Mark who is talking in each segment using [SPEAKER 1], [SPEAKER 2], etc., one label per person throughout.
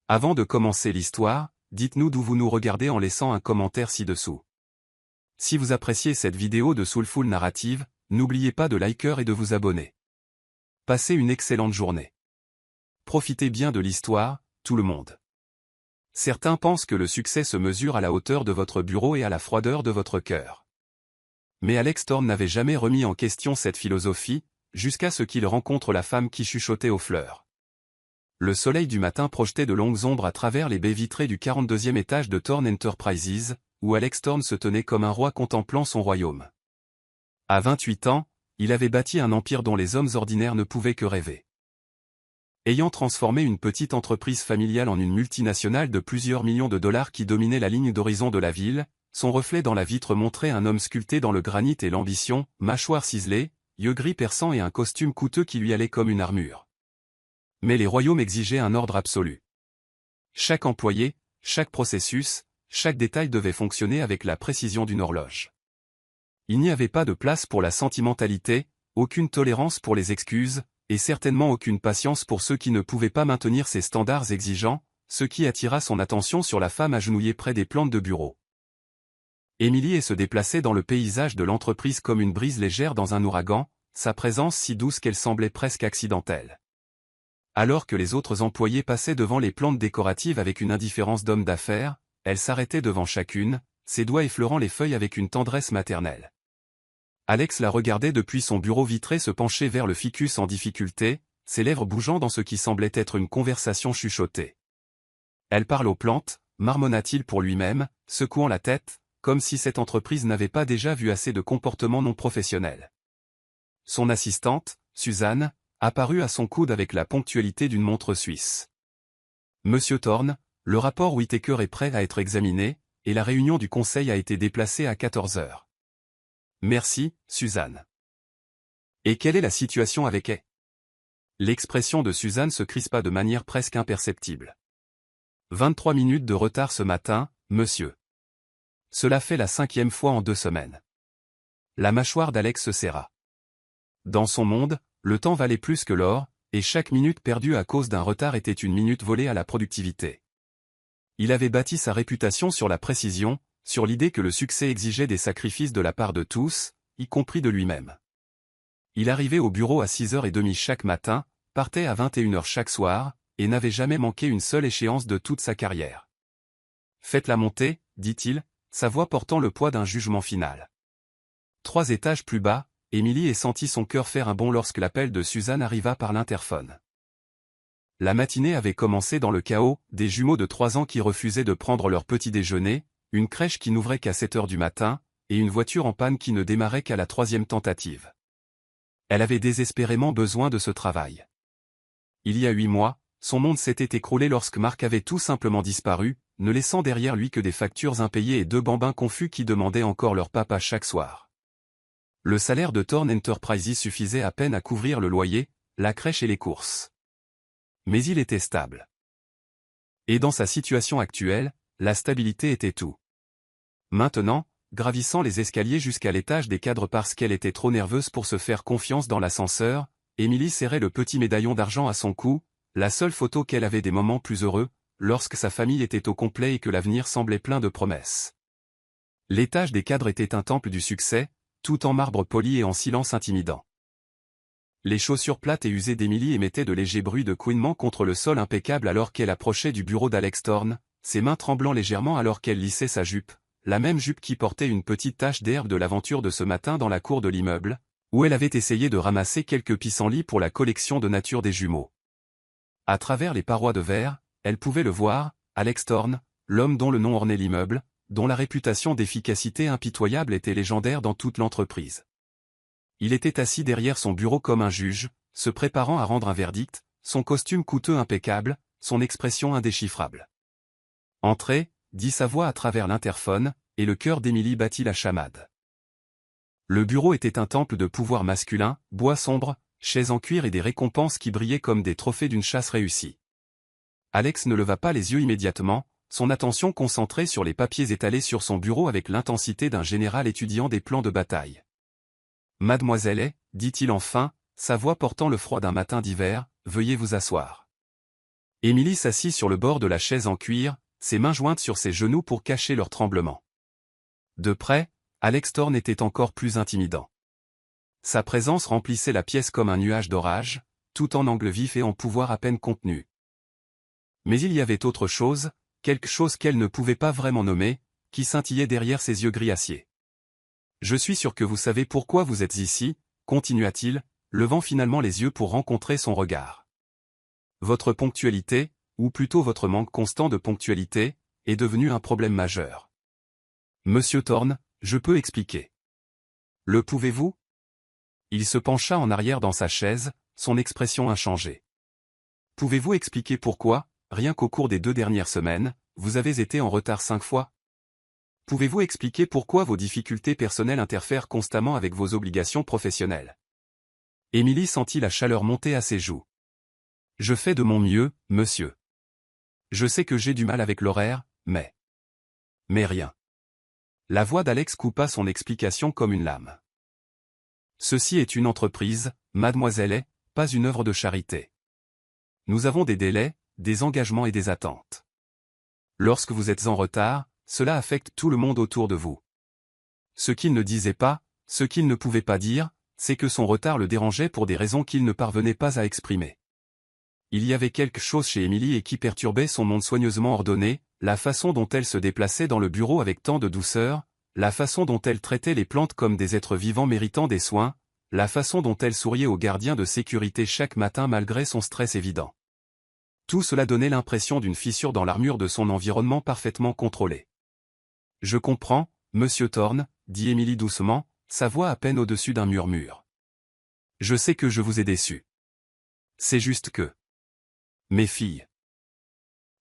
[SPEAKER 1] Avant de commencer l'histoire, dites-nous d'où vous nous regardez en laissant un commentaire ci-dessous. Si vous appréciez cette vidéo de Soulful Narrative, n'oubliez pas de liker et de vous abonner. Passez une excellente journée. Profitez bien de l'histoire, tout le monde. Certains pensent que le succès se mesure à la hauteur de votre bureau et à la froideur de votre cœur. Mais Alex Thorne n'avait jamais remis en question cette philosophie, jusqu'à ce qu'il rencontre la femme qui chuchotait aux fleurs. Le soleil du matin projetait de longues ombres à travers les baies vitrées du 42e étage de Thorne Enterprises, où Alex Thorne se tenait comme un roi contemplant son royaume. À 28 ans, il avait bâti un empire dont les hommes ordinaires ne pouvaient que rêver. Ayant transformé une petite entreprise familiale en une multinationale de plusieurs millions de dollars qui dominait la ligne d'horizon de la ville, son reflet dans la vitre montrait un homme sculpté dans le granit et l'ambition, mâchoire ciselée, yeux gris perçants et un costume coûteux qui lui allait comme une armure. Mais les royaumes exigeaient un ordre absolu. Chaque employé, chaque processus, chaque détail devait fonctionner avec la précision d'une horloge. Il n'y avait pas de place pour la sentimentalité, aucune tolérance pour les excuses, et certainement aucune patience pour ceux qui ne pouvaient pas maintenir ces standards exigeants, ce qui attira son attention sur la femme agenouillée près des plantes de bureau. Émilie se déplaçait dans le paysage de l'entreprise comme une brise légère dans un ouragan, sa présence si douce qu'elle semblait presque accidentelle. Alors que les autres employés passaient devant les plantes décoratives avec une indifférence d'homme d'affaires, elle s'arrêtait devant chacune, ses doigts effleurant les feuilles avec une tendresse maternelle. Alex la regardait depuis son bureau vitré se pencher vers le ficus en difficulté, ses lèvres bougeant dans ce qui semblait être une conversation chuchotée. Elle parle aux plantes, marmonna-t-il pour lui-même, secouant la tête, comme si cette entreprise n'avait pas déjà vu assez de comportements non professionnels. Son assistante, Suzanne, apparut à son coude avec la ponctualité d'une montre suisse. Monsieur Thorne, le rapport Whittaker est prêt à être examiné, et la réunion du conseil a été déplacée à 14 heures. Merci, Suzanne. Et quelle est la situation avec elle? L'expression de Suzanne se crispa de manière presque imperceptible. 23 minutes de retard ce matin, monsieur. Cela fait la 5e fois en 2 semaines. La mâchoire d'Alex se serra. Dans son monde, le temps valait plus que l'or, et chaque minute perdue à cause d'un retard était une minute volée à la productivité. Il avait bâti sa réputation sur la précision, sur l'idée que le succès exigeait des sacrifices de la part de tous, y compris de lui-même. Il arrivait au bureau à 6h30 chaque matin, partait à 21h chaque soir, et n'avait jamais manqué une seule échéance de toute sa carrière. Faites-la monter, dit-il, sa voix portant le poids d'un jugement final. 3 étages plus bas, Émilie sentit son cœur faire un bond lorsque l'appel de Suzanne arriva par l'interphone. La matinée avait commencé dans le chaos, des jumeaux de 3 ans qui refusaient de prendre leur petit déjeuner, une crèche qui n'ouvrait qu'à 7h du matin, et une voiture en panne qui ne démarrait qu'à la 3e tentative. Elle avait désespérément besoin de ce travail. Il y a 8 mois, son monde s'était écroulé lorsque Marc avait tout simplement disparu, ne laissant derrière lui que des factures impayées et 2 bambins confus qui demandaient encore leur papa chaque soir. Le salaire de Thorne Enterprises suffisait à peine à couvrir le loyer, la crèche et les courses. Mais il était stable. Et dans sa situation actuelle, la stabilité était tout. Maintenant, gravissant les escaliers jusqu'à l'étage des cadres parce qu'elle était trop nerveuse pour se faire confiance dans l'ascenseur, Émilie serrait le petit médaillon d'argent à son cou, la seule photo qu'elle avait des moments plus heureux, lorsque sa famille était au complet et que l'avenir semblait plein de promesses. L'étage des cadres était un temple du succès, tout en marbre poli et en silence intimidant. Les chaussures plates et usées d'Émilie émettaient de légers bruits de couinement contre le sol impeccable alors qu'elle approchait du bureau d'Alex Thorne, ses mains tremblant légèrement alors qu'elle lissait sa jupe, la même jupe qui portait une petite tache d'herbe de l'aventure de ce matin dans la cour de l'immeuble, où elle avait essayé de ramasser quelques pissenlits pour la collection de nature des jumeaux. À travers les parois de verre, elle pouvait le voir, Alex Thorne, l'homme dont le nom ornait l'immeuble, dont la réputation d'efficacité impitoyable était légendaire dans toute l'entreprise. Il était assis derrière son bureau comme un juge, se préparant à rendre un verdict, son costume coûteux impeccable, son expression indéchiffrable. « Entrez », dit sa voix à travers l'interphone, et le cœur d'Émilie battit la chamade. Le bureau était un temple de pouvoir masculin, bois sombre, chaises en cuir et des récompenses qui brillaient comme des trophées d'une chasse réussie. Alex ne leva pas les yeux immédiatement, son attention concentrée sur les papiers étalés sur son bureau avec l'intensité d'un général étudiant des plans de bataille. « Mademoiselle, dit-il enfin, sa voix portant le froid d'un matin d'hiver, veuillez vous asseoir. » Emily s'assit sur le bord de la chaise en cuir, ses mains jointes sur ses genoux pour cacher leur tremblement. De près, Alex Thorne était encore plus intimidant. Sa présence remplissait la pièce comme un nuage d'orage, tout en angle vif et en pouvoir à peine contenu. Mais il y avait autre chose, quelque chose qu'elle ne pouvait pas vraiment nommer, qui scintillait derrière ses yeux gris acier. « Je suis sûr que vous savez pourquoi vous êtes ici, » continua-t-il, levant finalement les yeux pour rencontrer son regard. Votre ponctualité, ou plutôt votre manque constant de ponctualité, est devenu un problème majeur. Monsieur Thorne, je peux expliquer. Le pouvez-vous? Il se pencha en arrière dans sa chaise, son expression inchangée. Pouvez-vous expliquer pourquoi, rien qu'au cours des 2 dernières semaines, vous avez été en retard 5 fois? Pouvez-vous expliquer pourquoi vos difficultés personnelles interfèrent constamment avec vos obligations professionnelles? Emily sentit la chaleur monter à ses joues. Je fais de mon mieux, monsieur. Je sais que j'ai du mal avec l'horaire, mais rien. La voix d'Alex coupa son explication comme une lame. Ceci est une entreprise, mademoiselle, pas une œuvre de charité. Nous avons des délais, des engagements et des attentes. Lorsque vous êtes en retard, cela affecte tout le monde autour de vous. Ce qu'il ne disait pas, ce qu'il ne pouvait pas dire, c'est que son retard le dérangeait pour des raisons qu'il ne parvenait pas à exprimer. Il y avait quelque chose chez Emily et qui perturbait son monde soigneusement ordonné, la façon dont elle se déplaçait dans le bureau avec tant de douceur, la façon dont elle traitait les plantes comme des êtres vivants méritant des soins, la façon dont elle souriait au gardien de sécurité chaque matin malgré son stress évident. Tout cela donnait l'impression d'une fissure dans l'armure de son environnement parfaitement contrôlé. « Je comprends, monsieur Thorne, » dit Emily doucement, sa voix à peine au-dessus d'un murmure. « Je sais que je vous ai déçu. C'est juste que... Mes filles.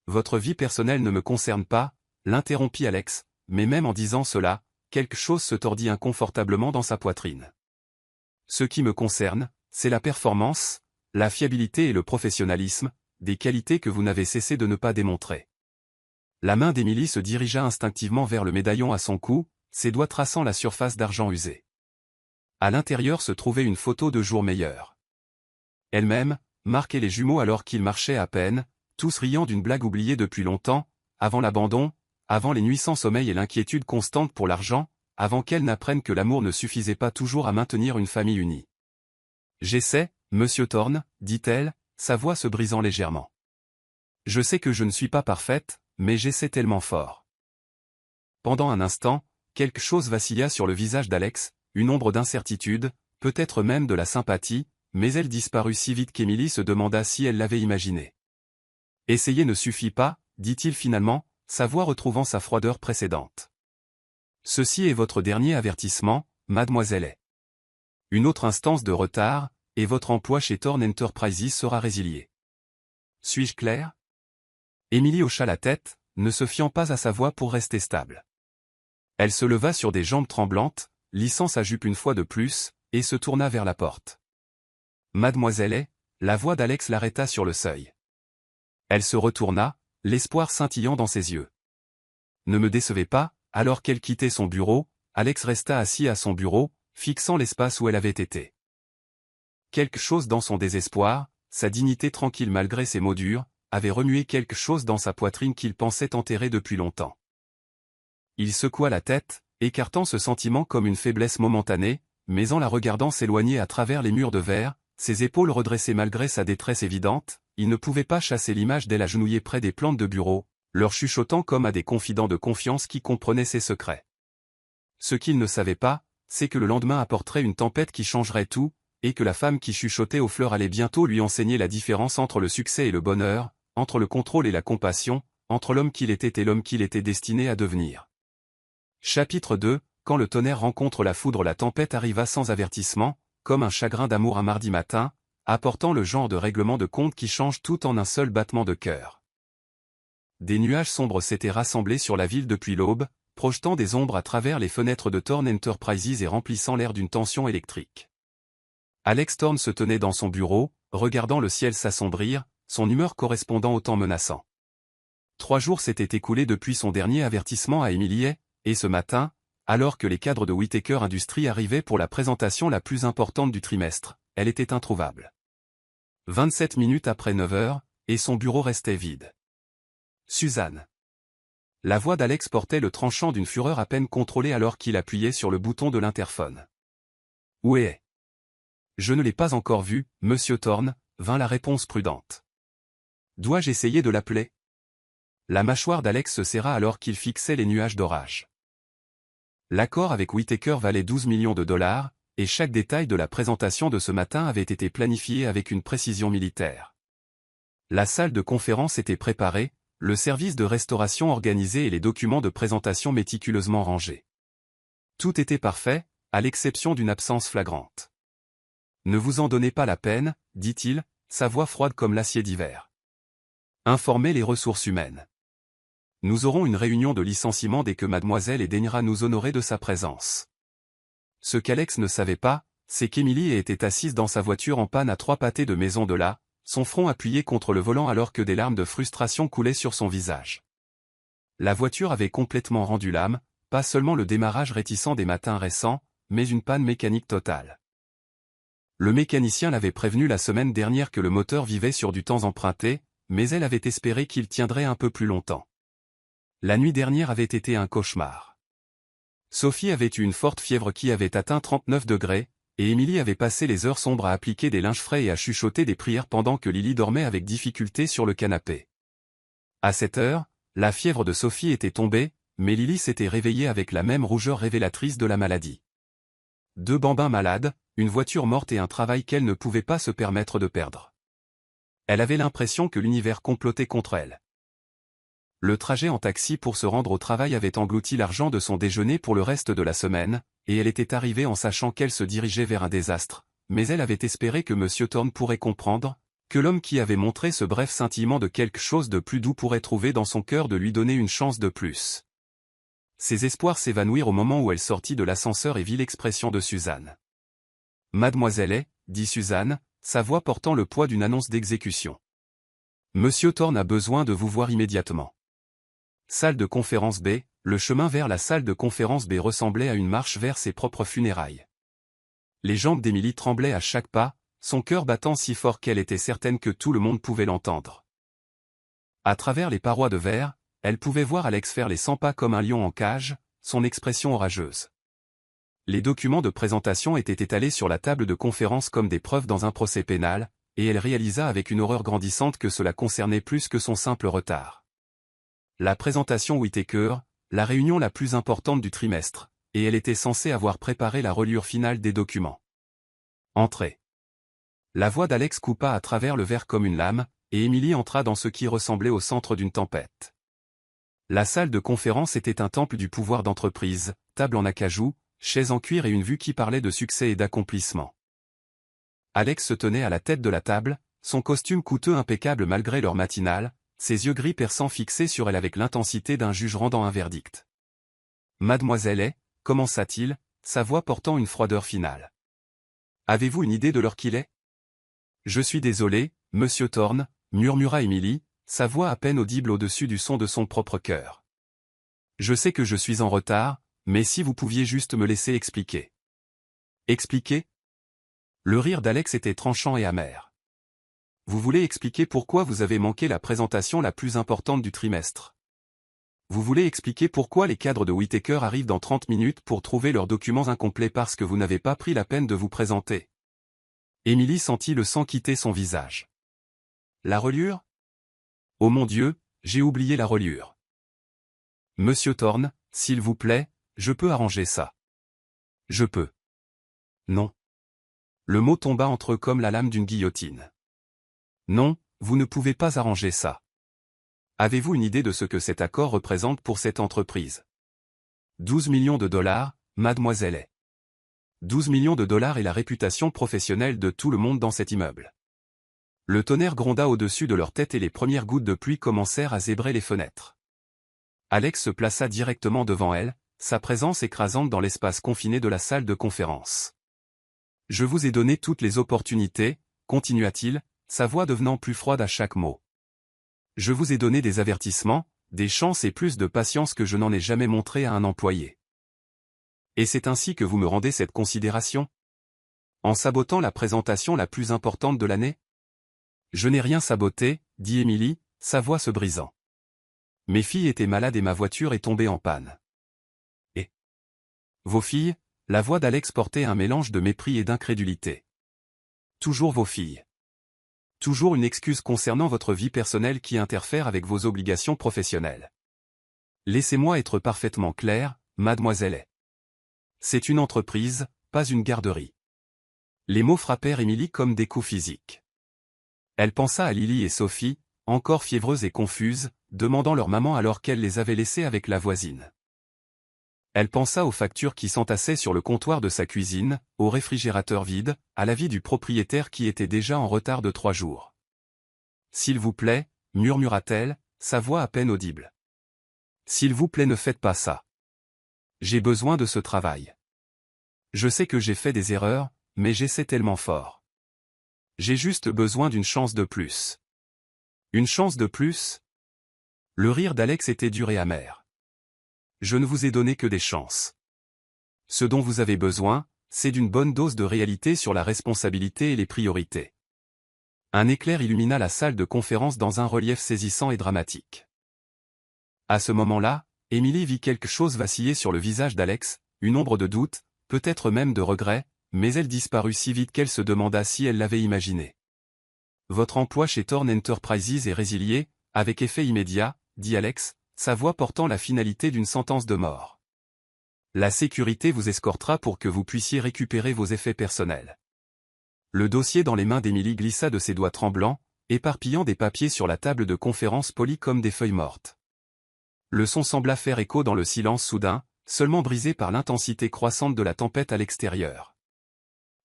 [SPEAKER 1] Votre vie personnelle ne me concerne pas, » l'interrompit Alex, mais même en disant cela, quelque chose se tordit inconfortablement dans sa poitrine. « Ce qui me concerne, c'est la performance, la fiabilité et le professionnalisme, des qualités que vous n'avez cessé de ne pas démontrer. » La main d'Emily se dirigea instinctivement vers le médaillon à son cou, ses doigts traçant la surface d'argent usé. À l'intérieur se trouvait une photo de jour meilleur. Elle-même, Marc et les jumeaux alors qu'ils marchaient à peine, tous riant d'une blague oubliée depuis longtemps, avant l'abandon, avant les nuits sans sommeil et l'inquiétude constante pour l'argent, avant qu'elles n'apprennent que l'amour ne suffisait pas toujours à maintenir une famille unie. « J'essaie, monsieur Thorne, » dit-elle, sa voix se brisant légèrement. « Je sais que je ne suis pas parfaite, mais j'essaie tellement fort. » Pendant un instant, quelque chose vacilla sur le visage d'Alex, une ombre d'incertitude, peut-être même de la sympathie, mais elle disparut si vite qu'Emily se demanda si elle l'avait imaginé. « Essayer ne suffit pas, » dit-il finalement, sa voix retrouvant sa froideur précédente. « Ceci est votre dernier avertissement, mademoiselle. Une autre instance de retard, et votre emploi chez Thorne Enterprises sera résilié. Suis-je clair? » Emily hocha la tête, ne se fiant pas à sa voix pour rester stable. Elle se leva sur des jambes tremblantes, lissant sa jupe une fois de plus, et se tourna vers la porte. « Mademoiselle, » la voix d'Alex l'arrêta sur le seuil. Elle se retourna, l'espoir scintillant dans ses yeux. Ne me décevez pas, alors qu'elle quittait son bureau, Alex resta assis à son bureau, fixant l'espace où elle avait été. Quelque chose dans son désespoir, sa dignité tranquille malgré ses mots durs, avait remué quelque chose dans sa poitrine qu'il pensait enterrer depuis longtemps. Il secoua la tête, écartant ce sentiment comme une faiblesse momentanée, mais en la regardant s'éloigner à travers les murs de verre, ses épaules redressées malgré sa détresse évidente, il ne pouvait pas chasser l'image d'elle agenouillée près des plantes de bureau, leur chuchotant comme à des confidents de confiance qui comprenaient ses secrets. Ce qu'il ne savait pas, c'est que le lendemain apporterait une tempête qui changerait tout, et que la femme qui chuchotait aux fleurs allait bientôt lui enseigner la différence entre le succès et le bonheur, entre le contrôle et la compassion, entre l'homme qu'il était et l'homme qu'il était destiné à devenir. Chapitre 2, quand le tonnerre rencontre la foudre, la tempête arriva sans avertissement, comme un chagrin d'amour un mardi matin, apportant le genre de règlement de compte qui change tout en un seul battement de cœur. Des nuages sombres s'étaient rassemblés sur la ville depuis l'aube, projetant des ombres à travers les fenêtres de Thorne Enterprises et remplissant l'air d'une tension électrique. Alex Thorne se tenait dans son bureau, regardant le ciel s'assombrir, son humeur correspondant au temps menaçant. 3 jours s'étaient écoulés depuis son dernier avertissement à Emily, et ce matin, alors que les cadres de Whittaker Industries arrivaient pour la présentation la plus importante du trimestre, elle était introuvable. 27 minutes après 9 heures, et son bureau restait vide. Suzanne. La voix d'Alex portait le tranchant d'une fureur à peine contrôlée alors qu'il appuyait sur le bouton de l'interphone. Où est? Je ne l'ai pas encore vu, monsieur Thorne, vint la réponse prudente. Dois-je essayer de l'appeler? La mâchoire d'Alex se serra alors qu'il fixait les nuages d'orage. L'accord avec Whittaker valait 12 millions de dollars, et chaque détail de la présentation de ce matin avait été planifié avec une précision militaire. La salle de conférence était préparée, le service de restauration organisé et les documents de présentation méticuleusement rangés. Tout était parfait, à l'exception d'une absence flagrante. Ne vous en donnez pas la peine, dit-il, sa voix froide comme l'acier d'hiver. Informez les ressources humaines. Nous aurons une réunion de licenciement dès que mademoiselle daignera nous honorer de sa présence. Ce qu'Alex ne savait pas, c'est qu'Emily était assise dans sa voiture en panne à 3 pâtés de maison de là, son front appuyé contre le volant alors que des larmes de frustration coulaient sur son visage. La voiture avait complètement rendu l'âme, pas seulement le démarrage réticent des matins récents, mais une panne mécanique totale. Le mécanicien l'avait prévenu la semaine dernière que le moteur vivait sur du temps emprunté, mais elle avait espéré qu'il tiendrait un peu plus longtemps. La nuit dernière avait été un cauchemar. Sophie avait eu une forte fièvre qui avait atteint 39 degrés, et Emily avait passé les heures sombres à appliquer des linges frais et à chuchoter des prières pendant que Lily dormait avec difficulté sur le canapé. À cette heure, la fièvre de Sophie était tombée, mais Lily s'était réveillée avec la même rougeur révélatrice de la maladie. 2 bambins malades, une voiture morte et un travail qu'elle ne pouvait pas se permettre de perdre. Elle avait l'impression que l'univers complotait contre elle. Le trajet en taxi pour se rendre au travail avait englouti l'argent de son déjeuner pour le reste de la semaine, et elle était arrivée en sachant qu'elle se dirigeait vers un désastre, mais elle avait espéré que M. Thorne pourrait comprendre, que l'homme qui avait montré ce bref scintillement de quelque chose de plus doux pourrait trouver dans son cœur de lui donner une chance de plus. Ses espoirs s'évanouirent au moment où elle sortit de l'ascenseur et vit l'expression de Suzanne. « Mademoiselle est, dit Suzanne, sa voix portant le poids d'une annonce d'exécution. Monsieur Thorne a besoin de vous voir immédiatement. » Salle de conférence B, le chemin vers la salle de conférence B ressemblait à une marche vers ses propres funérailles. Les jambes d'Emily tremblaient à chaque pas, son cœur battant si fort qu'elle était certaine que tout le monde pouvait l'entendre. À travers les parois de verre, elle pouvait voir Alex faire les 100 pas comme un lion en cage, son expression orageuse. Les documents de présentation étaient étalés sur la table de conférence comme des preuves dans un procès pénal, et elle réalisa avec une horreur grandissante que cela concernait plus que son simple retard. La présentation Whittaker, la réunion la plus importante du trimestre, et elle était censée avoir préparé la reliure finale des documents. Entrée. La voix d'Alex coupa à travers le verre comme une lame, et Emily entra dans ce qui ressemblait au centre d'une tempête. La salle de conférence était un temple du pouvoir d'entreprise, table en acajou, chaises en cuir et une vue qui parlait de succès et d'accomplissement. Alex se tenait à la tête de la table, son costume coûteux impeccable malgré l'heure matinale, ses yeux gris perçants fixés sur elle avec l'intensité d'un juge rendant un verdict. « Mademoiselle est, commença-t-il, sa voix portant une froideur finale. Avez-vous une idée de l'heure qu'il est? Je suis désolé, monsieur Thorne, murmura Emily, sa voix à peine audible au-dessus du son de son propre cœur. Je sais que je suis en retard, mais si vous pouviez juste me laisser expliquer. Expliquer? Le rire d'Alex était tranchant et amer. Vous voulez expliquer pourquoi vous avez manqué la présentation la plus importante du trimestre. Vous voulez expliquer pourquoi les cadres de Whittaker arrivent dans 30 minutes pour trouver leurs documents incomplets parce que vous n'avez pas pris la peine de vous présenter. Emily sentit le sang quitter son visage. La reliure? Oh mon Dieu, j'ai oublié la reliure. Monsieur Thorne, s'il vous plaît, je peux arranger ça. Je peux. Non. Le mot tomba entre eux comme la lame d'une guillotine. Non, vous ne pouvez pas arranger ça. Avez-vous une idée de ce que cet accord représente pour cette entreprise? 12 millions de dollars, mademoiselle est. 12 millions de dollars et la réputation professionnelle de tout le monde dans cet immeuble. Le tonnerre gronda au-dessus de leur tête et les premières gouttes de pluie commencèrent à zébrer les fenêtres. Alex se plaça directement devant elle, sa présence écrasante dans l'espace confiné de la salle de conférence. « Je vous ai donné toutes les opportunités, continua-t-il, sa voix devenant plus froide à chaque mot. Je vous ai donné des avertissements, des chances et plus de patience que je n'en ai jamais montré à un employé. Et c'est ainsi que vous me rendez cette considération? En sabotant la présentation la plus importante de l'année? Je n'ai rien saboté, dit Émilie, sa voix se brisant. Mes filles étaient malades et ma voiture est tombée en panne. Et vos filles? La voix d'Alex portait un mélange de mépris et d'incrédulité. Toujours vos filles. Toujours une excuse concernant votre vie personnelle qui interfère avec vos obligations professionnelles. Laissez-moi être parfaitement clair, mademoiselle. C'est une entreprise, pas une garderie. Les mots frappèrent Émilie comme des coups physiques. Elle pensa à Lily et Sophie, encore fiévreuses et confuses, demandant leur maman alors qu'elle les avait laissées avec la voisine. Elle pensa aux factures qui s'entassaient sur le comptoir de sa cuisine, au réfrigérateur vide, à l'avis du propriétaire qui était déjà en retard de 3 jours. « S'il vous plaît » murmura-t-elle, sa voix à peine audible. « S'il vous plaît, ne faites pas ça. J'ai besoin de ce travail. Je sais que j'ai fait des erreurs, mais j'essaie tellement fort. J'ai juste besoin d'une chance de plus. » Une chance de plus? Le rire d'Alex était dur et amer. Je ne vous ai donné que des chances. Ce dont vous avez besoin, c'est d'une bonne dose de réalité sur la responsabilité et les priorités. Un éclair illumina la salle de conférence dans un relief saisissant et dramatique. À ce moment-là, Émilie vit quelque chose vaciller sur le visage d'Alex, une ombre de doute, peut-être même de regret, mais elle disparut si vite qu'elle se demanda si elle l'avait imaginé. Votre emploi chez Thorn Enterprises est résilié, avec effet immédiat, dit Alex, sa voix portant la finalité d'une sentence de mort. La sécurité vous escortera pour que vous puissiez récupérer vos effets personnels. Le dossier dans les mains d'Émilie glissa de ses doigts tremblants, éparpillant des papiers sur la table de conférence polis comme des feuilles mortes. Le son sembla faire écho dans le silence soudain, seulement brisé par l'intensité croissante de la tempête à l'extérieur.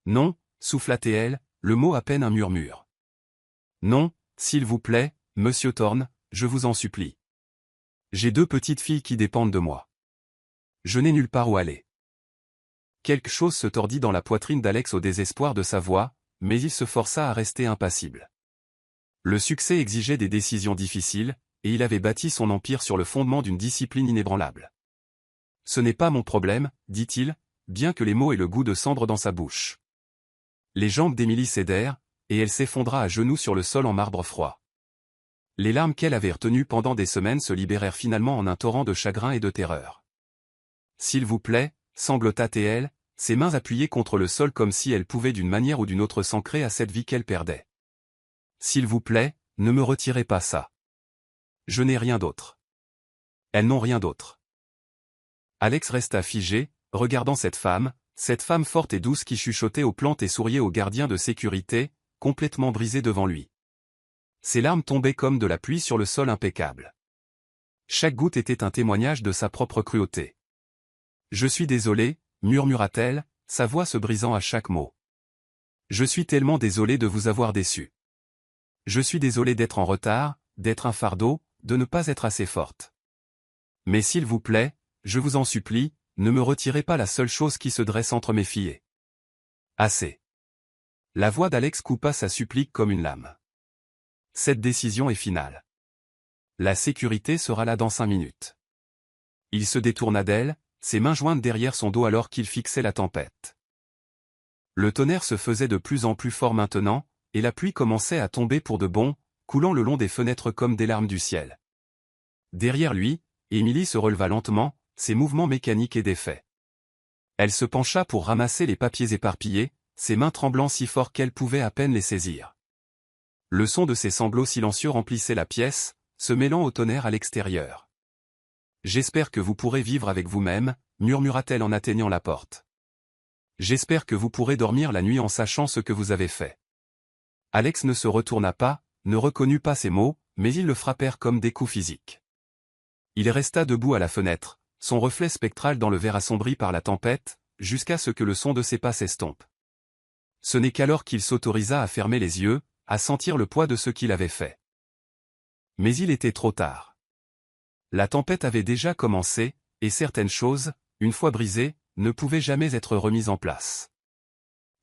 [SPEAKER 1] Non, souffla-t-elle, le mot à peine un murmure. Non, s'il vous plaît, monsieur Thorn, je vous en supplie. J'ai 2 petites filles qui dépendent de moi. Je n'ai nulle part où aller. Quelque chose se tordit dans la poitrine d'Alex au désespoir de sa voix, mais il se força à rester impassible. Le succès exigeait des décisions difficiles, et il avait bâti son empire sur le fondement d'une discipline inébranlable. Ce n'est pas mon problème, dit-il, bien que les mots aient le goût de cendre dans sa bouche. Les jambes d'Émilie cédèrent, et elle s'effondra à genoux sur le sol en marbre froid. Les larmes qu'elle avait retenues pendant des semaines se libérèrent finalement en un torrent de chagrin et de terreur. S'il vous plaît, sanglota-t-elle, ses mains appuyées contre le sol comme si elle pouvait d'une manière ou d'une autre s'ancrer à cette vie qu'elle perdait. S'il vous plaît, ne me retirez pas ça. Je n'ai rien d'autre. Elles n'ont rien d'autre. Alex resta figé, regardant cette femme forte et douce qui chuchotait aux plantes et souriait aux gardiens de sécurité, complètement brisée devant lui. Ses larmes tombaient comme de la pluie sur le sol impeccable. Chaque goutte était un témoignage de sa propre cruauté. « Je suis désolée » murmura-t-elle, sa voix se brisant à chaque mot. « Je suis tellement désolée de vous avoir déçu. Je suis désolée d'être en retard, d'être un fardeau, de ne pas être assez forte. Mais s'il vous plaît, je vous en supplie, ne me retirez pas la seule chose qui se dresse entre mes filles. Assez. » La voix d'Alex coupa sa supplique comme une lame. Cette décision est finale. La sécurité sera là dans 5 minutes. Il se détourna d'elle, ses mains jointes derrière son dos alors qu'il fixait la tempête. Le tonnerre se faisait de plus en plus fort maintenant, et la pluie commençait à tomber pour de bon, coulant le long des fenêtres comme des larmes du ciel. Derrière lui, Émilie se releva lentement, ses mouvements mécaniques et défaits. Elle se pencha pour ramasser les papiers éparpillés, ses mains tremblant si fort qu'elle pouvait à peine les saisir. Le son de ses sanglots silencieux remplissait la pièce, se mêlant au tonnerre à l'extérieur. « J'espère que vous pourrez vivre avec vous-même » murmura-t-elle en atteignant la porte. « J'espère que vous pourrez dormir la nuit en sachant ce que vous avez fait. » Alex ne se retourna pas, ne reconnut pas ses mots, mais ils le frappèrent comme des coups physiques. Il resta debout à la fenêtre, son reflet spectral dans le verre assombri par la tempête, jusqu'à ce que le son de ses pas s'estompe. Ce n'est qu'alors qu'il s'autorisa à fermer les yeux, à sentir le poids de ce qu'il avait fait. Mais il était trop tard. La tempête avait déjà commencé, et certaines choses, une fois brisées, ne pouvaient jamais être remises en place.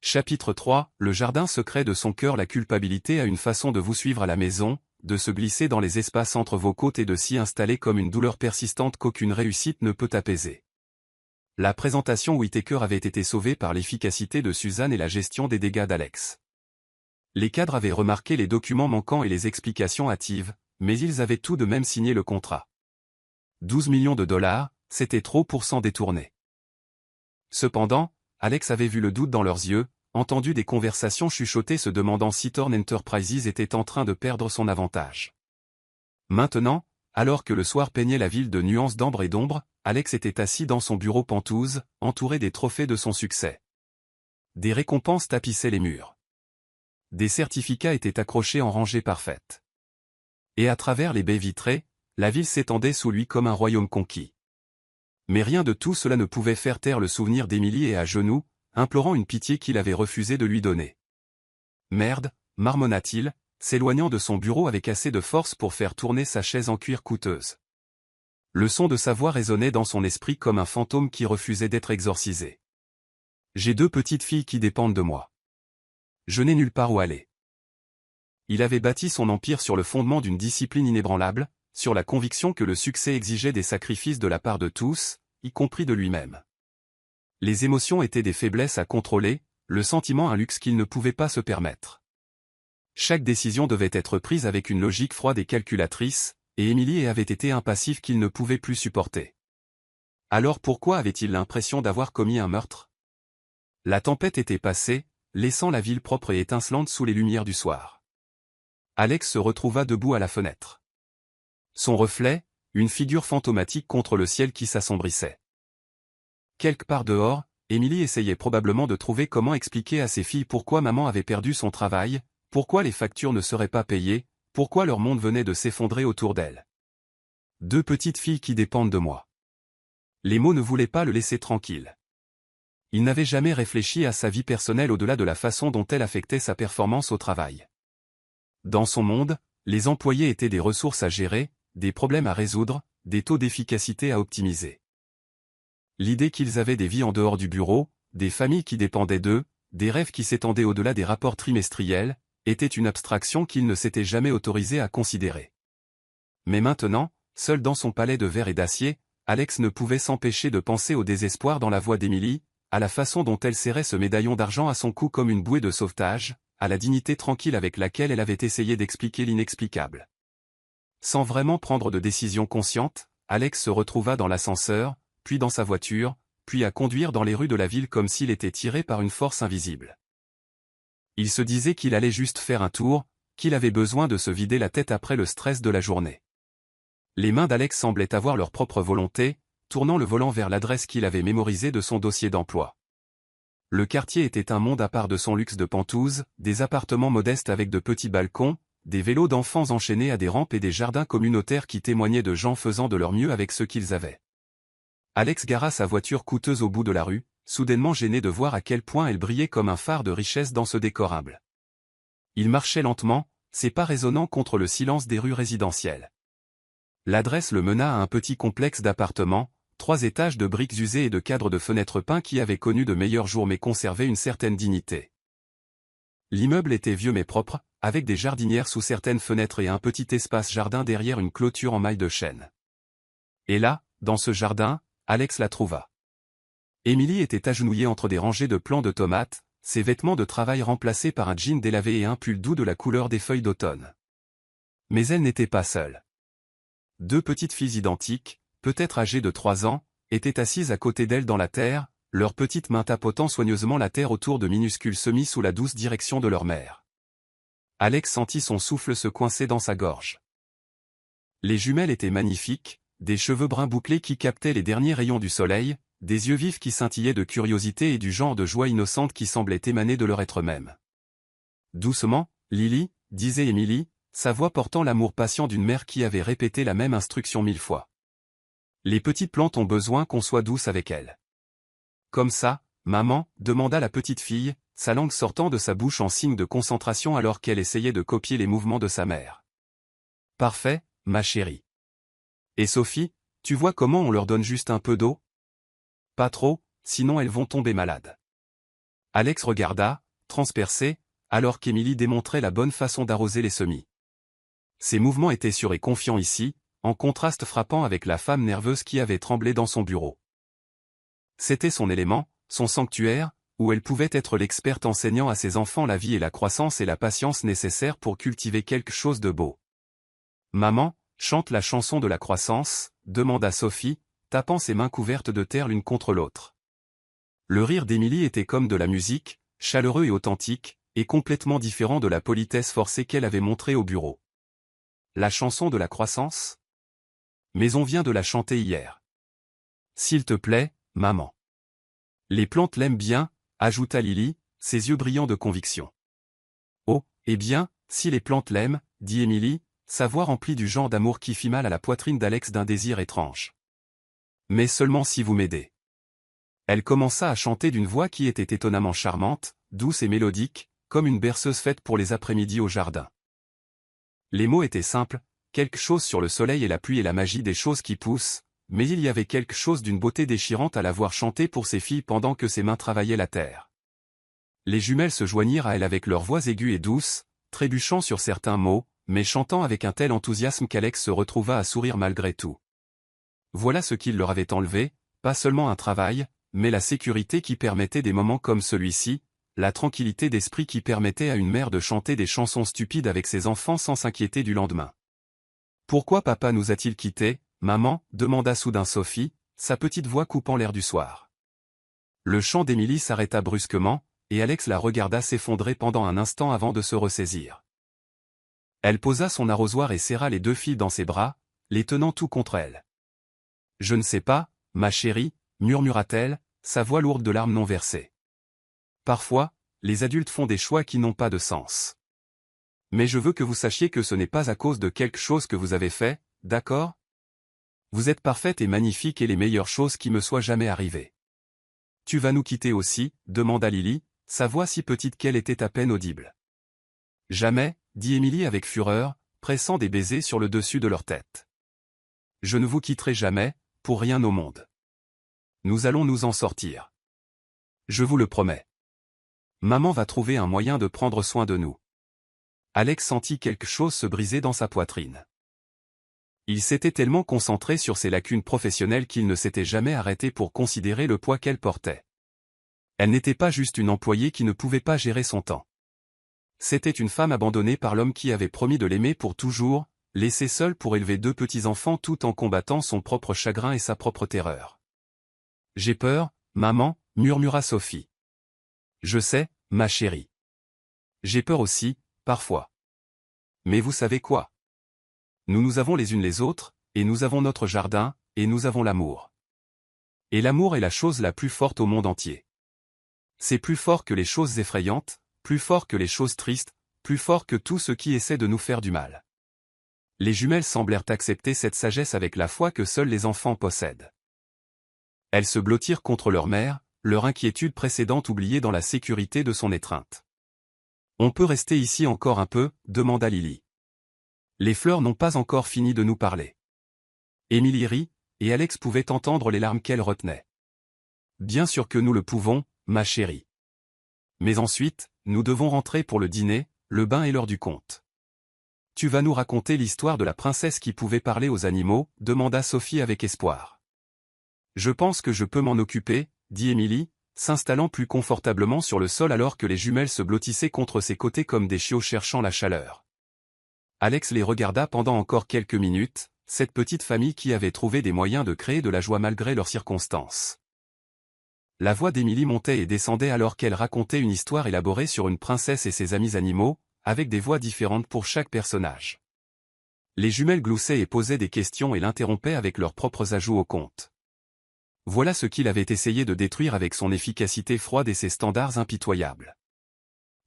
[SPEAKER 1] Chapitre 3 Le jardin secret de son cœur. La culpabilité a une façon de vous suivre à la maison, de se glisser dans les espaces entre vos côtes et de s'y installer comme une douleur persistante qu'aucune réussite ne peut apaiser. La présentation Whittaker avait été sauvée par l'efficacité de Suzanne et la gestion des dégâts d'Alex. Les cadres avaient remarqué les documents manquants et les explications hâtives, mais ils avaient tout de même signé le contrat. 12 millions de dollars, c'était trop pour s'en détourner. Cependant, Alex avait vu le doute dans leurs yeux, entendu des conversations chuchotées se demandant si Thorn Enterprises était en train de perdre son avantage. Maintenant, alors que le soir peignait la ville de nuances d'ambre et d'ombre, Alex était assis dans son bureau pentouse, entouré des trophées de son succès. Des récompenses tapissaient les murs. Des certificats étaient accrochés en rangées parfaites. Et à travers les baies vitrées, la ville s'étendait sous lui comme un royaume conquis. Mais rien de tout cela ne pouvait faire taire le souvenir d'Emily et à genoux, implorant une pitié qu'il avait refusé de lui donner. Merde, marmonna-t-il, s'éloignant de son bureau avec assez de force pour faire tourner sa chaise en cuir coûteuse. Le son de sa voix résonnait dans son esprit comme un fantôme qui refusait d'être exorcisé. J'ai 2 petites filles qui dépendent de moi. Je n'ai nulle part où aller. Il avait bâti son empire sur le fondement d'une discipline inébranlable, sur la conviction que le succès exigeait des sacrifices de la part de tous, y compris de lui-même. Les émotions étaient des faiblesses à contrôler, le sentiment un luxe qu'il ne pouvait pas se permettre. Chaque décision devait être prise avec une logique froide et calculatrice, et Emily avait été un passif qu'il ne pouvait plus supporter. Alors pourquoi avait-il l'impression d'avoir commis un meurtre? La tempête était passée, laissant la ville propre et étincelante sous les lumières du soir. Alex se retrouva debout à la fenêtre. Son reflet, une figure fantomatique contre le ciel qui s'assombrissait. Quelque part dehors, Emily essayait probablement de trouver comment expliquer à ses filles pourquoi maman avait perdu son travail, pourquoi les factures ne seraient pas payées, pourquoi leur monde venait de s'effondrer autour d'elle. 2 petites filles qui dépendent de moi. Les mots ne voulaient pas le laisser tranquille. Il n'avait jamais réfléchi à sa vie personnelle au-delà de la façon dont elle affectait sa performance au travail. Dans son monde, les employés étaient des ressources à gérer, des problèmes à résoudre, des taux d'efficacité à optimiser. L'idée qu'ils avaient des vies en dehors du bureau, des familles qui dépendaient d'eux, des rêves qui s'étendaient au-delà des rapports trimestriels, était une abstraction qu'il ne s'était jamais autorisé à considérer. Mais maintenant, seul dans son palais de verre et d'acier, Alex ne pouvait s'empêcher de penser au désespoir dans la voix d'Emily, à la façon dont elle serrait ce médaillon d'argent à son cou comme une bouée de sauvetage, à la dignité tranquille avec laquelle elle avait essayé d'expliquer l'inexplicable. Sans vraiment prendre de décision consciente, Alex se retrouva dans l'ascenseur, puis dans sa voiture, puis à conduire dans les rues de la ville comme s'il était tiré par une force invisible. Il se disait qu'il allait juste faire un tour, qu'il avait besoin de se vider la tête après le stress de la journée. Les mains d'Alex semblaient avoir leur propre volonté, tournant le volant vers l'adresse qu'il avait mémorisée de son dossier d'emploi. Le quartier était un monde à part de son luxe de pentouse, des appartements modestes avec de petits balcons, des vélos d'enfants enchaînés à des rampes et des jardins communautaires qui témoignaient de gens faisant de leur mieux avec ce qu'ils avaient. Alex gara sa voiture coûteuse au bout de la rue, soudainement gêné de voir à quel point elle brillait comme un phare de richesse dans ce décor humble. Il marchait lentement, ses pas résonnant contre le silence des rues résidentielles. L'adresse le mena à un petit complexe d'appartements, 3 étages de briques usées et de cadres de fenêtres peints qui avaient connu de meilleurs jours mais conservaient une certaine dignité. L'immeuble était vieux mais propre, avec des jardinières sous certaines fenêtres et un petit espace jardin derrière une clôture en maille de chêne. Et là, dans ce jardin, Alex la trouva. Emily était agenouillée entre des rangées de plants de tomates, ses vêtements de travail remplacés par un jean délavé et un pull doux de la couleur des feuilles d'automne. Mais elle n'était pas seule. 2 petites filles identiques, peut-être âgées de 3 ans, étaient assises à côté d'elle dans la terre, leurs petites mains tapotant soigneusement la terre autour de minuscules semis sous la douce direction de leur mère. Alex sentit son souffle se coincer dans sa gorge. Les jumelles étaient magnifiques, des cheveux bruns bouclés qui captaient les derniers rayons du soleil, des yeux vifs qui scintillaient de curiosité et du genre de joie innocente qui semblait émaner de leur être même. Doucement, Lily, disait Emily, sa voix portant l'amour patient d'une mère qui avait répété la même instruction 1000 fois. Les petites plantes ont besoin qu'on soit douce avec elles. Comme ça, maman, demanda la petite fille, sa langue sortant de sa bouche en signe de concentration alors qu'elle essayait de copier les mouvements de sa mère. Parfait, ma chérie. Et Sophie, tu vois comment on leur donne juste un peu d'eau? Pas trop, sinon elles vont tomber malades. Alex regarda, transpercé, alors qu'Emily démontrait la bonne façon d'arroser les semis. Ses mouvements étaient sûrs et confiants ici, en contraste frappant avec la femme nerveuse qui avait tremblé dans son bureau. C'était son élément, son sanctuaire, où elle pouvait être l'experte enseignant à ses enfants la vie et la croissance et la patience nécessaires pour cultiver quelque chose de beau. « Maman, chante la chanson de la croissance », demanda Sophie, tapant ses mains couvertes de terre l'une contre l'autre. Le rire d'Émilie était comme de la musique, chaleureux et authentique, et complètement différent de la politesse forcée qu'elle avait montrée au bureau. La chanson de la croissance ? Mais on vient de la chanter hier. S'il te plaît, maman. Les plantes l'aiment bien, ajouta Lily, ses yeux brillants de conviction. Oh, eh bien, si les plantes l'aiment, dit Émilie, sa voix remplie du genre d'amour qui fit mal à la poitrine d'Alex d'un désir étrange. Mais seulement si vous m'aidez. Elle commença à chanter d'une voix qui était étonnamment charmante, douce et mélodique, comme une berceuse faite pour les après-midi au jardin. Les mots étaient simples, quelque chose sur le soleil et la pluie et la magie des choses qui poussent, mais il y avait quelque chose d'une beauté déchirante à la voir chanter pour ses filles pendant que ses mains travaillaient la terre. Les jumelles se joignirent à elle avec leurs voix aiguës et douces, trébuchant sur certains mots, mais chantant avec un tel enthousiasme qu'Alex se retrouva à sourire malgré tout. Voilà ce qu'il leur avait enlevé, pas seulement un travail, mais la sécurité qui permettait des moments comme celui-ci, la tranquillité d'esprit qui permettait à une mère de chanter des chansons stupides avec ses enfants sans s'inquiéter du lendemain. « Pourquoi papa nous a-t-il quittés, maman » demanda soudain Sophie, sa petite voix coupant l'air du soir. Le chant d'Émilie s'arrêta brusquement, et Alex la regarda s'effondrer pendant un instant avant de se ressaisir. Elle posa son arrosoir et serra les deux filles dans ses bras, les tenant tout contre elle. « Je ne sais pas, ma chérie, » murmura-t-elle, sa voix lourde de larmes non versées. Parfois, les adultes font des choix qui n'ont pas de sens. Mais je veux que vous sachiez que ce n'est pas à cause de quelque chose que vous avez fait, d'accord ? Vous êtes parfaite et magnifique et les meilleures choses qui me soient jamais arrivées. Tu vas nous quitter aussi, demanda Lily, sa voix si petite qu'elle était à peine audible. Jamais, dit Émilie avec fureur, pressant des baisers sur le dessus de leur tête. Je ne vous quitterai jamais, pour rien au monde. Nous allons nous en sortir. Je vous le promets. Maman va trouver un moyen de prendre soin de nous. Alex sentit quelque chose se briser dans sa poitrine. Il s'était tellement concentré sur ses lacunes professionnelles qu'il ne s'était jamais arrêté pour considérer le poids qu'elle portait. Elle n'était pas juste une employée qui ne pouvait pas gérer son temps. C'était une femme abandonnée par l'homme qui avait promis de l'aimer pour toujours, laissée seule pour élever deux petits-enfants tout en combattant son propre chagrin et sa propre terreur. « J'ai peur, maman » murmura Sophie. « Je sais, ma chérie. J'ai peur aussi, parfois. Mais vous savez quoi ? Nous avons les unes les autres, et nous avons notre jardin, et nous avons l'amour. Et l'amour est la chose la plus forte au monde entier. C'est plus fort que les choses effrayantes, plus fort que les choses tristes, plus fort que tout ce qui essaie de nous faire du mal. » Les jumelles semblèrent accepter cette sagesse avec la foi que seuls les enfants possèdent. Elles se blottirent contre leur mère, leur inquiétude précédente oubliée dans la sécurité de son étreinte. « On peut rester ici encore un peu » demanda Lily. « Les fleurs n'ont pas encore fini de nous parler. » Émilie rit, et Alex pouvait entendre les larmes qu'elle retenait. « Bien sûr que nous le pouvons, ma chérie. Mais ensuite, nous devons rentrer pour le dîner, le bain et l'heure du conte. »« Tu vas nous raconter l'histoire de la princesse qui pouvait parler aux animaux » demanda Sophie avec espoir. « Je pense que je peux m'en occuper » dit Émilie, s'installant plus confortablement sur le sol alors que les jumelles se blottissaient contre ses côtés comme des chiots cherchant la chaleur. Alex les regarda pendant encore quelques minutes, cette petite famille qui avait trouvé des moyens de créer de la joie malgré leurs circonstances. La voix d'Émilie montait et descendait alors qu'elle racontait une histoire élaborée sur une princesse et ses amis animaux, avec des voix différentes pour chaque personnage. Les jumelles gloussaient et posaient des questions et l'interrompaient avec leurs propres ajouts au conte. Voilà ce qu'il avait essayé de détruire avec son efficacité froide et ses standards impitoyables.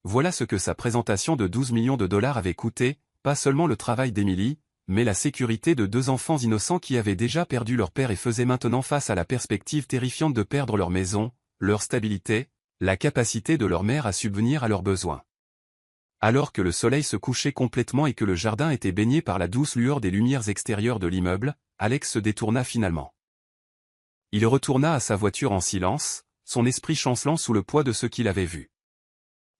[SPEAKER 1] Voilà ce que sa présentation de 12 millions de dollars avait coûté, pas seulement le travail d'Émilie, mais la sécurité de deux enfants innocents qui avaient déjà perdu leur père et faisaient maintenant face à la perspective terrifiante de perdre leur maison, leur stabilité, la capacité de leur mère à subvenir à leurs besoins. Alors que le soleil se couchait complètement et que le jardin était baigné par la douce lueur des lumières extérieures de l'immeuble, Alex se détourna finalement. Il retourna à sa voiture en silence, son esprit chancelant sous le poids de ce qu'il avait vu.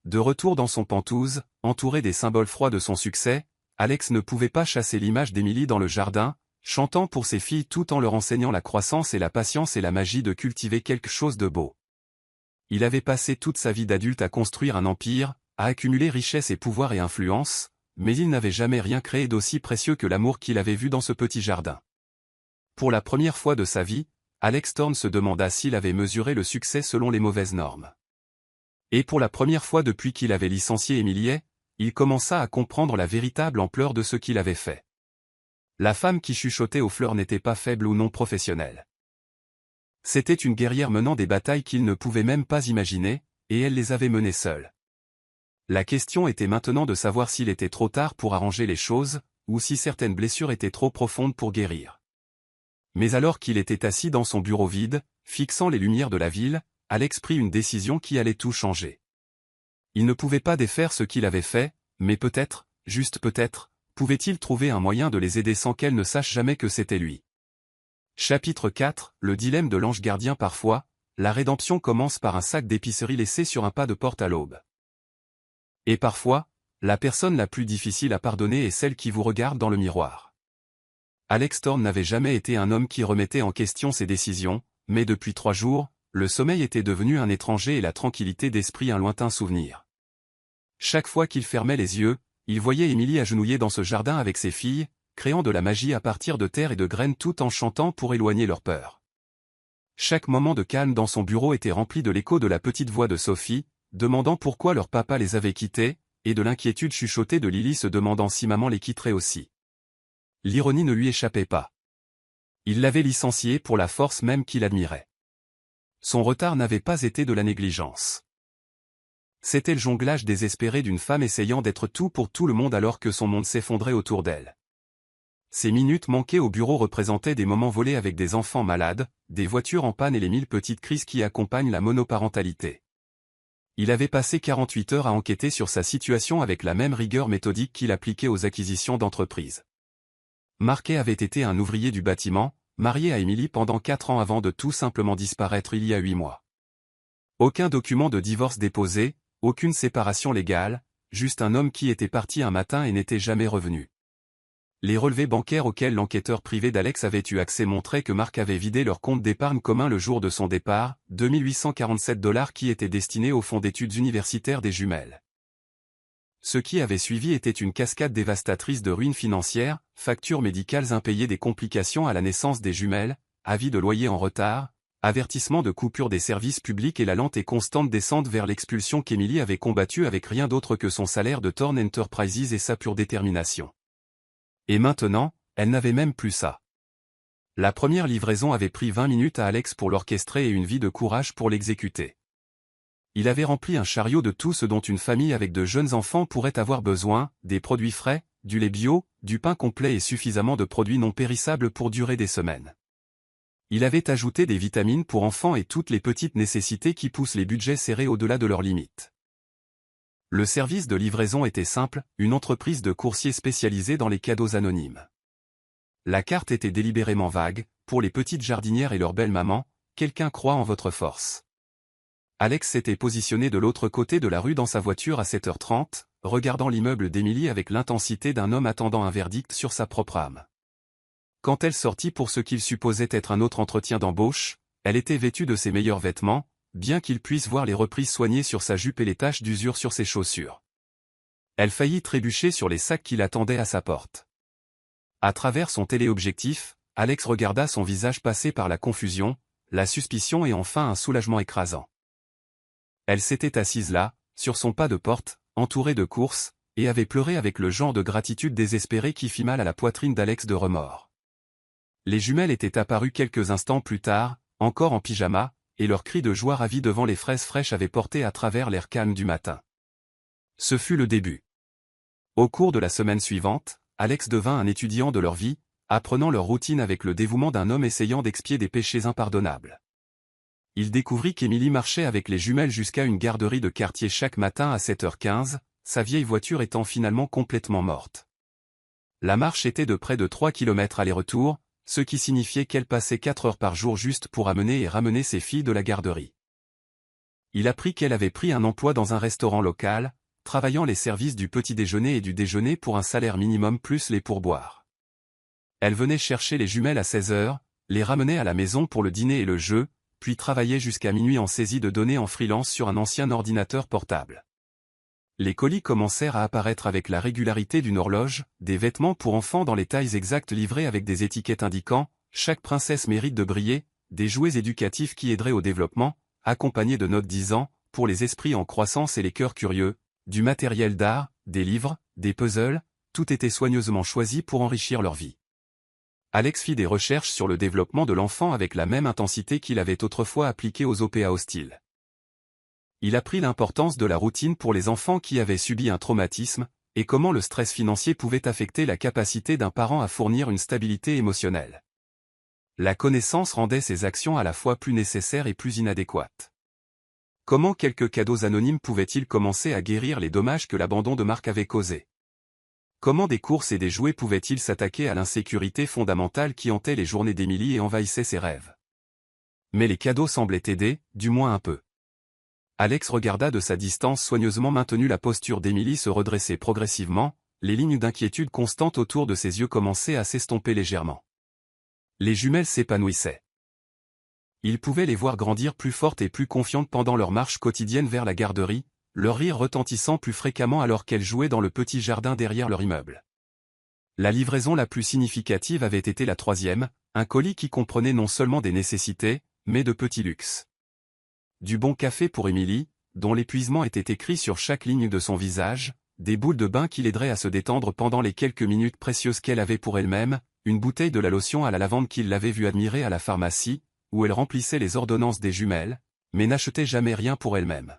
[SPEAKER 1] De retour dans son Penthouse, entouré des symboles froids de son succès, Alex ne pouvait pas chasser l'image d'Émilie dans le jardin, chantant pour ses filles tout en leur enseignant la croissance et la patience et la magie de cultiver quelque chose de beau. Il avait passé toute sa vie d'adulte à construire un empire, à accumuler richesse et pouvoir et influence, mais il n'avait jamais rien créé d'aussi précieux que l'amour qu'il avait vu dans ce petit jardin. Pour la première fois de sa vie, Alex Thorne se demanda s'il avait mesuré le succès selon les mauvaises normes. Et pour la première fois depuis qu'il avait licencié Emily, il commença à comprendre la véritable ampleur de ce qu'il avait fait. La femme qui chuchotait aux fleurs n'était pas faible ou non professionnelle. C'était une guerrière menant des batailles qu'il ne pouvait même pas imaginer, et elle les avait menées seule. La question était maintenant de savoir s'il était trop tard pour arranger les choses, ou si certaines blessures étaient trop profondes pour guérir. Mais alors qu'il était assis dans son bureau vide, fixant les lumières de la ville, Alex prit une décision qui allait tout changer. Il ne pouvait pas défaire ce qu'il avait fait, mais peut-être, juste peut-être, pouvait-il trouver un moyen de les aider sans qu'elle ne sache jamais que c'était lui. Chapitre 4, le dilemme de l'ange gardien. Parfois, la rédemption commence par un sac d'épicerie laissé sur un pas de porte à l'aube. Et parfois, la personne la plus difficile à pardonner est celle qui vous regarde dans le miroir. Alex Thorne n'avait jamais été un homme qui remettait en question ses décisions, mais depuis 3 jours, le sommeil était devenu un étranger et la tranquillité d'esprit un lointain souvenir. Chaque fois qu'il fermait les yeux, il voyait Emily agenouillée dans ce jardin avec ses filles, créant de la magie à partir de terre et de graines tout en chantant pour éloigner leur peur. Chaque moment de calme dans son bureau était rempli de l'écho de la petite voix de Sophie, demandant pourquoi leur papa les avait quittés, et de l'inquiétude chuchotée de Lily se demandant si maman les quitterait aussi. L'ironie ne lui échappait pas. Il l'avait licencié pour la force même qu'il admirait. Son retard n'avait pas été de la négligence. C'était le jonglage désespéré d'une femme essayant d'être tout pour tout le monde alors que son monde s'effondrait autour d'elle. Ces minutes manquées au bureau représentaient des moments volés avec des enfants malades, des voitures en panne et les 1000 petites crises qui accompagnent la monoparentalité. Il avait passé 48 heures à enquêter sur sa situation avec la même rigueur méthodique qu'il appliquait aux acquisitions d'entreprises. Marquet avait été un ouvrier du bâtiment, marié à Emily pendant 4 ans avant de tout simplement disparaître il y a 8 mois. Aucun document de divorce déposé, aucune séparation légale, juste un homme qui était parti un matin et n'était jamais revenu. Les relevés bancaires auxquels l'enquêteur privé d'Alex avait eu accès montraient que Marc avait vidé leur compte d'épargne commun le jour de son départ, $2847 qui étaient destinés au fonds d'études universitaires des jumelles. Ce qui avait suivi était une cascade dévastatrice de ruines financières, factures médicales impayées, des complications à la naissance des jumelles, avis de loyer en retard, avertissement de coupure des services publics et la lente et constante descente vers l'expulsion qu'Emily avait combattue avec rien d'autre que son salaire de Thorne Enterprises et sa pure détermination. Et maintenant, elle n'avait même plus ça. La première livraison avait pris 20 minutes à Alex pour l'orchestrer et une vie de courage pour l'exécuter. Il avait rempli un chariot de tout ce dont une famille avec de jeunes enfants pourrait avoir besoin, des produits frais, du lait bio, du pain complet et suffisamment de produits non périssables pour durer des semaines. Il avait ajouté des vitamines pour enfants et toutes les petites nécessités qui poussent les budgets serrés au-delà de leurs limites. Le service de livraison était simple, une entreprise de coursiers spécialisée dans les cadeaux anonymes. La carte était délibérément vague, pour les petites jardinières et leurs belles mamans, quelqu'un croit en votre force. Alex s'était positionné de l'autre côté de la rue dans sa voiture à 7h30, regardant l'immeuble d'Emily avec l'intensité d'un homme attendant un verdict sur sa propre âme. Quand elle sortit pour ce qu'il supposait être un autre entretien d'embauche, elle était vêtue de ses meilleurs vêtements, bien qu'il puisse voir les reprises soignées sur sa jupe et les taches d'usure sur ses chaussures. Elle faillit trébucher sur les sacs qui l'attendaient à sa porte. À travers son téléobjectif, Alex regarda son visage passer par la confusion, la suspicion et enfin un soulagement écrasant. Elle s'était assise là, sur son pas de porte, entourée de courses, et avait pleuré avec le genre de gratitude désespérée qui fit mal à la poitrine d'Alex de remords. Les jumelles étaient apparues quelques instants plus tard, encore en pyjama, et leurs cris de joie ravis devant les fraises fraîches avaient porté à travers l'air calme du matin. Ce fut le début. Au cours de la semaine suivante, Alex devint un étudiant de leur vie, apprenant leur routine avec le dévouement d'un homme essayant d'expier des péchés impardonnables. Il découvrit qu'Emily marchait avec les jumelles jusqu'à une garderie de quartier chaque matin à 7h15, sa vieille voiture étant finalement complètement morte. La marche était de près de 3 km aller-retour, ce qui signifiait qu'elle passait 4 heures par jour juste pour amener et ramener ses filles de la garderie. Il apprit qu'elle avait pris un emploi dans un restaurant local, travaillant les services du petit déjeuner et du déjeuner pour un salaire minimum plus les pourboires. Elle venait chercher les jumelles à 16h, les ramenait à la maison pour le dîner et le jeu, puis travaillait jusqu'à minuit en saisie de données en freelance sur un ancien ordinateur portable. Les colis commencèrent à apparaître avec la régularité d'une horloge, des vêtements pour enfants dans les tailles exactes livrés avec des étiquettes indiquant « Chaque princesse mérite de briller », des jouets éducatifs qui aideraient au développement, accompagnés de notes disant « Pour les esprits en croissance et les cœurs curieux », du matériel d'art, des livres, des puzzles, tout était soigneusement choisi pour enrichir leur vie. Alex fit des recherches sur le développement de l'enfant avec la même intensité qu'il avait autrefois appliquée aux OPA hostiles. Il apprit l'importance de la routine pour les enfants qui avaient subi un traumatisme, et comment le stress financier pouvait affecter la capacité d'un parent à fournir une stabilité émotionnelle. La connaissance rendait ces actions à la fois plus nécessaires et plus inadéquates. Comment quelques cadeaux anonymes pouvaient-ils commencer à guérir les dommages que l'abandon de Marc avait causés? Comment des courses et des jouets pouvaient-ils s'attaquer à l'insécurité fondamentale qui hantait les journées d'Émilie et envahissait ses rêves? Mais les cadeaux semblaient aider, du moins un peu. Alex regarda de sa distance soigneusement maintenue la posture d'Émilie se redresser progressivement, les lignes d'inquiétude constantes autour de ses yeux commençaient à s'estomper légèrement. Les jumelles s'épanouissaient. Il pouvait les voir grandir plus fortes et plus confiantes pendant leur marche quotidienne vers la garderie, leur rire retentissant plus fréquemment alors qu'elles jouaient dans le petit jardin derrière leur immeuble. La livraison la plus significative avait été la 3e, un colis qui comprenait non seulement des nécessités, mais de petits luxes. Du bon café pour Émilie, dont l'épuisement était écrit sur chaque ligne de son visage, des boules de bain qui l'aideraient à se détendre pendant les quelques minutes précieuses qu'elle avait pour elle-même, une bouteille de la lotion à la lavande qu'il l'avait vue admirer à la pharmacie, où elle remplissait les ordonnances des jumelles, mais n'achetait jamais rien pour elle-même.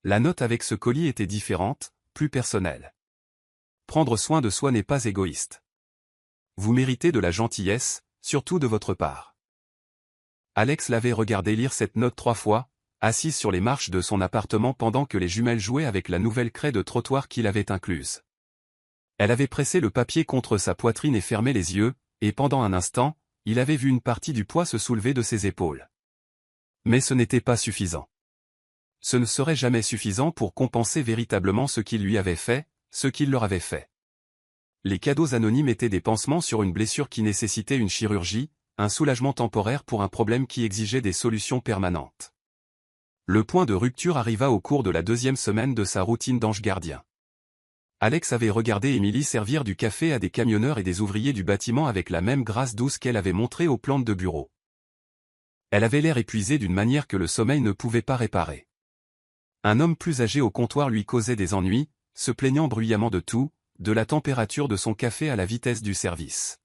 [SPEAKER 1] La note avec ce colis était différente, plus personnelle. Prendre soin de soi n'est pas égoïste. Vous méritez de la gentillesse, surtout de votre part. Alex l'avait regardé lire cette note 3 fois, assise sur les marches de son appartement pendant que les jumelles jouaient avec la nouvelle craie de trottoir qu'il avait incluse. Elle avait pressé le papier contre sa poitrine et fermé les yeux, et pendant un instant, il avait vu une partie du poids se soulever de ses épaules. Mais ce n'était pas suffisant. Ce ne serait jamais suffisant pour compenser véritablement ce qu'il lui avait fait, ce qu'il leur avait fait. Les cadeaux anonymes étaient des pansements sur une blessure qui nécessitait une chirurgie, un soulagement temporaire pour un problème qui exigeait des solutions permanentes. Le point de rupture arriva au cours de la 2e semaine de sa routine d'ange gardien. Alex avait regardé Émilie servir du café à des camionneurs et des ouvriers du bâtiment avec la même grâce douce qu'elle avait montrée aux plantes de bureau. Elle avait l'air épuisée d'une manière que le sommeil ne pouvait pas réparer. Un homme plus âgé au comptoir lui causait des ennuis, se plaignant bruyamment de tout, de la température de son café à la vitesse du service.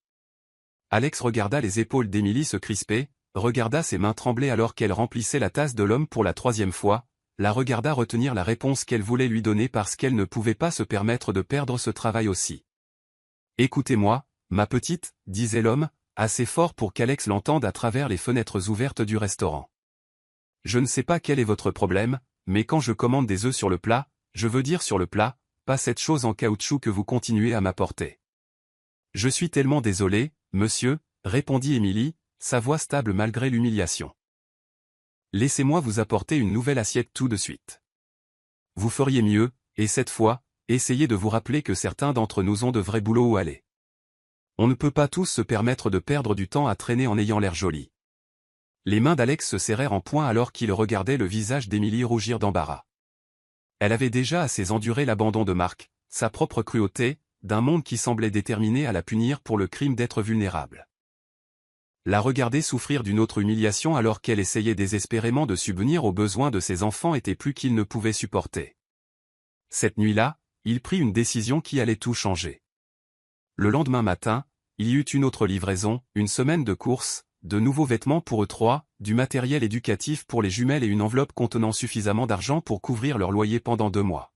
[SPEAKER 1] Alex regarda les épaules d'Émilie se crisper, regarda ses mains trembler alors qu'elle remplissait la tasse de l'homme pour la 3e fois, la regarda retenir la réponse qu'elle voulait lui donner parce qu'elle ne pouvait pas se permettre de perdre ce travail aussi. « Écoutez-moi, ma petite, » disait l'homme, assez fort pour qu'Alex l'entende à travers les fenêtres ouvertes du restaurant. « Je ne sais pas quel est votre problème, mais quand je commande des œufs sur le plat, je veux dire sur le plat, pas cette chose en caoutchouc que vous continuez à m'apporter. »« Je suis tellement désolé, monsieur, » répondit Émilie, sa voix stable malgré l'humiliation. « Laissez-moi vous apporter une nouvelle assiette tout de suite. Vous feriez mieux, et cette fois, essayez de vous rappeler que certains d'entre nous ont de vrais boulots où aller. On ne peut pas tous se permettre de perdre du temps à traîner en ayant l'air joli. » Les mains d'Alex se serrèrent en poing alors qu'il regardait le visage d'Émilie rougir d'embarras. Elle avait déjà assez enduré l'abandon de Marc, sa propre cruauté, d'un monde qui semblait déterminé à la punir pour le crime d'être vulnérable. La regarder souffrir d'une autre humiliation alors qu'elle essayait désespérément de subvenir aux besoins de ses enfants était plus qu'il ne pouvait supporter. Cette nuit-là, il prit une décision qui allait tout changer. Le lendemain matin, il y eut une autre livraison, une semaine de courses, de nouveaux vêtements pour eux trois, du matériel éducatif pour les jumelles et une enveloppe contenant suffisamment d'argent pour couvrir leur loyer pendant 2 mois.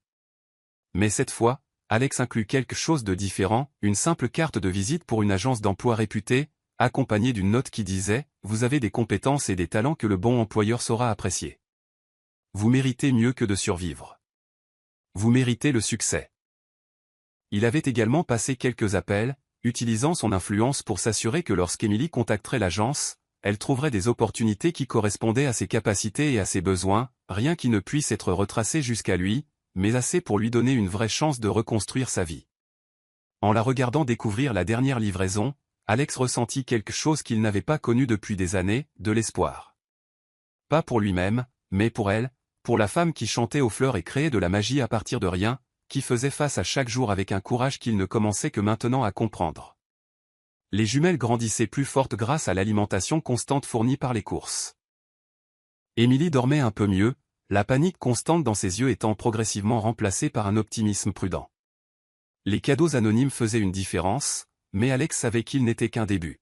[SPEAKER 1] Mais cette fois, Alex inclut quelque chose de différent, une simple carte de visite pour une agence d'emploi réputée, accompagnée d'une note qui disait « Vous avez des compétences et des talents que le bon employeur saura apprécier. Vous méritez mieux que de survivre. Vous méritez le succès. » Il avait également passé quelques appels, utilisant son influence pour s'assurer que lorsqu'Émilie contacterait l'agence, elle trouverait des opportunités qui correspondaient à ses capacités et à ses besoins, rien qui ne puisse être retracé jusqu'à lui, mais assez pour lui donner une vraie chance de reconstruire sa vie. En la regardant découvrir la dernière livraison, Alex ressentit quelque chose qu'il n'avait pas connu depuis des années, de l'espoir. Pas pour lui-même, mais pour elle, pour la femme qui chantait aux fleurs et créait de la magie à partir de rien, qui faisait face à chaque jour avec un courage qu'il ne commençait que maintenant à comprendre. Les jumelles grandissaient plus fortes grâce à l'alimentation constante fournie par les courses. Émilie dormait un peu mieux, la panique constante dans ses yeux étant progressivement remplacée par un optimisme prudent. Les cadeaux anonymes faisaient une différence, mais Alex savait qu'il n'était qu'un début.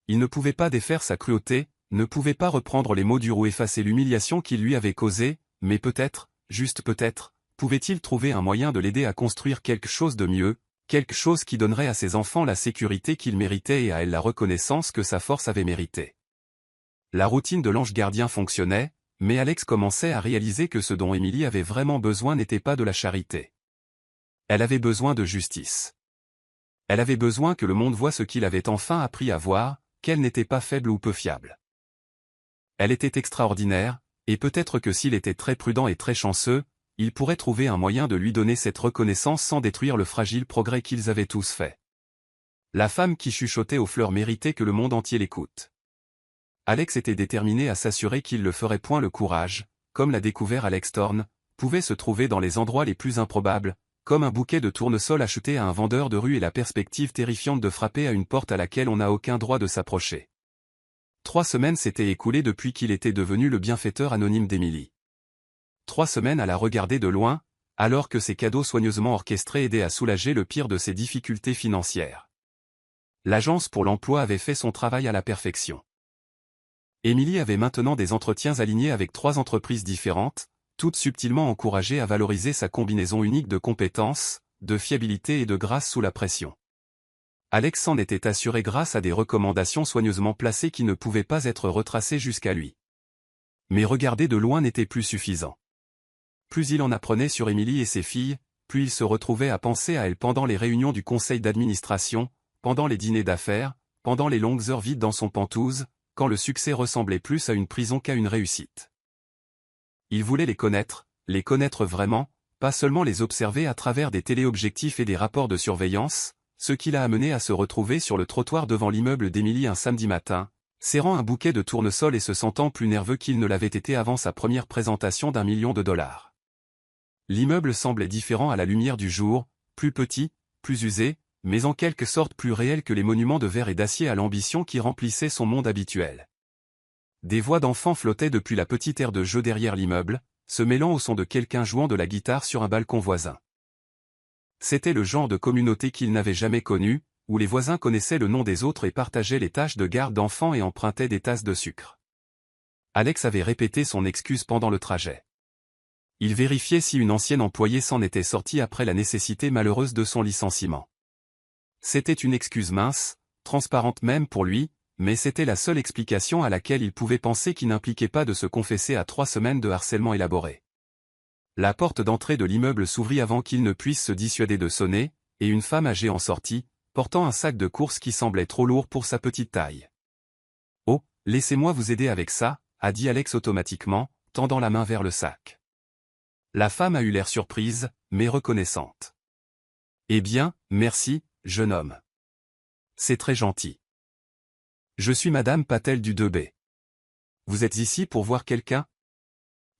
[SPEAKER 1] Il ne pouvait pas défaire sa cruauté, ne pouvait pas reprendre les mots durs ou effacer l'humiliation qu'il lui avait causée, mais peut-être, juste peut-être, pouvait-il trouver un moyen de l'aider à construire quelque chose de mieux, quelque chose qui donnerait à ses enfants la sécurité qu'ils méritaient et à elle la reconnaissance que sa force avait méritée. La routine de l'ange gardien fonctionnait, mais Alex commençait à réaliser que ce dont Émilie avait vraiment besoin n'était pas de la charité. Elle avait besoin de justice. Elle avait besoin que le monde voie ce qu'il avait enfin appris à voir, qu'elle n'était pas faible ou peu fiable. Elle était extraordinaire, et peut-être que s'il était très prudent et très chanceux, il pourrait trouver un moyen de lui donner cette reconnaissance sans détruire le fragile progrès qu'ils avaient tous fait. La femme qui chuchotait aux fleurs méritait que le monde entier l'écoute. Alex était déterminé à s'assurer qu'il le ferait point. Le courage, comme l'a découvert Alex Thorne, pouvait se trouver dans les endroits les plus improbables, comme un bouquet de tournesol acheté à un vendeur de rue et la perspective terrifiante de frapper à une porte à laquelle on n'a aucun droit de s'approcher. 3 semaines s'étaient écoulées depuis qu'il était devenu le bienfaiteur anonyme d'Émilie. 3 semaines à la regarder de loin, alors que ses cadeaux soigneusement orchestrés aidaient à soulager le pire de ses difficultés financières. L'agence pour l'emploi avait fait son travail à la perfection. Émilie avait maintenant des entretiens alignés avec 3 entreprises différentes, toutes subtilement encouragées à valoriser sa combinaison unique de compétences, de fiabilité et de grâce sous la pression. Alex s'en était assuré grâce à des recommandations soigneusement placées qui ne pouvaient pas être retracées jusqu'à lui. Mais regarder de loin n'était plus suffisant. Plus il en apprenait sur Émilie et ses filles, plus il se retrouvait à penser à elles pendant les réunions du conseil d'administration, pendant les dîners d'affaires, pendant les longues heures vides dans son Penthouse, quand le succès ressemblait plus à une prison qu'à une réussite. Il voulait les connaître vraiment, pas seulement les observer à travers des téléobjectifs et des rapports de surveillance, ce qui l'a amené à se retrouver sur le trottoir devant l'immeuble d'Émilie un samedi matin, serrant un bouquet de tournesol et se sentant plus nerveux qu'il ne l'avait été avant sa première présentation d'1 million de dollars. L'immeuble semblait différent à la lumière du jour, plus petit, plus usé, mais en quelque sorte plus réel que les monuments de verre et d'acier à l'ambition qui remplissaient son monde habituel. Des voix d'enfants flottaient depuis la petite aire de jeu derrière l'immeuble, se mêlant au son de quelqu'un jouant de la guitare sur un balcon voisin. C'était le genre de communauté qu'il n'avait jamais connue, où les voisins connaissaient le nom des autres et partageaient les tâches de garde d'enfants et empruntaient des tasses de sucre. Alex avait répété son excuse pendant le trajet. Il vérifiait si une ancienne employée s'en était sortie après la nécessité malheureuse de son licenciement. C'était une excuse mince, transparente même pour lui, mais c'était la seule explication à laquelle il pouvait penser qui n'impliquait pas de se confesser à 3 semaines de harcèlement élaboré. La porte d'entrée de l'immeuble s'ouvrit avant qu'il ne puisse se dissuader de sonner, et une femme âgée en sortit, portant un sac de courses qui semblait trop lourd pour sa petite taille. « Oh, laissez-moi vous aider avec ça », a dit Alex automatiquement, tendant la main vers le sac. La femme a eu l'air surprise, mais reconnaissante. « Eh bien, merci, jeune homme. C'est très gentil. Je suis Madame Patel du 2B. Vous êtes ici pour voir quelqu'un ?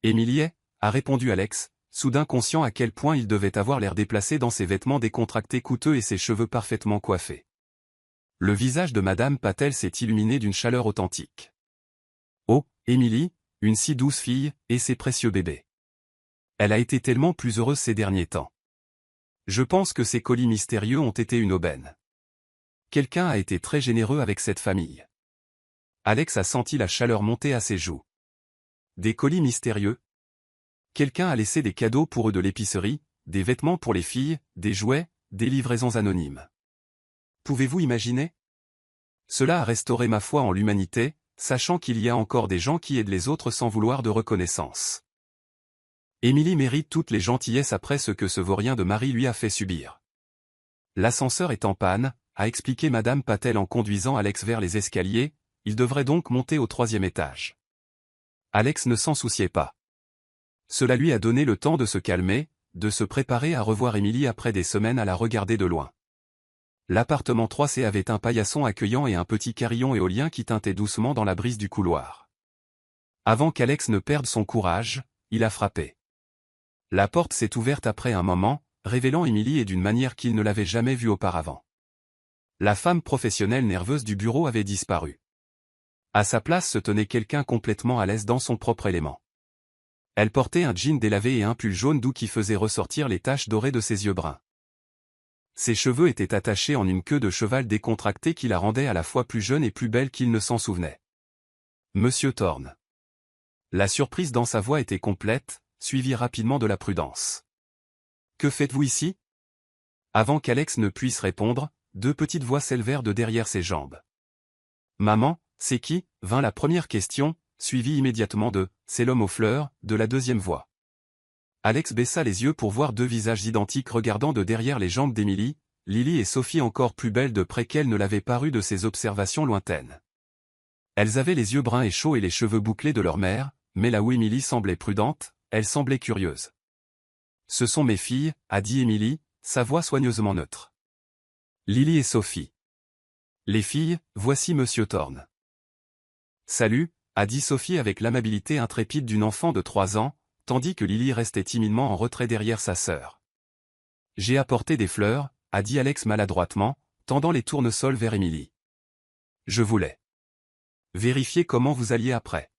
[SPEAKER 1] Émilie, a répondu Alex, soudain conscient à quel point il devait avoir l'air déplacé dans ses vêtements décontractés coûteux et ses cheveux parfaitement coiffés. Le visage de Madame Patel s'est illuminé d'une chaleur authentique. Oh, Émilie, une si douce fille, et ses précieux bébés. Elle a été tellement plus heureuse ces derniers temps. Je pense que ces colis mystérieux ont été une aubaine. Quelqu'un a été très généreux avec cette famille. Alex a senti la chaleur monter à ses joues. Des colis mystérieux ? Quelqu'un a laissé des cadeaux pour eux de l'épicerie, des vêtements pour les filles, des jouets, des livraisons anonymes. Pouvez-vous imaginer ? Cela a restauré ma foi en l'humanité, sachant qu'il y a encore des gens qui aident les autres sans vouloir de reconnaissance. Émilie mérite toutes les gentillesses après ce que ce vaurien de Marie lui a fait subir. L'ascenseur est en panne, a expliqué Madame Patel en conduisant Alex vers les escaliers, il devrait donc monter au 3e étage. Alex ne s'en souciait pas. Cela lui a donné le temps de se calmer, de se préparer à revoir Émilie après des semaines à la regarder de loin. L'appartement 3C avait un paillasson accueillant et un petit carillon éolien qui tintait doucement dans la brise du couloir. Avant qu'Alex ne perde son courage, il a frappé. La porte s'est ouverte après un moment, révélant Émilie et d'une manière qu'il ne l'avait jamais vue auparavant. La femme professionnelle nerveuse du bureau avait disparu. À sa place se tenait quelqu'un complètement à l'aise dans son propre élément. Elle portait un jean délavé et un pull jaune doux qui faisait ressortir les taches dorées de ses yeux bruns. Ses cheveux étaient attachés en une queue de cheval décontractée qui la rendait à la fois plus jeune et plus belle qu'il ne s'en souvenait. Monsieur Thorne. La surprise dans sa voix était complète, suivie rapidement de la prudence. Que faites-vous ici? Avant qu'Alex ne puisse répondre, deux petites voix s'élevèrent de derrière ses jambes. Maman, c'est qui? Vint la première question, suivie immédiatement de « c'est l'homme aux fleurs » de la deuxième voix. Alex baissa les yeux pour voir deux visages identiques regardant de derrière les jambes d'Émilie, Lily et Sophie encore plus belles de près qu'elle ne l'avait paru de ses observations lointaines. Elles avaient les yeux bruns et chauds et les cheveux bouclés de leur mère, mais là où Émilie semblait prudente, elle semblait curieuse. « Ce sont mes filles » a dit Émilie, sa voix soigneusement neutre. Lily et Sophie. Les filles, voici Monsieur Thorne. Salut, a dit Sophie avec l'amabilité intrépide d'une enfant de 3 ans, tandis que Lily restait timidement en retrait derrière sa sœur. J'ai apporté des fleurs, a dit Alex maladroitement, tendant les tournesols vers Émilie. Je voulais vérifier comment vous alliez après.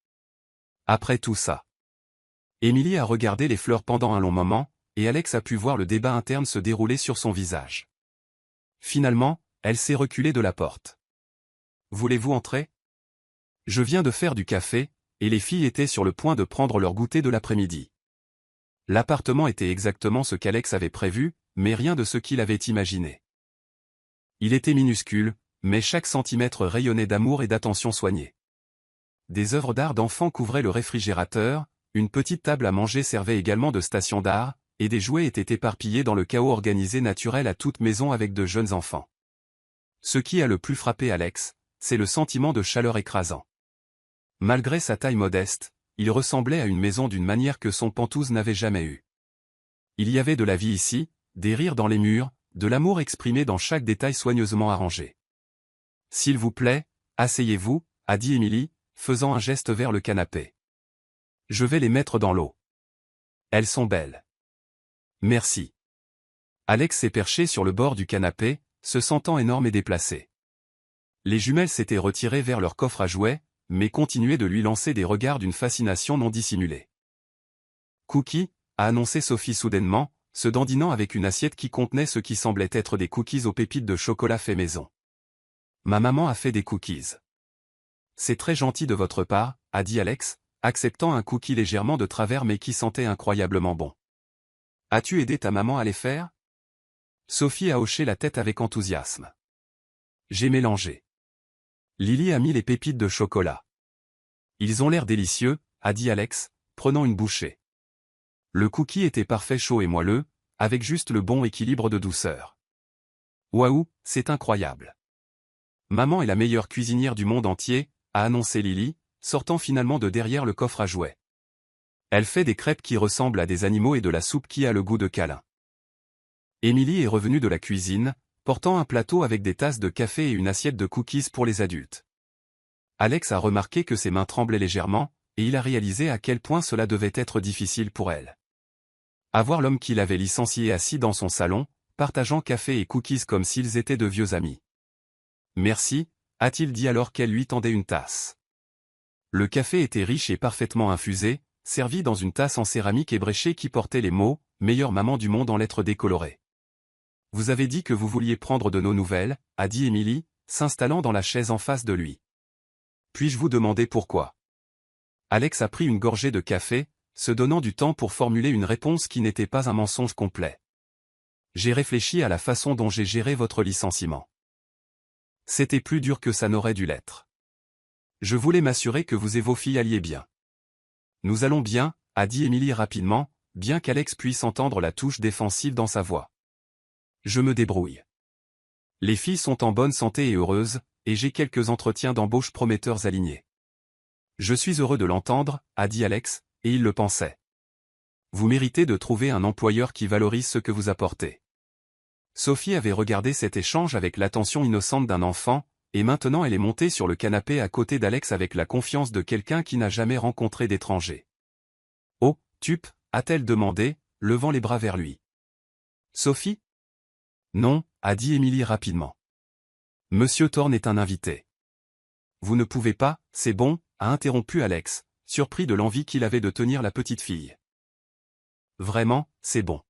[SPEAKER 1] Après tout ça. Émilie a regardé les fleurs pendant un long moment, et Alex a pu voir le débat interne se dérouler sur son visage. Finalement, elle s'est reculée de la porte. Voulez-vous entrer? Je viens de faire du café, et les filles étaient sur le point de prendre leur goûter de l'après-midi. L'appartement était exactement ce qu'Alex avait prévu, mais rien de ce qu'il avait imaginé. Il était minuscule, mais chaque centimètre rayonnait d'amour et d'attention soignée. Des œuvres d'art d'enfants couvraient le réfrigérateur, une petite table à manger servait également de station d'art, et des jouets étaient éparpillés dans le chaos organisé naturel à toute maison avec de jeunes enfants. Ce qui a le plus frappé Alex, c'est le sentiment de chaleur écrasant. Malgré sa taille modeste, il ressemblait à une maison d'une manière que son Penthouse n'avait jamais eue. Il y avait de la vie ici, des rires dans les murs, de l'amour exprimé dans chaque détail soigneusement arrangé. « S'il vous plaît, asseyez-vous » a dit Émilie, faisant un geste vers le canapé. « Je vais les mettre dans l'eau. Elles sont belles. » Merci. Alex s'est perché sur le bord du canapé, se sentant énorme et déplacé. Les jumelles s'étaient retirées vers leur coffre à jouets, mais continuaient de lui lancer des regards d'une fascination non dissimulée. « Cookies » a annoncé Sophie soudainement, se dandinant avec une assiette qui contenait ce qui semblait être des cookies aux pépites de chocolat fait maison. « Ma maman a fait des cookies. »« C'est très gentil de votre part, » a dit Alex, acceptant un cookie légèrement de travers mais qui sentait incroyablement bon. « As-tu aidé ta maman à les faire ?» Sophie a hoché la tête avec enthousiasme. « J'ai mélangé. » Lily a mis les pépites de chocolat. « Ils ont l'air délicieux, » a dit Alex, prenant une bouchée. Le cookie était parfait chaud et moelleux, avec juste le bon équilibre de douceur. « Waouh, c'est incroyable. Maman est la meilleure cuisinière du monde entier, » a annoncé Lily, sortant finalement de derrière le coffre à jouets. Elle fait des crêpes qui ressemblent à des animaux et de la soupe qui a le goût de câlin. Émilie est revenue de la cuisine, portant un plateau avec des tasses de café et une assiette de cookies pour les adultes. Alex a remarqué que ses mains tremblaient légèrement, et il a réalisé à quel point cela devait être difficile pour elle. Avoir l'homme qu'il avait licencié assis dans son salon, partageant café et cookies comme s'ils étaient de vieux amis. « Merci » a-t-il dit alors qu'elle lui tendait une tasse. Le café était riche et parfaitement infusé, servi dans une tasse en céramique ébréchée qui portait les mots « Meilleure maman du monde » en lettres décolorées. « Vous avez dit que vous vouliez prendre de nos nouvelles » a dit Émilie, s'installant dans la chaise en face de lui. « Puis-je vous demander pourquoi ?» Alex a pris une gorgée de café, se donnant du temps pour formuler une réponse qui n'était pas un mensonge complet. « J'ai réfléchi à la façon dont j'ai géré votre licenciement. C'était plus dur que ça n'aurait dû l'être. Je voulais m'assurer que vous et vos filles alliez bien. »« Nous allons bien » a dit Émilie rapidement, bien qu'Alex puisse entendre la touche défensive dans sa voix. « Je me débrouille. Les filles sont en bonne santé et heureuses, et j'ai quelques entretiens d'embauche prometteurs alignés. »« Je suis heureux de l'entendre, » a dit Alex, et il le pensait. « Vous méritez de trouver un employeur qui valorise ce que vous apportez. » Sophie avait regardé cet échange avec l'attention innocente d'un enfant, et maintenant elle est montée sur le canapé à côté d'Alex avec la confiance de quelqu'un qui n'a jamais rencontré d'étranger. « Oh, Tup » a-t-elle demandé, levant les bras vers lui. « Sophie ?» ?»« Non, » a dit Émilie rapidement. « Monsieur Thorne est un invité. »« Vous ne pouvez pas, c'est bon » a interrompu Alex, surpris de l'envie qu'il avait de tenir la petite fille. « Vraiment, c'est bon. »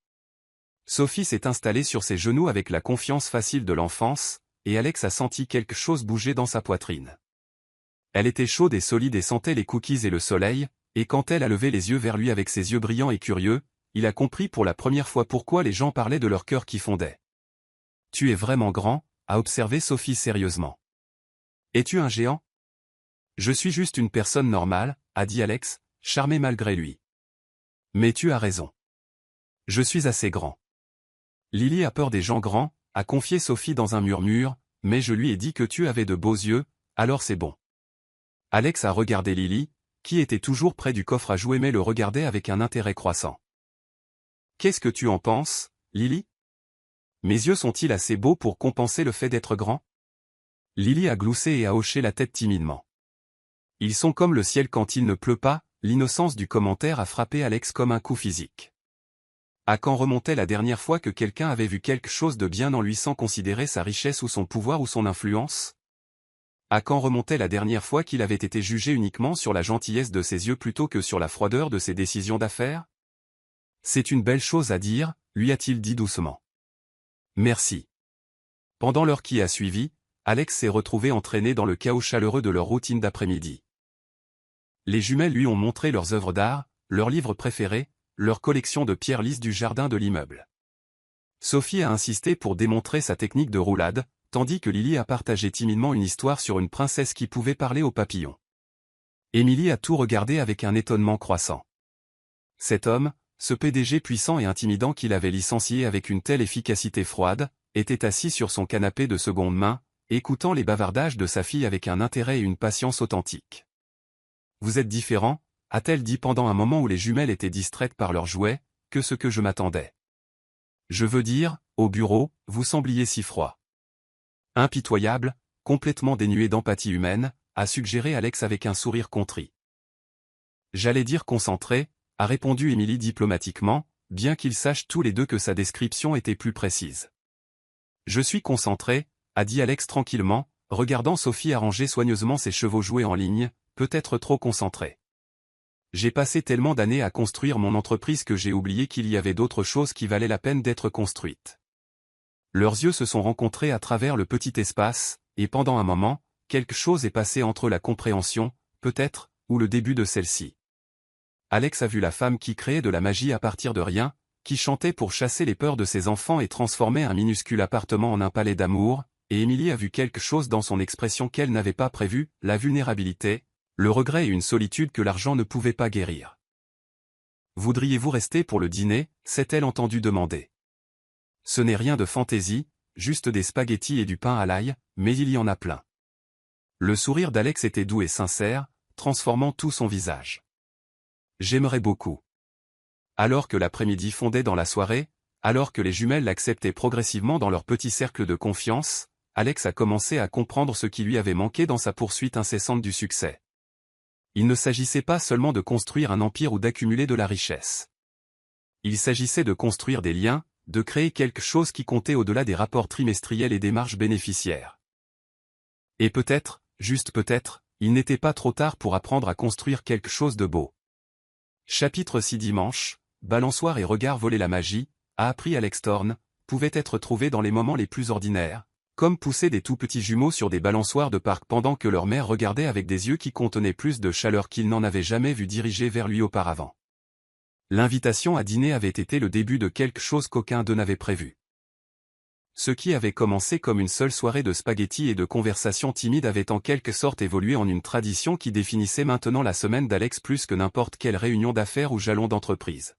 [SPEAKER 1] Sophie s'est installée sur ses genoux avec la confiance facile de l'enfance, et Alex a senti quelque chose bouger dans sa poitrine. Elle était chaude et solide et sentait les cookies et le soleil, et quand elle a levé les yeux vers lui avec ses yeux brillants et curieux, il a compris pour la première fois pourquoi les gens parlaient de leur cœur qui fondait. « Tu es vraiment grand » a observé Sophie sérieusement. « Es-tu un géant ?»« Je suis juste une personne normale » a dit Alex, charmé malgré lui. « Mais tu as raison. Je suis assez grand. » « Lily a peur des gens grands » a confié Sophie dans un murmure, « mais je lui ai dit que tu avais de beaux yeux, alors c'est bon. » Alex a regardé Lily, qui était toujours près du coffre à jouets mais le regardait avec un intérêt croissant. « Qu'est-ce que tu en penses, Lily ? Mes yeux sont-ils assez beaux pour compenser le fait d'être grand ?» Lily a gloussé et a hoché la tête timidement. « Ils sont comme le ciel quand il ne pleut pas » L'innocence du commentaire a frappé Alex comme un coup physique. À quand remontait la dernière fois que quelqu'un avait vu quelque chose de bien en lui sans considérer sa richesse ou son pouvoir ou son influence? À quand remontait la dernière fois qu'il avait été jugé uniquement sur la gentillesse de ses yeux plutôt que sur la froideur de ses décisions d'affaires? C'est une belle chose à dire, lui a-t-il dit doucement. Merci. Pendant l'heure qui a suivi, Alex s'est retrouvé entraîné dans le chaos chaleureux de leur routine d'après-midi. Les jumelles lui ont montré leurs œuvres d'art, leurs livres préférés, leur collection de pierres lisses du jardin de l'immeuble. Sophie a insisté pour démontrer sa technique de roulade, tandis que Lily a partagé timidement une histoire sur une princesse qui pouvait parler aux papillons. Émilie a tout regardé avec un étonnement croissant. Cet homme, ce PDG puissant et intimidant qu'il avait licencié avec une telle efficacité froide, était assis sur son canapé de seconde main, écoutant les bavardages de sa fille avec un intérêt et une patience authentiques. « Vous êtes différent » a-t-elle dit pendant un moment où les jumelles étaient distraites par leurs jouets, que ce que je m'attendais. Je veux dire, au bureau, vous sembliez si froid. Impitoyable, complètement dénué d'empathie humaine, a suggéré Alex avec un sourire contrit. J'allais dire concentré, a répondu Émilie diplomatiquement, bien qu'ils sachent tous les deux que sa description était plus précise. Je suis concentré, a dit Alex tranquillement, regardant Sophie arranger soigneusement ses chevaux joués en ligne, peut-être trop concentré. J'ai passé tellement d'années à construire mon entreprise que j'ai oublié qu'il y avait d'autres choses qui valaient la peine d'être construites. Leurs yeux se sont rencontrés à travers le petit espace, et pendant un moment, quelque chose est passé entre la compréhension, peut-être, ou le début de celle-ci. Alex a vu la femme qui créait de la magie à partir de rien, qui chantait pour chasser les peurs de ses enfants et transformait un minuscule appartement en un palais d'amour, et Émilie a vu quelque chose dans son expression qu'elle n'avait pas prévu, la vulnérabilité, le regret et une solitude que l'argent ne pouvait pas guérir. « Voudriez-vous rester pour le dîner » s'est-elle entendue demander. Ce n'est rien de fantaisie, juste des spaghettis et du pain à l'ail, mais il y en a plein. Le sourire d'Alex était doux et sincère, transformant tout son visage. J'aimerais beaucoup. Alors que l'après-midi fondait dans la soirée, alors que les jumelles l'acceptaient progressivement dans leur petit cercle de confiance, Alex a commencé à comprendre ce qui lui avait manqué dans sa poursuite incessante du succès. Il ne s'agissait pas seulement de construire un empire ou d'accumuler de la richesse. Il s'agissait de construire des liens, de créer quelque chose qui comptait au-delà des rapports trimestriels et des marges bénéficiaires. Et peut-être, juste peut-être, il n'était pas trop tard pour apprendre à construire quelque chose de beau. Chapitre 6 Dimanche, balançoire et regard voler la magie, a appris Alex Thorne, pouvait être trouvé dans les moments les plus ordinaires, comme pousser des tout petits jumeaux sur des balançoires de parc pendant que leur mère regardait avec des yeux qui contenaient plus de chaleur qu'il n'en avait jamais vu dirigés vers lui auparavant. L'invitation à dîner avait été le début de quelque chose qu'aucun d'eux n'avait prévu. Ce qui avait commencé comme une seule soirée de spaghettis et de conversations timides avait en quelque sorte évolué en une tradition qui définissait maintenant la semaine d'Alex plus que n'importe quelle réunion d'affaires ou jalon d'entreprise.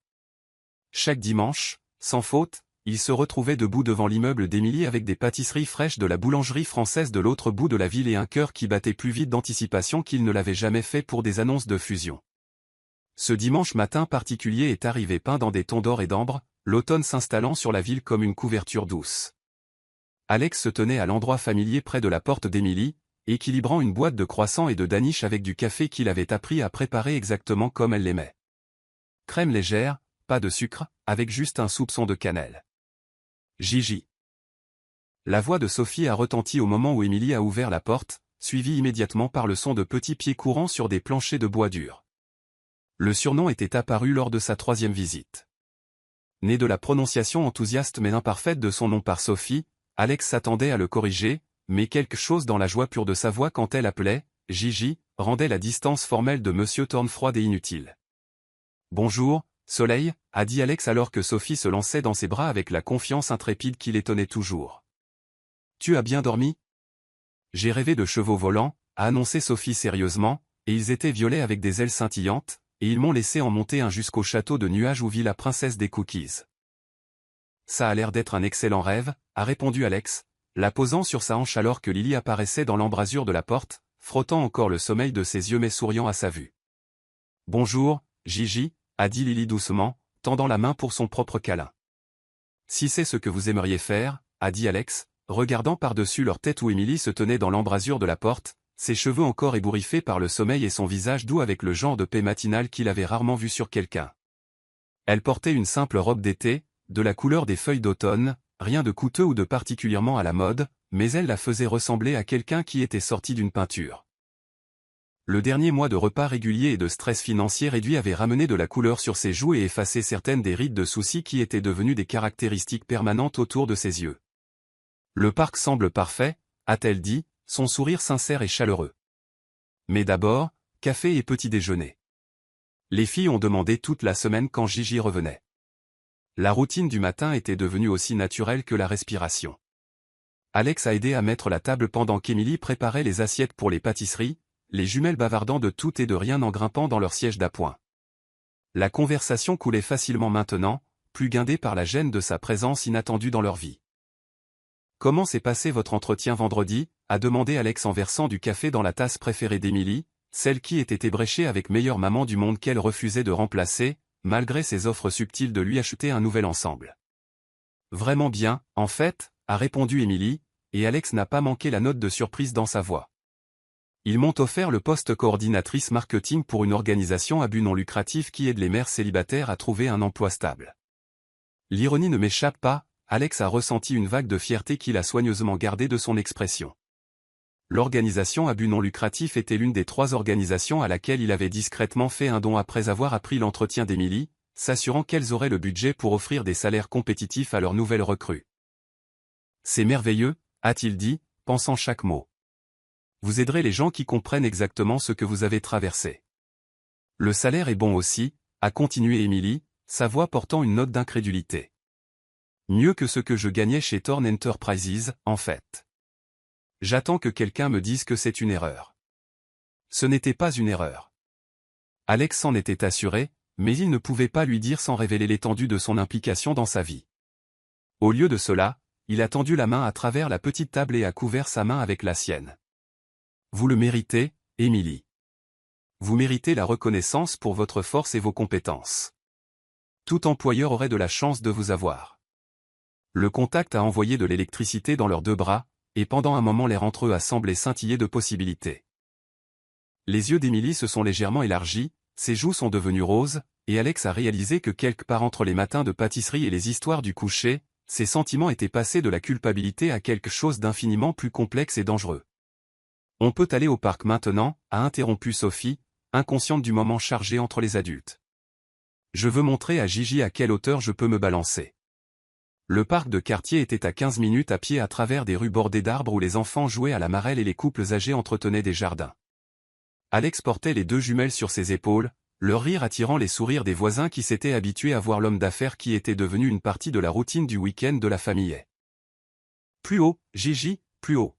[SPEAKER 1] Chaque dimanche, sans faute, il se retrouvait debout devant l'immeuble d'Émilie avec des pâtisseries fraîches de la boulangerie française de l'autre bout de la ville et un cœur qui battait plus vite d'anticipation qu'il ne l'avait jamais fait pour des annonces de fusion. Ce dimanche matin particulier est arrivé peint dans des tons d'or et d'ambre, l'automne s'installant sur la ville comme une couverture douce. Alex se tenait à l'endroit familier près de la porte d'Emily, équilibrant une boîte de croissants et de danish avec du café qu'il avait appris à préparer exactement comme elle l'aimait. Crème légère, pas de sucre, avec juste un soupçon de cannelle. Gigi. La voix de Sophie a retenti au moment où Emily a ouvert la porte, suivie immédiatement par le son de petits pieds courants sur des planchers de bois dur. Le surnom était apparu lors de sa 3e visite. Né de la prononciation enthousiaste mais imparfaite de son nom par Sophie, Alex s'attendait à le corriger, mais quelque chose dans la joie pure de sa voix quand elle appelait « Gigi » rendait la distance formelle de Monsieur Thorne froide et inutile. « Bonjour, Soleil » a dit Alex alors que Sophie se lançait dans ses bras avec la confiance intrépide qui l'étonnait toujours. « Tu as bien dormi ?»« J'ai rêvé de chevaux volants » a annoncé Sophie sérieusement, et ils étaient violets avec des ailes scintillantes, et ils m'ont laissé en monter un jusqu'au château de nuages où vit la princesse des cookies. « Ça a l'air d'être un excellent rêve » a répondu Alex, la posant sur sa hanche alors que Lily apparaissait dans l'embrasure de la porte, frottant encore le sommeil de ses yeux mais souriant à sa vue. « Bonjour, Gigi » a dit Lily doucement, tendant la main pour son propre câlin. « Si c'est ce que vous aimeriez faire » a dit Alex, regardant par-dessus leur tête où Emily se tenait dans l'embrasure de la porte, ses cheveux encore ébouriffés par le sommeil et son visage doux avec le genre de paix matinale qu'il avait rarement vu sur quelqu'un. Elle portait une simple robe d'été, de la couleur des feuilles d'automne, rien de coûteux ou de particulièrement à la mode, mais elle la faisait ressembler à quelqu'un qui était sorti d'une peinture. Le dernier mois de repas réguliers et de stress financier réduit avait ramené de la couleur sur ses joues et effacé certaines des rides de soucis qui étaient devenues des caractéristiques permanentes autour de ses yeux. « Le parc semble parfait » a-t-elle dit, son sourire sincère et chaleureux. Mais d'abord, café et petit déjeuner. Les filles ont demandé toute la semaine quand Gigi revenait. La routine du matin était devenue aussi naturelle que la respiration. Alex a aidé à mettre la table pendant qu'Emily préparait les assiettes pour les pâtisseries, les jumelles bavardant de tout et de rien en grimpant dans leur siège d'appoint. La conversation coulait facilement maintenant, plus guindée par la gêne de sa présence inattendue dans leur vie. « Comment s'est passé votre entretien vendredi » a demandé Alex en versant du café dans la tasse préférée d'Emily, celle qui était ébréchée avec meilleure maman du monde qu'elle refusait de remplacer, malgré ses offres subtiles de lui acheter un nouvel ensemble. « Vraiment bien, en fait » a répondu Emily, et Alex n'a pas manqué la note de surprise dans sa voix. Ils m'ont offert le poste coordinatrice marketing pour une organisation à but non lucratif qui aide les mères célibataires à trouver un emploi stable. L'ironie ne m'échappe pas, Alex a ressenti une vague de fierté qu'il a soigneusement gardée de son expression. L'organisation à but non lucratif était l'une des 3 organisations à laquelle il avait discrètement fait un don après avoir appris l'entretien d'Emily, s'assurant qu'elles auraient le budget pour offrir des salaires compétitifs à leurs nouvelles recrues. « C'est merveilleux » a-t-il dit, pensant chaque mot. « Vous aiderez les gens qui comprennent exactement ce que vous avez traversé. » « Le salaire est bon aussi » a continué Emily, sa voix portant une note d'incrédulité. « Mieux que ce que je gagnais chez Thorne Enterprises, en fait. J'attends que quelqu'un me dise que c'est une erreur. » Ce n'était pas une erreur. Alex s'en était assuré, mais il ne pouvait pas lui dire sans révéler l'étendue de son implication dans sa vie. Au lieu de cela, il a tendu la main à travers la petite table et a couvert sa main avec la sienne. « Vous le méritez, Emily. Vous méritez la reconnaissance pour votre force et vos compétences. Tout employeur aurait de la chance de vous avoir. » Le contact a envoyé de l'électricité dans leurs 2 bras, et pendant un moment l'air entre eux a semblé scintiller de possibilités. Les yeux d'Emily se sont légèrement élargis, ses joues sont devenues roses, et Alex a réalisé que quelque part entre les matins de pâtisserie et les histoires du coucher, ses sentiments étaient passés de la culpabilité à quelque chose d'infiniment plus complexe et dangereux. « On peut aller au parc maintenant » a interrompu Sophie, inconsciente du moment chargé entre les adultes. « Je veux montrer à Gigi à quelle hauteur je peux me balancer. » Le parc de quartier était à 15 minutes à pied à travers des rues bordées d'arbres où les enfants jouaient à la marelle et les couples âgés entretenaient des jardins. Alex portait les 2 jumelles sur ses épaules, leur rire attirant les sourires des voisins qui s'étaient habitués à voir l'homme d'affaires qui était devenu une partie de la routine du week-end de la famille. « Plus haut, Gigi, plus haut !»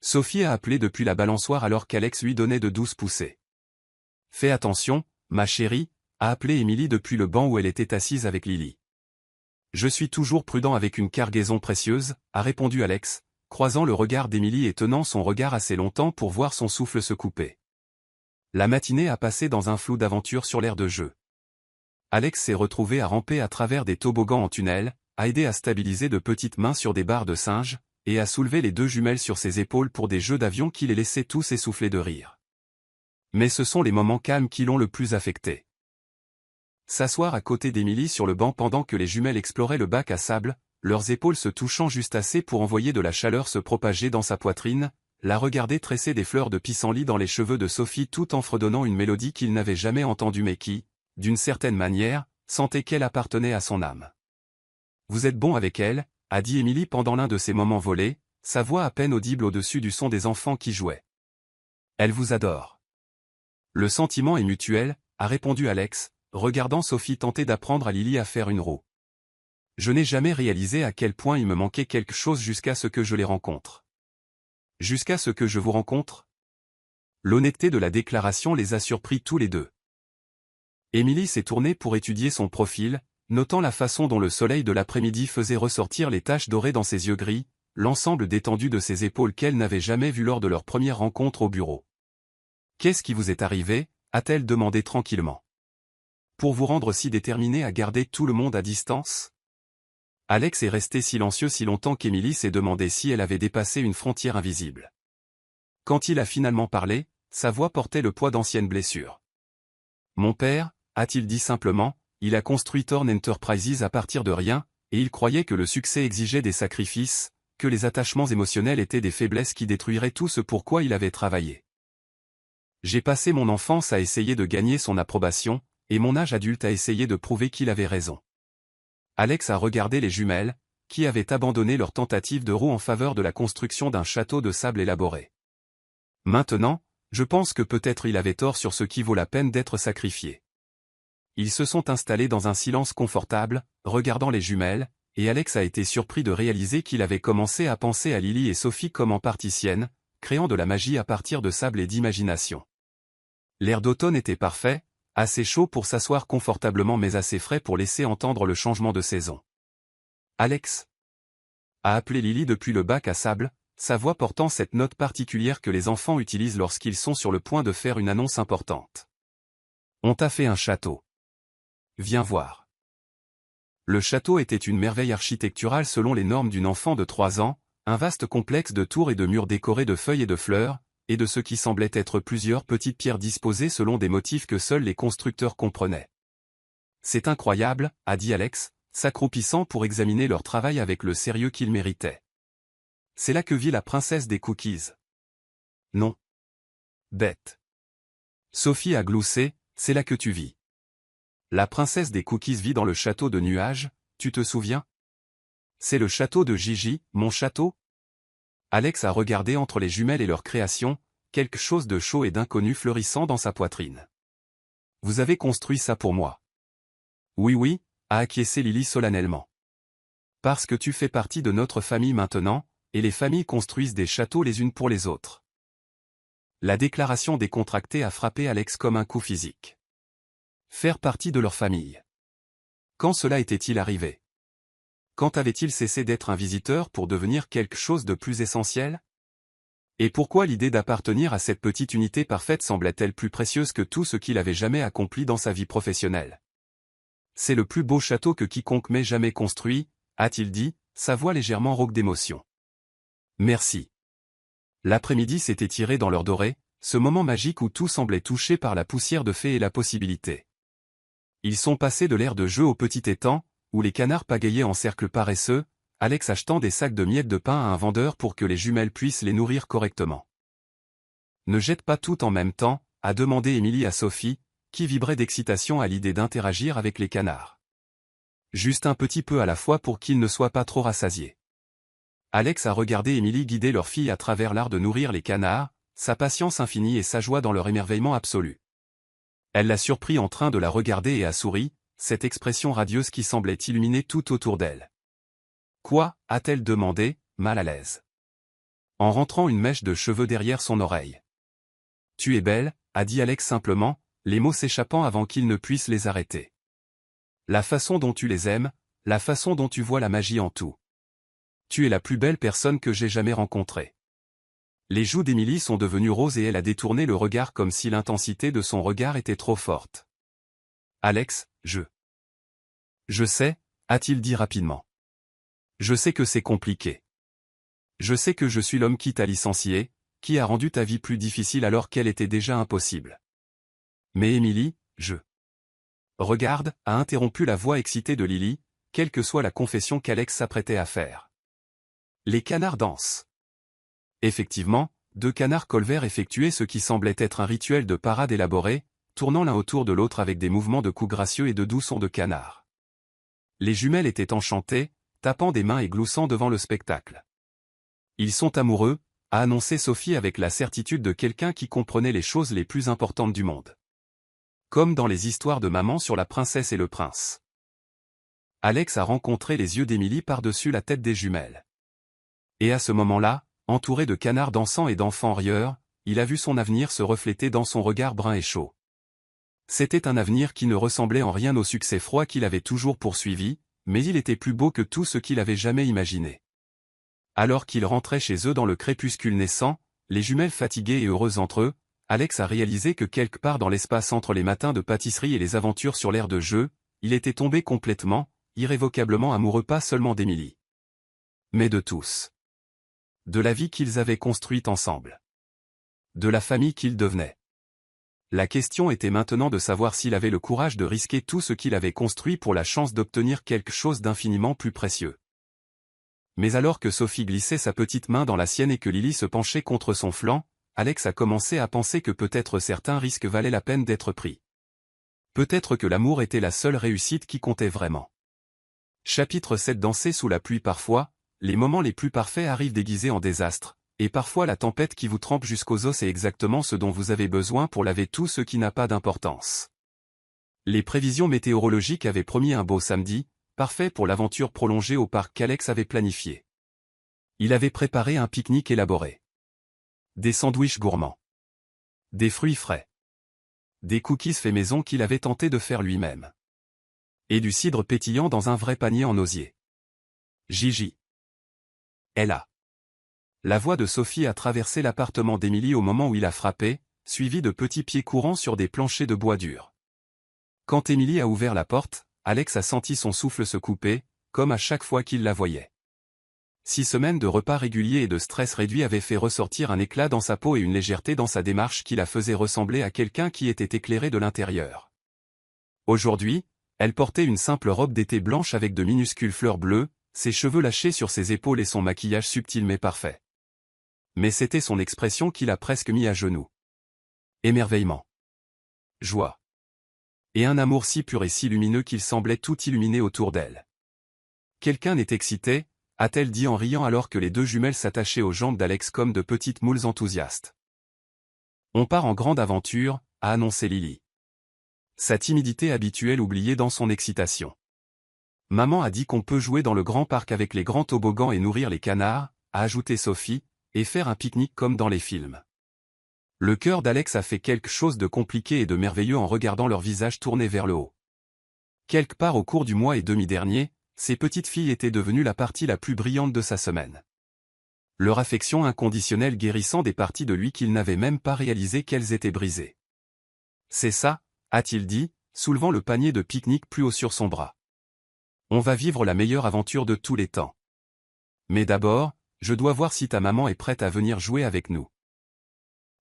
[SPEAKER 1] Sophie a appelé depuis la balançoire alors qu'Alex lui donnait de douces poussées. « Fais attention, ma chérie » a appelé Emily depuis le banc où elle était assise avec Lily. « Je suis toujours prudent avec une cargaison précieuse » a répondu Alex, croisant le regard d'Emily et tenant son regard assez longtemps pour voir son souffle se couper. La matinée a passé dans un flou d'aventure sur l'aire de jeu. Alex s'est retrouvé à ramper à travers des toboggans en tunnel, a aidé à stabiliser de petites mains sur des barres de singe, et à soulever les deux jumelles sur ses épaules pour des jeux d'avion qui les laissaient tous essoufflés de rire. Mais ce sont les moments calmes qui l'ont le plus affecté. S'asseoir à côté d'Émilie sur le banc pendant que les jumelles exploraient le bac à sable, leurs épaules se touchant juste assez pour envoyer de la chaleur se propager dans sa poitrine, la regarder tresser des fleurs de pissenlit dans les cheveux de Sophie tout en fredonnant une mélodie qu'il n'avait jamais entendue mais qui, d'une certaine manière, sentait qu'elle appartenait à son âme. « Vous êtes bon avec elle », a dit Émilie pendant l'un de ces moments volés, sa voix à peine audible au-dessus du son des enfants qui jouaient. « Elle vous adore. » « Le sentiment est mutuel », a répondu Alex, regardant Sophie tenter d'apprendre à Lily à faire une roue. « Je n'ai jamais réalisé à quel point il me manquait quelque chose jusqu'à ce que je les rencontre. » « Jusqu'à ce que je vous rencontre ?» L'honnêteté de la déclaration les a surpris tous les deux. Émilie s'est tournée pour étudier son profil, notant la façon dont le soleil de l'après-midi faisait ressortir les taches dorées dans ses yeux gris, l'ensemble détendu de ses épaules qu'elle n'avait jamais vu lors de leur première rencontre au bureau. « Qu'est-ce qui vous est arrivé ?» a-t-elle demandé tranquillement. « Pour vous rendre si déterminé à garder tout le monde à distance ?» Alex est resté silencieux si longtemps qu'Émilie s'est demandé si elle avait dépassé une frontière invisible. Quand il a finalement parlé, sa voix portait le poids d'anciennes blessures. « Mon père, » a-t-il dit simplement, il a construit Thorn Enterprises à partir de rien, et il croyait que le succès exigeait des sacrifices, que les attachements émotionnels étaient des faiblesses qui détruiraient tout ce pour quoi il avait travaillé. J'ai passé mon enfance à essayer de gagner son approbation, et mon âge adulte à essayer de prouver qu'il avait raison. Alex a regardé les jumelles, qui avaient abandonné leur tentative de roue en faveur de la construction d'un château de sable élaboré. Maintenant, je pense que peut-être il avait tort sur ce qui vaut la peine d'être sacrifié. Ils se sont installés dans un silence confortable, regardant les jumelles, et Alex a été surpris de réaliser qu'il avait commencé à penser à Lily et Sophie comme en particienne, créant de la magie à partir de sable et d'imagination. L'air d'automne était parfait, assez chaud pour s'asseoir confortablement mais assez frais pour laisser entendre le changement de saison. « Alex » a appelé Lily depuis le bac à sable, sa voix portant cette note particulière que les enfants utilisent lorsqu'ils sont sur le point de faire une annonce importante. « On t'a fait un château. Viens voir. » Le château était une merveille architecturale selon les normes d'une enfant de 3 ans, un vaste complexe de tours et de murs décorés de feuilles et de fleurs, et de ce qui semblait être plusieurs petites pierres disposées selon des motifs que seuls les constructeurs comprenaient. « C'est incroyable », a dit Alex, s'accroupissant pour examiner leur travail avec le sérieux qu'ils méritaient. « C'est là que vit la princesse des cookies. » « Non. Bête. » Sophie a gloussé, « C'est là que tu vis. » « La princesse des cookies vit dans le château de nuages, tu te souviens ? » « C'est le château de Gigi, mon château ?» Alex a regardé entre les jumelles et leur création, quelque chose de chaud et d'inconnu fleurissant dans sa poitrine. « Vous avez construit ça pour moi. »« Oui oui, » a acquiescé Lily solennellement. « Parce que tu fais partie de notre famille maintenant, et les familles construisent des châteaux les unes pour les autres. » La déclaration décontractée a frappé Alex comme un coup physique. Faire partie de leur famille. Quand cela était-il arrivé ? Quand avait-il cessé d'être un visiteur pour devenir quelque chose de plus essentiel ? Et pourquoi l'idée d'appartenir à cette petite unité parfaite semblait-elle plus précieuse que tout ce qu'il avait jamais accompli dans sa vie professionnelle ? C'est le plus beau château que quiconque m'ait jamais construit, a-t-il dit, sa voix légèrement rauque d'émotion. Merci. L'après-midi s'est étiré dans l'heure dorée, ce moment magique où tout semblait touché par la poussière de fée et la possibilité. Ils sont passés de l'air de jeu au petit étang, où les canards pagaillaient en cercle paresseux, Alex achetant des sacs de miettes de pain à un vendeur pour que les jumelles puissent les nourrir correctement. « Ne jette pas tout en même temps », a demandé Émilie à Sophie, qui vibrait d'excitation à l'idée d'interagir avec les canards. « Juste un petit peu à la fois pour qu'ils ne soient pas trop rassasiés. » Alex a regardé Émilie guider leur fille à travers l'art de nourrir les canards, sa patience infinie et sa joie dans leur émerveillement absolu. Elle l'a surpris en train de la regarder et a souri, cette expression radieuse qui semblait illuminer tout autour d'elle. « Quoi » a-t-elle demandé, mal à l'aise. En rentrant une mèche de cheveux derrière son oreille. « Tu es belle » a dit Alex simplement, les mots s'échappant avant qu'il ne puisse les arrêter. « La façon dont tu les aimes, la façon dont tu vois la magie en tout. Tu es la plus belle personne que j'ai jamais rencontrée. » Les joues d'Émilie sont devenues roses et elle a détourné le regard comme si l'intensité de son regard était trop forte. « Alex, je sais, a-t-il dit rapidement. Je sais que c'est compliqué. Je sais que je suis l'homme qui t'a licencié, qui a rendu ta vie plus difficile alors qu'elle était déjà impossible. Mais Émilie, Regarde, a interrompu la voix excitée de Lily, quelle que soit la confession qu'Alex s'apprêtait à faire. Les canards dansent. Effectivement, 2 canards colverts effectuaient ce qui semblait être un rituel de parade élaboré, tournant l'un autour de l'autre avec des mouvements de coups gracieux et de doux sons de canards. Les jumelles étaient enchantées, tapant des mains et gloussant devant le spectacle. Ils sont amoureux, a annoncé Sophie avec la certitude de quelqu'un qui comprenait les choses les plus importantes du monde. Comme dans les histoires de maman sur la princesse et le prince. Alex a rencontré les yeux d'Émilie par-dessus la tête des jumelles. Et à ce moment-là, entouré de canards dansants et d'enfants rieurs, il a vu son avenir se refléter dans son regard brun et chaud. C'était un avenir qui ne ressemblait en rien au succès froid qu'il avait toujours poursuivi, mais il était plus beau que tout ce qu'il avait jamais imaginé. Alors qu'ils rentraient chez eux dans le crépuscule naissant, les jumelles fatiguées et heureuses entre eux, Alex a réalisé que quelque part dans l'espace entre les matins de pâtisserie et les aventures sur l'aire de jeu, il était tombé complètement, irrévocablement amoureux pas seulement d'Émilie, mais de tous. De la vie qu'ils avaient construite ensemble. De la famille qu'ils devenaient. La question était maintenant de savoir s'il avait le courage de risquer tout ce qu'il avait construit pour la chance d'obtenir quelque chose d'infiniment plus précieux. Mais alors que Sophie glissait sa petite main dans la sienne et que Lily se penchait contre son flanc, Alex a commencé à penser que peut-être certains risques valaient la peine d'être pris. Peut-être que l'amour était la seule réussite qui comptait vraiment. Chapitre 7. Danser sous la pluie. Parfois, les moments les plus parfaits arrivent déguisés en désastre, et parfois la tempête qui vous trempe jusqu'aux os est exactement ce dont vous avez besoin pour laver tout ce qui n'a pas d'importance. Les prévisions météorologiques avaient promis un beau samedi, parfait pour l'aventure prolongée au parc qu'Alex avait planifié. Il avait préparé un pique-nique élaboré. Des sandwichs gourmands. Des fruits frais. Des cookies faits maison qu'il avait tenté de faire lui-même. Et du cidre pétillant dans un vrai panier en osier. Gigi. Ella. La voix de Sophie a traversé l'appartement d'Émilie au moment où il a frappé, suivi de petits pieds courants sur des planchers de bois dur. Quand Émilie a ouvert la porte, Alex a senti son souffle se couper, comme à chaque fois qu'il la voyait. 6 semaines de repas réguliers et de stress réduit avaient fait ressortir un éclat dans sa peau et une légèreté dans sa démarche qui la faisait ressembler à quelqu'un qui était éclairé de l'intérieur. Aujourd'hui, elle portait une simple robe d'été blanche avec de minuscules fleurs bleues, ses cheveux lâchés sur ses épaules et son maquillage subtil mais parfait. Mais c'était son expression qui l'a presque mis à genoux. Émerveillement. Joie. Et un amour si pur et si lumineux qu'il semblait tout illuminer autour d'elle. Quelqu'un est excité, a-t-elle dit en riant alors que les 2 jumelles s'attachaient aux jambes d'Alex comme de petites moules enthousiastes. On part en grande aventure, a annoncé Lily. Sa timidité habituelle oubliée dans son excitation. Maman a dit qu'on peut jouer dans le grand parc avec les grands toboggans et nourrir les canards, a ajouté Sophie, et faire un pique-nique comme dans les films. Le cœur d'Alex a fait quelque chose de compliqué et de merveilleux en regardant leurs visages tournés vers le haut. Quelque part au cours du mois et demi dernier, ces petites filles étaient devenues la partie la plus brillante de sa semaine. Leur affection inconditionnelle guérissant des parties de lui qu'il n'avait même pas réalisé qu'elles étaient brisées. C'est ça, a-t-il dit, soulevant le panier de pique-nique plus haut sur son bras. On va vivre la meilleure aventure de tous les temps. Mais d'abord, je dois voir si ta maman est prête à venir jouer avec nous.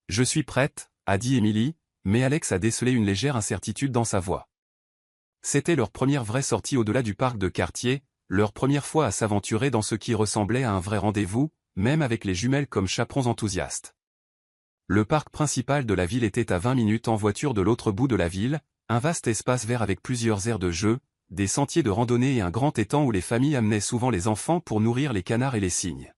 [SPEAKER 1] Je suis prête, a dit Émilie, mais Alex a décelé une légère incertitude dans sa voix. C'était leur première vraie sortie au-delà du parc de quartier, leur première fois à s'aventurer dans ce qui ressemblait à un vrai rendez-vous, même avec les jumelles comme chaperons enthousiastes. Le parc principal de la ville était à 20 minutes en voiture de l'autre bout de la ville, un vaste espace vert avec plusieurs aires de jeu, des sentiers de randonnée et un grand étang où les familles amenaient souvent les enfants pour nourrir les canards et les cygnes.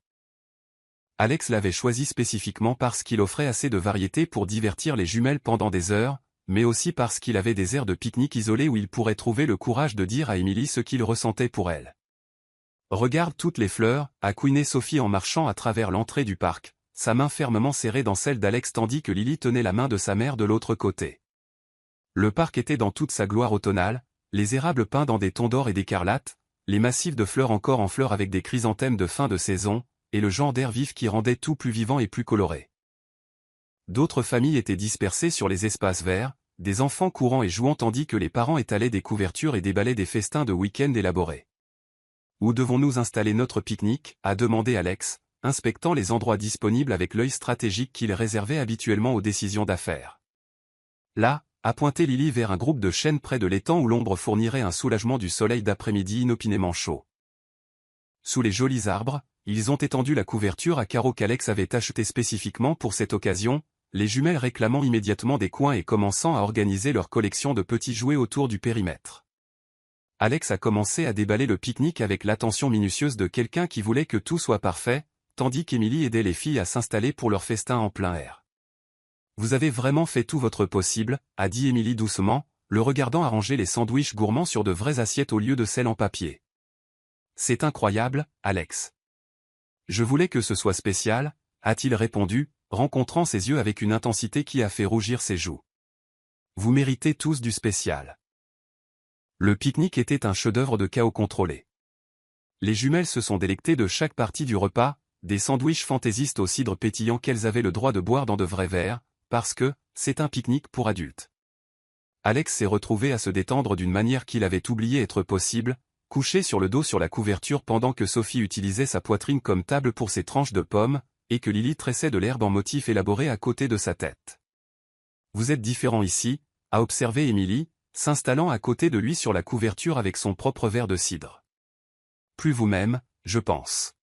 [SPEAKER 1] Alex l'avait choisi spécifiquement parce qu'il offrait assez de variété pour divertir les jumelles pendant des heures, mais aussi parce qu'il avait des aires de pique-nique isolées où il pourrait trouver le courage de dire à Émilie ce qu'il ressentait pour elle. « Regarde toutes les fleurs » a couiné Sophie en marchant à travers l'entrée du parc, sa main fermement serrée dans celle d'Alex tandis que Lily tenait la main de sa mère de l'autre côté. Le parc était dans toute sa gloire automnale, les érables peints dans des tons d'or et d'écarlate, les massifs de fleurs encore en fleurs avec des chrysanthèmes de fin de saison, et le genre d'air vif qui rendait tout plus vivant et plus coloré. D'autres familles étaient dispersées sur les espaces verts, des enfants courant et jouant tandis que les parents étalaient des couvertures et déballaient des festins de week-end élaborés. Où devons-nous installer notre pique-nique, a demandé Alex, inspectant les endroits disponibles avec l'œil stratégique qu'il réservait habituellement aux décisions d'affaires. Là, a pointé Lily vers un groupe de chênes près de l'étang où l'ombre fournirait un soulagement du soleil d'après-midi inopinément chaud. Sous les jolis arbres, ils ont étendu la couverture à carreaux qu'Alex avait acheté spécifiquement pour cette occasion, les jumelles réclamant immédiatement des coins et commençant à organiser leur collection de petits jouets autour du périmètre. Alex a commencé à déballer le pique-nique avec l'attention minutieuse de quelqu'un qui voulait que tout soit parfait, tandis qu'Emily aidait les filles à s'installer pour leur festin en plein air. « Vous avez vraiment fait tout votre possible, a dit Emily doucement, le regardant arranger les sandwichs gourmands sur de vraies assiettes au lieu de celles en papier. C'est incroyable, Alex. Je voulais que ce soit spécial, a-t-il répondu, rencontrant ses yeux avec une intensité qui a fait rougir ses joues. Vous méritez tous du spécial. Le pique-nique était un chef-d'œuvre de chaos contrôlé. Les jumelles se sont délectées de chaque partie du repas, des sandwichs fantaisistes au cidre pétillant qu'elles avaient le droit de boire dans de vrais verres, parce que, c'est un pique-nique pour adultes. Alex s'est retrouvé à se détendre d'une manière qu'il avait oublié être possible, couché sur le dos sur la couverture pendant que Sophie utilisait sa poitrine comme table pour ses tranches de pommes, et que Lily tressait de l'herbe en motif élaboré à côté de sa tête. Vous êtes différent ici, a observé Emily, s'installant à côté de lui sur la couverture avec son propre verre de cidre. Plus vous-même, je pense.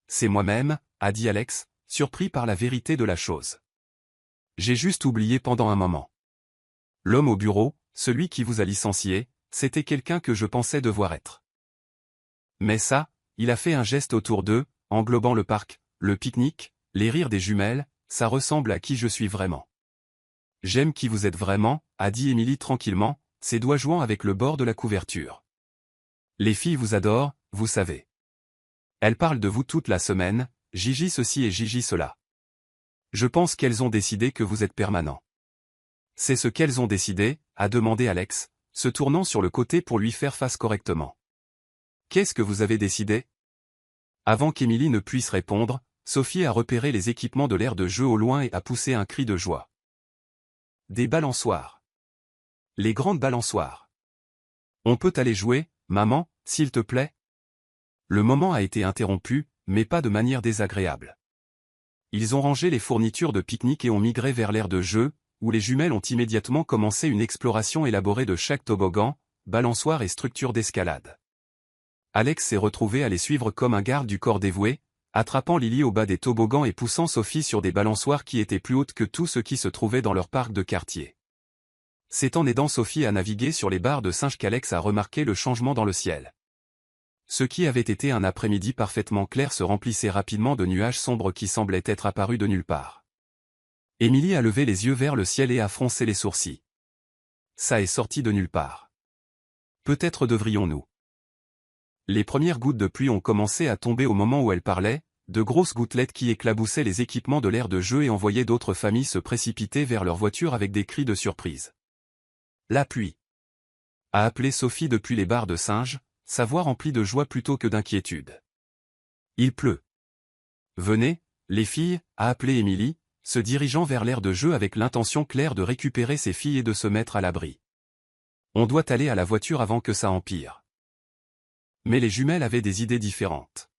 [SPEAKER 1] C'est moi-même, a dit Alex, surpris par la vérité de la chose. J'ai juste oublié pendant un moment. L'homme au bureau, celui qui vous a licencié, c'était quelqu'un que je pensais devoir être. Mais ça, il a fait un geste autour d'eux, englobant le parc, le pique-nique, les rires des jumelles, ça ressemble à qui je suis vraiment. J'aime qui vous êtes vraiment, a dit Emily tranquillement, ses doigts jouant avec le bord de la couverture. Les filles vous adorent, vous savez. Elles parlent de vous toute la semaine, Gigi ceci et Gigi cela. Je pense qu'elles ont décidé que vous êtes permanent. C'est ce qu'elles ont décidé, a demandé Alex, se tournant sur le côté pour lui faire face correctement. Qu'est-ce que vous avez décidé? Avant qu'Emily ne puisse répondre, Sophie a repéré les équipements de l'aire de jeu au loin et a poussé un cri de joie. Des balançoires. Les grandes balançoires. On peut aller jouer, maman, s'il te plaît? Le moment a été interrompu, mais pas de manière désagréable. Ils ont rangé les fournitures de pique-nique et ont migré vers l'aire de jeu, où les jumelles ont immédiatement commencé une exploration élaborée de chaque toboggan, balançoire et structure d'escalade. Alex s'est retrouvé à les suivre comme un garde du corps dévoué, attrapant Lily au bas des toboggans et poussant Sophie sur des balançoires qui étaient plus hautes que tout ce qui se trouvait dans leur parc de quartier. C'est en aidant Sophie à naviguer sur les barres de singe qu'Alex a remarqué le changement dans le ciel. Ce qui avait été un après-midi parfaitement clair se remplissait rapidement de nuages sombres qui semblaient être apparus de nulle part. Emily a levé les yeux vers le ciel et a froncé les sourcils. Ça est sorti de nulle part. Peut-être devrions-nous. Les premières gouttes de pluie ont commencé à tomber au moment où elle parlait, de grosses gouttelettes qui éclaboussaient les équipements de l'aire de jeu et envoyaient d'autres familles se précipiter vers leur voiture avec des cris de surprise. La pluie. A appelé Sophie depuis les barres de singe, sa voix remplie de joie plutôt que d'inquiétude. Il pleut. Venez, les filles, a appelé Emily, se dirigeant vers l'aire de jeu avec l'intention claire de récupérer ses filles et de se mettre à l'abri. On doit aller à la voiture avant que ça empire. Mais les jumelles avaient des idées différentes.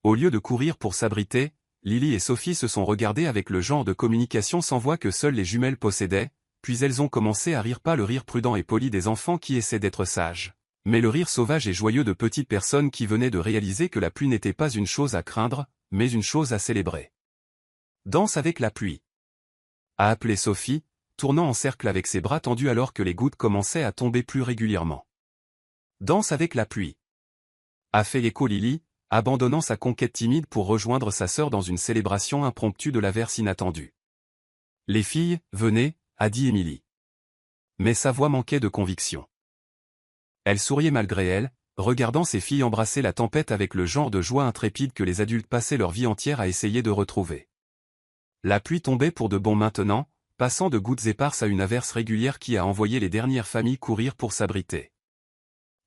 [SPEAKER 1] Au lieu de courir pour s'abriter, Lily et Sophie se sont regardées avec le genre de communication sans voix que seules les jumelles possédaient, puis elles ont commencé à rire, pas le rire prudent et poli des enfants qui essaient d'être sages, mais le rire sauvage et joyeux de petites personnes qui venaient de réaliser que la pluie n'était pas une chose à craindre, mais une chose à célébrer. Danse avec la pluie. A appelé Sophie, tournant en cercle avec ses bras tendus alors que les gouttes commençaient à tomber plus régulièrement. Danse avec la pluie. A fait écho Lily, abandonnant sa conquête timide pour rejoindre sa sœur dans une célébration impromptue de l'averse inattendue. Les filles, venez, a dit Emily. Mais sa voix manquait de conviction. Elle souriait malgré elle, regardant ses filles embrasser la tempête avec le genre de joie intrépide que les adultes passaient leur vie entière à essayer de retrouver. La pluie tombait pour de bon maintenant, passant de gouttes éparses à une averse régulière qui a envoyé les dernières familles courir pour s'abriter.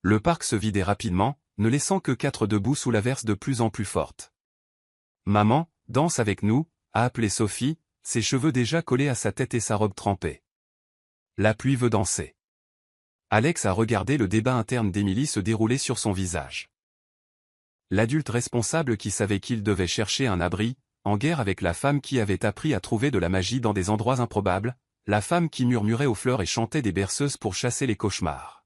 [SPEAKER 1] Le parc se vidait rapidement, ne laissant que 4 debout sous l'averse de plus en plus forte. Maman, danse avec nous, a appelé Sophie, ses cheveux déjà collés à sa tête et sa robe trempée. La pluie veut danser. Alex a regardé le débat interne d'Emily se dérouler sur son visage. l'adulte responsable qui savait qu'il devait chercher un abri, en guerre avec la femme qui avait appris à trouver de la magie dans des endroits improbables, la femme qui murmurait aux fleurs et chantait des berceuses pour chasser les cauchemars.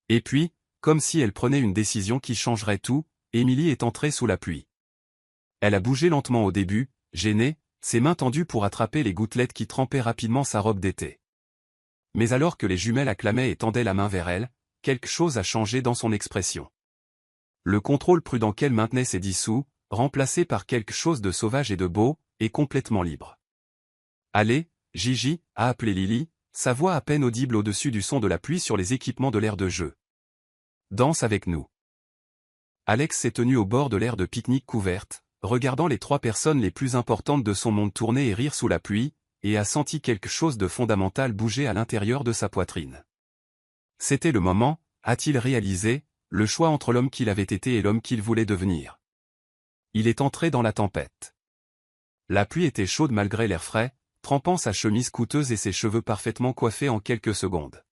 [SPEAKER 1] Et puis, comme si elle prenait une décision qui changerait tout, Émilie est entrée sous la pluie. Elle a bougé lentement au début, gênée, ses mains tendues pour attraper les gouttelettes qui trempaient rapidement sa robe d'été. Mais alors que les jumelles acclamaient et tendaient la main vers elle, quelque chose a changé dans son expression. Le contrôle prudent qu'elle maintenait s'est dissous, remplacé par quelque chose de sauvage et de beau, et complètement libre. « Allez, Gigi » a appelé Lily, sa voix à peine audible au-dessus du son de la pluie sur les équipements de l'aire de jeu. « Danse avec nous. » Alex s'est tenu au bord de l'aire de pique-nique couverte, regardant les 3 personnes les plus importantes de son monde tourner et rire sous la pluie, et a senti quelque chose de fondamental bouger à l'intérieur de sa poitrine. C'était le moment, a-t-il réalisé, le choix entre l'homme qu'il avait été et l'homme qu'il voulait devenir. Il est entré dans la tempête. La pluie était chaude malgré l'air frais, trempant sa chemise coûteuse et ses cheveux parfaitement coiffés en quelques secondes.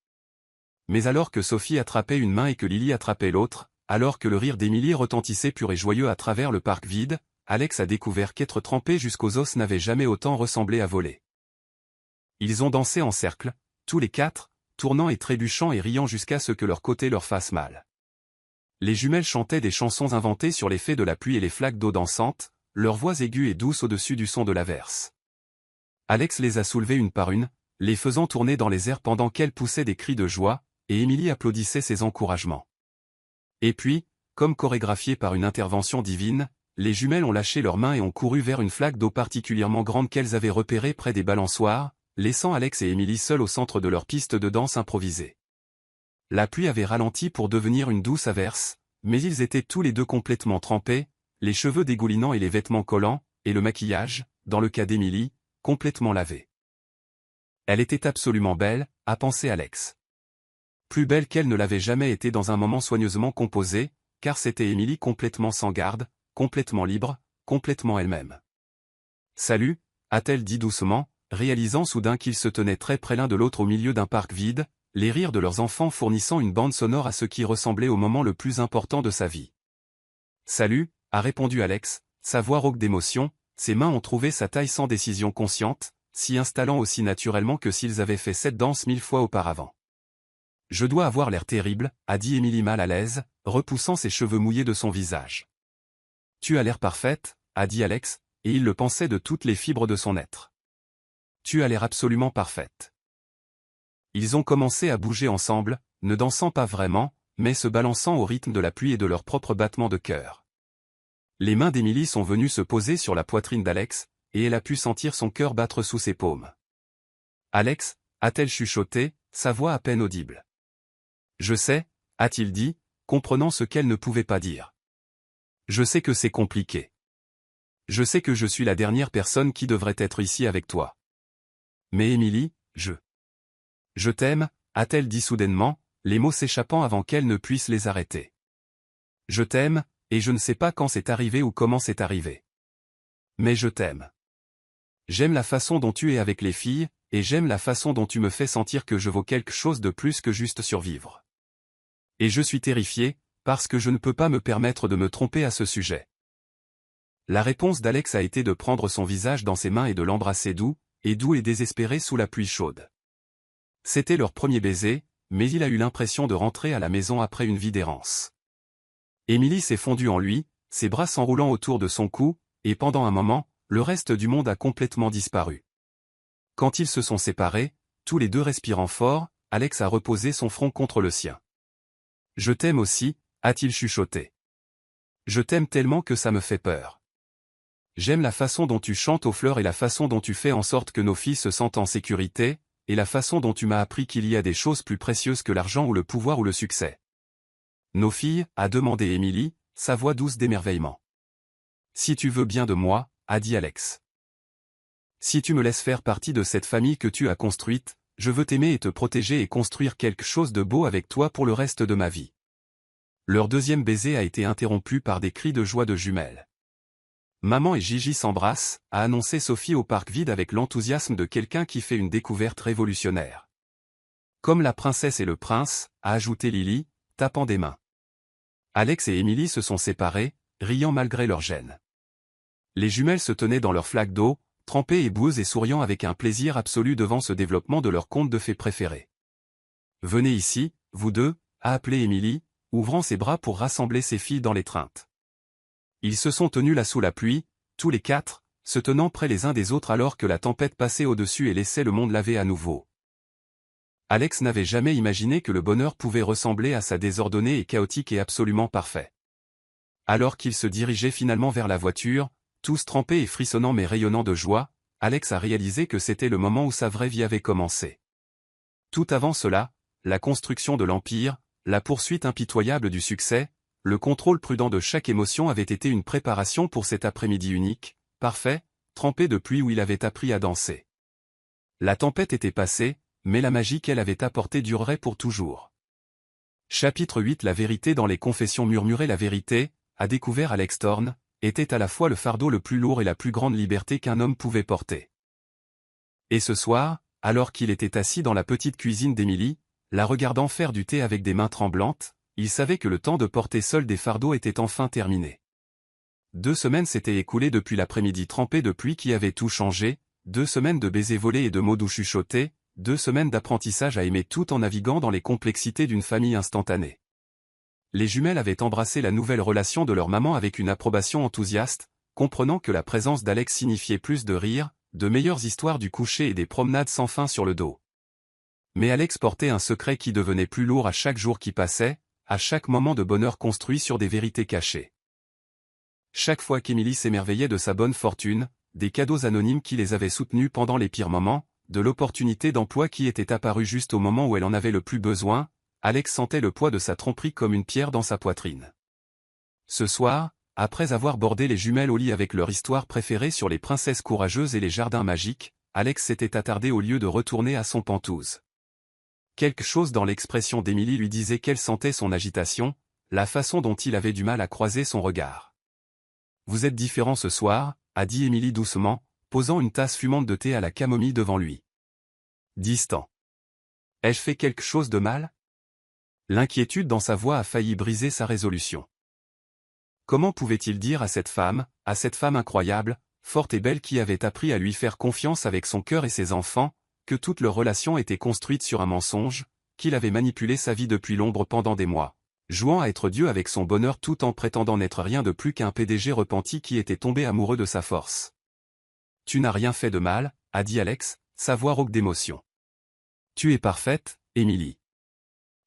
[SPEAKER 1] Mais alors que Sophie attrapait une main et que Lily attrapait l'autre, alors que le rire d'Émilie retentissait pur et joyeux à travers le parc vide, Alex a découvert qu'être trempé jusqu'aux os n'avait jamais autant ressemblé à voler. Ils ont dansé en cercle, tous les 4, tournant et trébuchant et riant jusqu'à ce que leur côté leur fasse mal. Les jumelles chantaient des chansons inventées sur l'effet de la pluie et les flaques d'eau dansantes, leurs voix aiguës et douces au-dessus du son de l'averse. Alex les a soulevées une par une, les faisant tourner dans les airs pendant qu'elles poussaient des cris de joie, et Émilie applaudissait ses encouragements. Et puis, comme chorégraphié par une intervention divine, les jumelles ont lâché leurs mains et ont couru vers une flaque d'eau particulièrement grande qu'elles avaient repérée près des balançoires, laissant Alex et Émilie seuls au centre de leur piste de danse improvisée. La pluie avait ralenti pour devenir une douce averse, mais ils étaient tous les 2 complètement trempés, les cheveux dégoulinants et les vêtements collants, et le maquillage, dans le cas d'Émilie, complètement lavé. Elle était absolument belle, a pensé Alex. Plus belle qu'elle ne l'avait jamais été dans un moment soigneusement composé, car c'était Émilie complètement sans garde, complètement libre, complètement elle-même. « Salut » a-t-elle dit doucement, réalisant soudain qu'ils se tenaient très près l'un de l'autre au milieu d'un parc vide, les rires de leurs enfants fournissant une bande sonore à ce qui ressemblait au moment le plus important de sa vie. « Salut » a répondu Alex, sa voix rauque d'émotion, ses mains ont trouvé sa taille sans décision consciente, s'y installant aussi naturellement que s'ils avaient fait cette danse 1000 fois auparavant. « Je dois avoir l'air terrible » a dit Émilie mal à l'aise, repoussant ses cheveux mouillés de son visage. « Tu as l'air parfaite » a dit Alex, et il le pensait de toutes les fibres de son être. « Tu as l'air absolument parfaite. » Ils ont commencé à bouger ensemble, ne dansant pas vraiment, mais se balançant au rythme de la pluie et de leur propre battement de cœur. Les mains d'Émilie sont venues se poser sur la poitrine d'Alex, et elle a pu sentir son cœur battre sous ses paumes. « Alex » a-t-elle chuchoté, sa voix à peine audible. « Je sais » a-t-il dit, comprenant ce qu'elle ne pouvait pas dire. « Je sais que c'est compliqué. Je sais que je suis la dernière personne qui devrait être ici avec toi. Mais Émilie, je t'aime » a-t-elle dit soudainement, les mots s'échappant avant qu'elle ne puisse les arrêter. « Je t'aime, et je ne sais pas quand c'est arrivé ou comment c'est arrivé. Mais je t'aime. J'aime la façon dont tu es avec les filles, et j'aime la façon dont tu me fais sentir que je vaux quelque chose de plus que juste survivre. Et je suis terrifié, parce que je ne peux pas me permettre de me tromper à ce sujet. » La réponse d'Alex a été de prendre son visage dans ses mains et de l'embrasser doux et désespéré sous la pluie chaude. C'était leur premier baiser, mais il a eu l'impression de rentrer à la maison après une vie d'errance. Émilie s'est fondue en lui, ses bras s'enroulant autour de son cou, et pendant un moment, le reste du monde a complètement disparu. Quand ils se sont séparés, tous les 2 respirant fort, Alex a reposé son front contre le sien. « Je t'aime aussi » a-t-il chuchoté. « Je t'aime tellement que ça me fait peur. J'aime la façon dont tu chantes aux fleurs et la façon dont tu fais en sorte que nos filles se sentent en sécurité, et la façon dont tu m'as appris qu'il y a des choses plus précieuses que l'argent ou le pouvoir ou le succès. » « Nos filles » a demandé Émilie, sa voix douce d'émerveillement. « Si tu veux bien de moi » a dit Alex. « Si tu me laisses faire partie de cette famille que tu as construite, je veux t'aimer et te protéger et construire quelque chose de beau avec toi pour le reste de ma vie. » Leur deuxième baiser a été interrompu par des cris de joie de jumelles. « Maman et Gigi s'embrassent » a annoncé Sophie au parc vide avec l'enthousiasme de quelqu'un qui fait une découverte révolutionnaire. « Comme la princesse et le prince » a ajouté Lily, tapant des mains. Alex et Émilie se sont séparés, riant malgré leur gêne. Les jumelles se tenaient dans leur flaque d'eau, trempées et boueuses et souriant avec un plaisir absolu devant ce développement de leur conte de fées préféré. « Venez ici, vous deux » a appelé Émilie, ouvrant ses bras pour rassembler ses filles dans l'étreinte. Ils se sont tenus là sous la pluie, tous les quatre, se tenant près les uns des autres alors que la tempête passait au-dessus et laissait le monde laver à nouveau. Alex n'avait jamais imaginé que le bonheur pouvait ressembler à ça désordonné et chaotique et absolument parfait. Alors qu'ils se dirigeaient finalement vers la voiture, tous trempés et frissonnants mais rayonnants de joie, Alex a réalisé que c'était le moment où sa vraie vie avait commencé. Tout avant cela, la construction de l'Empire, la poursuite impitoyable du succès, le contrôle prudent de chaque émotion avait été une préparation pour cet après-midi unique, parfait, trempé de pluie où il avait appris à danser. La tempête était passée, mais la magie qu'elle avait apportée durerait pour toujours. Chapitre 8 La vérité dans les confessions murmurées. La vérité, a découvert Alex Thorne, était à la fois le fardeau le plus lourd et la plus grande liberté qu'un homme pouvait porter. Et ce soir, alors qu'il était assis dans la petite cuisine d'Émilie, la regardant faire du thé avec des mains tremblantes, il savait que le temps de porter seul des fardeaux était enfin terminé. 2 semaines s'étaient écoulées depuis l'après-midi trempé de pluie qui avait tout changé, 2 semaines de baisers volés et de mots doux chuchotés, 2 semaines d'apprentissage à aimer tout en naviguant dans les complexités d'une famille instantanée. Les jumelles avaient embrassé la nouvelle relation de leur maman avec une approbation enthousiaste, comprenant que la présence d'Alex signifiait plus de rire, de meilleures histoires du coucher et des promenades sans fin sur le dos. Mais Alex portait un secret qui devenait plus lourd à chaque jour qui passait, à chaque moment de bonheur construit sur des vérités cachées. Chaque fois qu'Émilie s'émerveillait de sa bonne fortune, des cadeaux anonymes qui les avaient soutenus pendant les pires moments, de l'opportunité d'emploi qui était apparue juste au moment où elle en avait le plus besoin, Alex sentait le poids de sa tromperie comme une pierre dans sa poitrine. Ce soir, après avoir bordé les jumelles au lit avec leur histoire préférée sur les princesses courageuses et les jardins magiques, Alex s'était attardé au lieu de retourner à son penthouse. Quelque chose dans l'expression d'Émilie lui disait qu'elle sentait son agitation, la façon dont il avait du mal à croiser son regard. « Vous êtes différent ce soir » a dit Émilie doucement, posant une tasse fumante de thé à la camomille devant lui. Distant. « Ai-je fait quelque chose de mal ?» L'inquiétude dans sa voix a failli briser sa résolution. Comment pouvait-il dire à cette femme incroyable, forte et belle qui avait appris à lui faire confiance avec son cœur et ses enfants, que toute leur relation était construite sur un mensonge, qu'il avait manipulé sa vie depuis l'ombre pendant des mois, jouant à être Dieu avec son bonheur tout en prétendant n'être rien de plus qu'un PDG repenti qui était tombé amoureux de sa force. « Tu n'as rien fait de mal, » a dit Alex, sa voix rauque d'émotion. « Tu es parfaite, Émilie.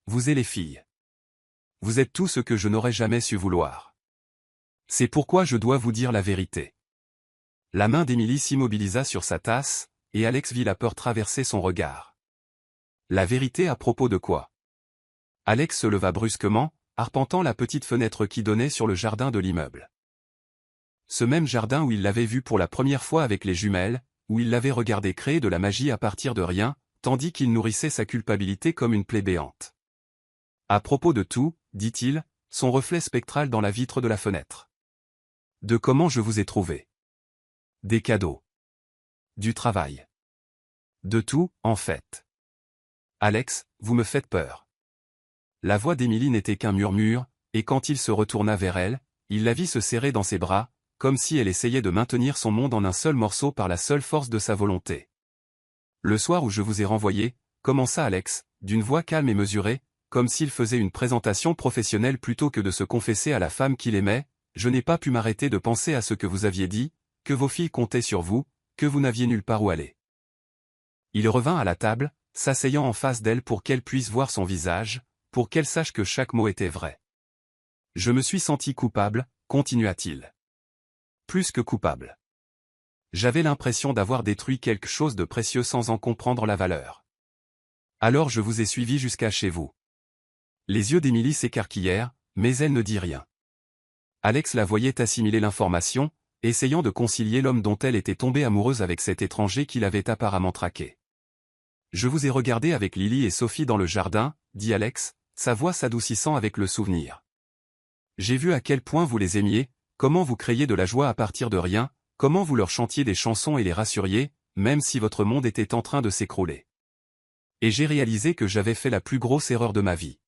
[SPEAKER 1] Vous et les filles. Vous êtes tout ce que je n'aurais jamais su vouloir. C'est pourquoi je dois vous dire la vérité. » La main d'Émilie s'immobilisa sur sa tasse, et Alex vit la peur traverser son regard. La vérité à propos de quoi? Alex se leva brusquement, arpentant la petite fenêtre qui donnait sur le jardin de l'immeuble. Ce même jardin où il l'avait vu pour la première fois avec les jumelles, où il l'avait regardé créer de la magie à partir de rien, tandis qu'il nourrissait sa culpabilité comme une plaie béante. À propos de tout, dit-il, son reflet spectral dans la vitre de la fenêtre. De comment je vous ai trouvé. Des cadeaux. Du travail. De tout, en fait. Alex, vous me faites peur. La voix d'Émilie n'était qu'un murmure, et quand il se retourna vers elle, il la vit se serrer dans ses bras, comme si elle essayait de maintenir son monde en un seul morceau par la seule force de sa volonté. Le soir où je vous ai renvoyé, commença Alex, d'une voix calme et mesurée, comme s'il faisait une présentation professionnelle plutôt que de se confesser à la femme qu'il aimait, je n'ai pas pu m'arrêter de penser à ce que vous aviez dit, que vos filles comptaient sur vous, que vous n'aviez nulle part où aller. Il revint à la table, s'asseyant en face d'elle pour qu'elle puisse voir son visage, pour qu'elle sache que chaque mot était vrai. Je me suis senti coupable, continua-t-il. Plus que coupable. J'avais l'impression d'avoir détruit quelque chose de précieux sans en comprendre la valeur. Alors je vous ai suivi jusqu'à chez vous. Les yeux d'Émilie s'écarquillèrent, mais elle ne dit rien. Alex la voyait assimiler l'information, essayant de concilier l'homme dont elle était tombée amoureuse avec cet étranger qui l'avait apparemment traqué. Je vous ai regardé avec Lily et Sophie dans le jardin, dit Alex, sa voix s'adoucissant avec le souvenir. J'ai vu à quel point vous les aimiez, comment vous créiez de la joie à partir de rien, comment vous leur chantiez des chansons et les rassuriez, même si votre monde était en train de s'écrouler. Et j'ai réalisé que j'avais fait la plus grosse erreur de ma vie.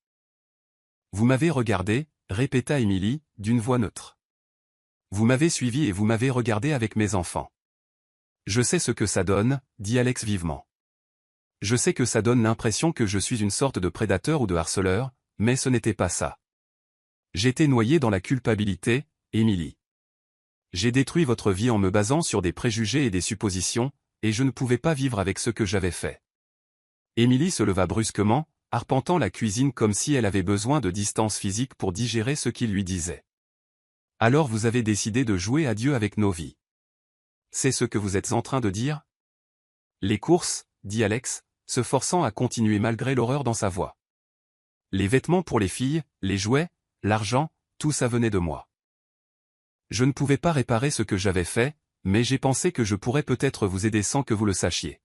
[SPEAKER 1] Vous m'avez regardé, répéta Émilie, d'une voix neutre. Vous m'avez suivi et vous m'avez regardé avec mes enfants. Je sais ce que ça donne, dit Alex vivement. Je sais que ça donne l'impression que je suis une sorte de prédateur ou de harceleur, mais ce n'était pas ça. J'étais noyé dans la culpabilité, Émilie. J'ai détruit votre vie en me basant sur des préjugés et des suppositions, et je ne pouvais pas vivre avec ce que j'avais fait. Émilie se leva brusquement, arpentant la cuisine comme si elle avait besoin de distance physique pour digérer ce qu'il lui disait. Alors vous avez décidé de jouer à Dieu avec nos vies. C'est ce que vous êtes en train de dire? Les courses, dit Alex, se forçant à continuer malgré l'horreur dans sa voix. Les vêtements pour les filles, les jouets, l'argent, tout ça venait de moi. Je ne pouvais pas réparer ce que j'avais fait, mais j'ai pensé que je pourrais peut-être vous aider sans que vous le sachiez.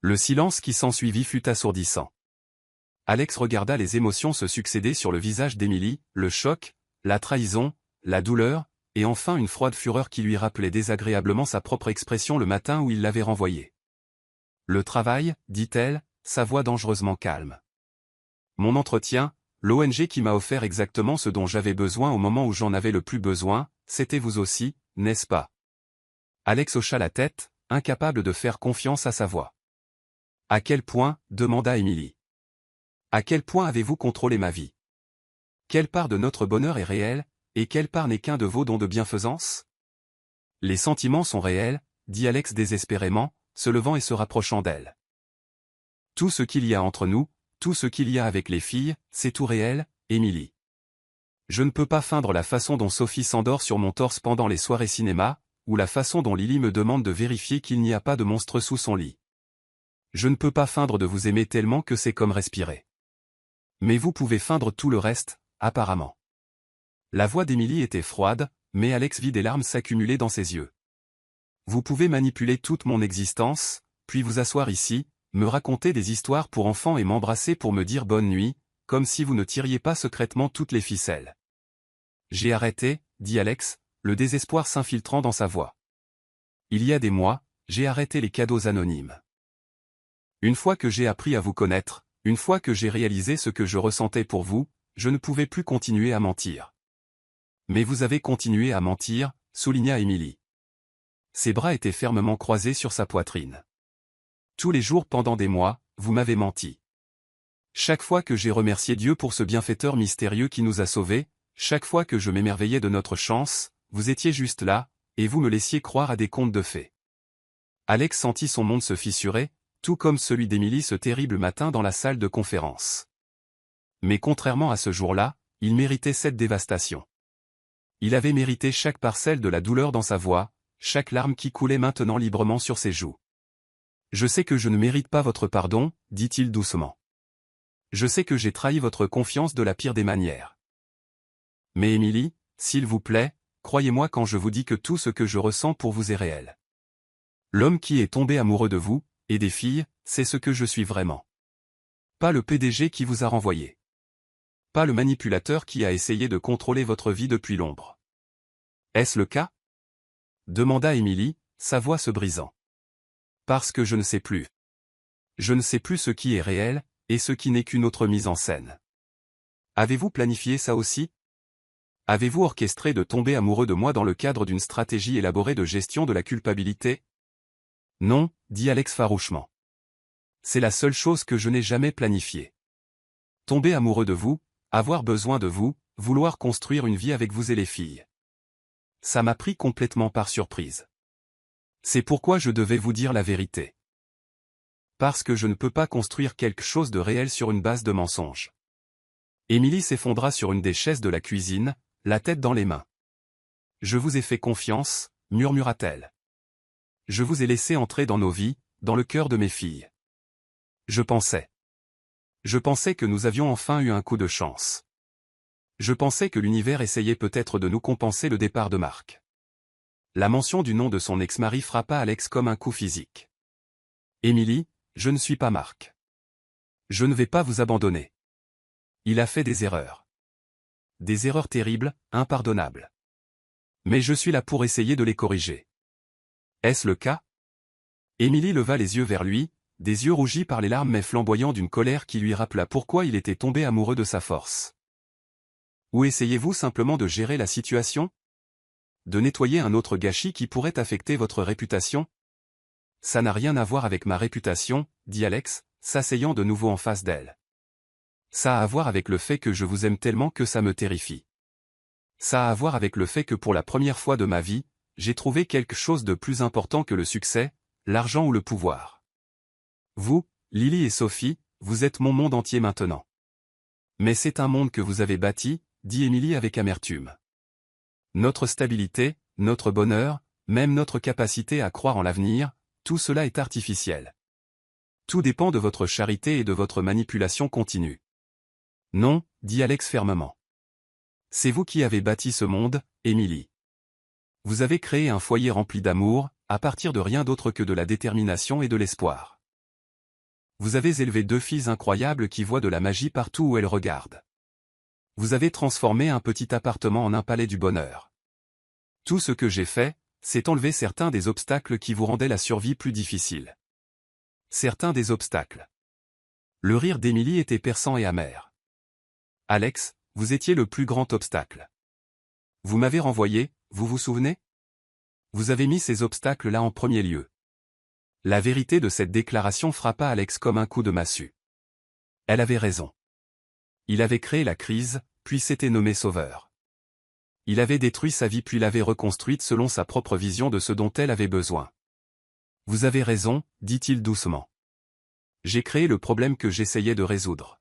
[SPEAKER 1] Le silence qui s'ensuivit fut assourdissant. Alex regarda les émotions se succéder sur le visage d'Émilie, le choc, la trahison, la douleur, et enfin une froide fureur qui lui rappelait désagréablement sa propre expression le matin où il l'avait renvoyée. Le travail, dit-elle, sa voix dangereusement calme. Mon entretien, l'ONG qui m'a offert exactement ce dont j'avais besoin au moment où j'en avais le plus besoin, c'était vous aussi, n'est-ce pas? Alex hocha la tête, incapable de faire confiance à sa voix. À quel point, demanda Émilie. À quel point avez-vous contrôlé ma vie? Quelle part de notre bonheur est réelle, et quelle part n'est qu'un de vos dons de bienfaisance? Les sentiments sont réels, dit Alex désespérément, se levant et se rapprochant d'elle. Tout ce qu'il y a entre nous, tout ce qu'il y a avec les filles, c'est tout réel, Émilie. Je ne peux pas feindre la façon dont Sophie s'endort sur mon torse pendant les soirées cinéma, ou la façon dont Lily me demande de vérifier qu'il n'y a pas de monstre sous son lit. Je ne peux pas feindre de vous aimer tellement que c'est comme respirer. Mais vous pouvez feindre tout le reste, apparemment. La voix d'Émilie était froide, mais Alex vit des larmes s'accumuler dans ses yeux. Vous pouvez manipuler toute mon existence, puis vous asseoir ici, me raconter des histoires pour enfants et m'embrasser pour me dire bonne nuit, comme si vous ne tiriez pas secrètement toutes les ficelles. J'ai arrêté, dit Alex, le désespoir s'infiltrant dans sa voix. Il y a des mois, j'ai arrêté les cadeaux anonymes. Une fois que j'ai appris à vous connaître, une fois que j'ai réalisé ce que je ressentais pour vous, je ne pouvais plus continuer à mentir. Mais vous avez continué à mentir, souligna Émilie. Ses bras étaient fermement croisés sur sa poitrine. Tous les jours pendant des mois, vous m'avez menti. Chaque fois que j'ai remercié Dieu pour ce bienfaiteur mystérieux qui nous a sauvés, chaque fois que je m'émerveillais de notre chance, vous étiez juste là, et vous me laissiez croire à des contes de fées. Alex sentit son monde se fissurer, tout comme celui d'Émilie ce terrible matin dans la salle de conférence. Mais contrairement à ce jour-là, il méritait cette dévastation. Il avait mérité chaque parcelle de la douleur dans sa voix, chaque larme qui coulait maintenant librement sur ses joues. Je sais que je ne mérite pas votre pardon, dit-il doucement. Je sais que j'ai trahi votre confiance de la pire des manières. Mais Émilie, s'il vous plaît, croyez-moi quand je vous dis que tout ce que je ressens pour vous est réel. L'homme qui est tombé amoureux de vous, et des filles, c'est ce que je suis vraiment. Pas le PDG qui vous a renvoyé. Pas le manipulateur qui a essayé de contrôler votre vie depuis l'ombre. Est-ce le cas? Demanda Émilie, sa voix se brisant. Parce que je ne sais plus. Je ne sais plus ce qui est réel, et ce qui n'est qu'une autre mise en scène. Avez-vous planifié ça aussi? Avez-vous orchestré de tomber amoureux de moi dans le cadre d'une stratégie élaborée de gestion de la culpabilité? Non, dit Alex farouchement. C'est la seule chose que je n'ai jamais planifiée. Tomber amoureux de vous, avoir besoin de vous, vouloir construire une vie avec vous et les filles. Ça m'a pris complètement par surprise. C'est pourquoi je devais vous dire la vérité. Parce que je ne peux pas construire quelque chose de réel sur une base de mensonges. Émilie s'effondra sur une des chaises de la cuisine, la tête dans les mains. Je vous ai fait confiance, murmura-t-elle. Je vous ai laissé entrer dans nos vies, dans le cœur de mes filles. Je pensais que nous avions enfin eu un coup de chance. Je pensais que l'univers essayait peut-être de nous compenser le départ de Marc. La mention du nom de son ex-mari frappa Alex comme un coup physique. Émilie, je ne suis pas Marc. Je ne vais pas vous abandonner. Il a fait des erreurs. Des erreurs terribles, impardonnables. Mais je suis là pour essayer de les corriger. Est-ce le cas? Émilie leva les yeux vers lui, des yeux rougis par les larmes mais flamboyants d'une colère qui lui rappela pourquoi il était tombé amoureux de sa force. Ou essayez-vous simplement de gérer la situation? de nettoyer un autre gâchis qui pourrait affecter votre réputation? Ça n'a rien à voir avec ma réputation, dit Alex, s'asseyant de nouveau en face d'elle. Ça a à voir avec le fait que je vous aime tellement que ça me terrifie. Ça a à voir avec le fait que pour la première fois de ma vie, j'ai trouvé quelque chose de plus important que le succès, l'argent ou le pouvoir. Vous, Lily et Sophie, vous êtes mon monde entier maintenant. Mais c'est un monde que vous avez bâti, dit Emily avec amertume. Notre stabilité, notre bonheur, même notre capacité à croire en l'avenir, tout cela est artificiel. Tout dépend de votre charité et de votre manipulation continue. Non, dit Alex fermement. C'est vous qui avez bâti ce monde, Emily. Vous avez créé un foyer rempli d'amour, à partir de rien d'autre que de la détermination et de l'espoir. Vous avez élevé 2 filles incroyables qui voient de la magie partout où elles regardent. Vous avez transformé un petit appartement en un palais du bonheur. Tout ce que j'ai fait, c'est enlever certains des obstacles qui vous rendaient la survie plus difficile. Certains des obstacles. Le rire d'Emily était perçant et amer. Alex, vous étiez le plus grand obstacle. Vous m'avez renvoyé, vous vous souvenez? Vous avez mis ces obstacles-là en premier lieu. La vérité de cette déclaration frappa Alex comme un coup de massue. Elle avait raison. Il avait créé la crise, puis s'était nommé sauveur. Il avait détruit sa vie puis l'avait reconstruite selon sa propre vision de ce dont elle avait besoin. Vous avez raison, dit-il doucement. J'ai créé le problème que j'essayais de résoudre.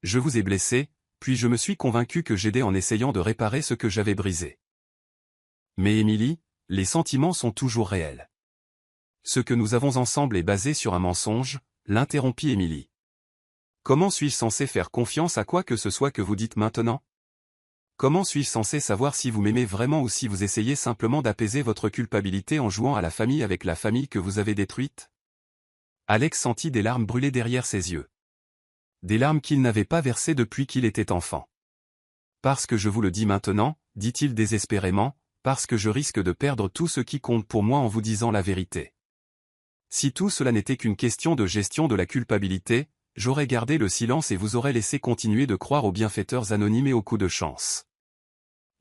[SPEAKER 1] Je vous ai blessé, puis je me suis convaincu que j'aidais en essayant de réparer ce que j'avais brisé. Mais Emily, les sentiments sont toujours réels. Ce que nous avons ensemble est basé sur un mensonge, l'interrompit Emily. Comment suis-je censé faire confiance à quoi que ce soit que vous dites maintenant? Comment suis-je censé savoir si vous m'aimez vraiment ou si vous essayez simplement d'apaiser votre culpabilité en jouant à la famille avec la famille que vous avez détruite? Alex sentit des larmes brûler derrière ses yeux. Des larmes qu'il n'avait pas versées depuis qu'il était enfant. Parce que je vous le dis maintenant, dit-il désespérément, parce que je risque de perdre tout ce qui compte pour moi en vous disant la vérité. Si tout cela n'était qu'une question de gestion de la culpabilité, j'aurais gardé le silence et vous aurais laissé continuer de croire aux bienfaiteurs anonymes et aux coups de chance.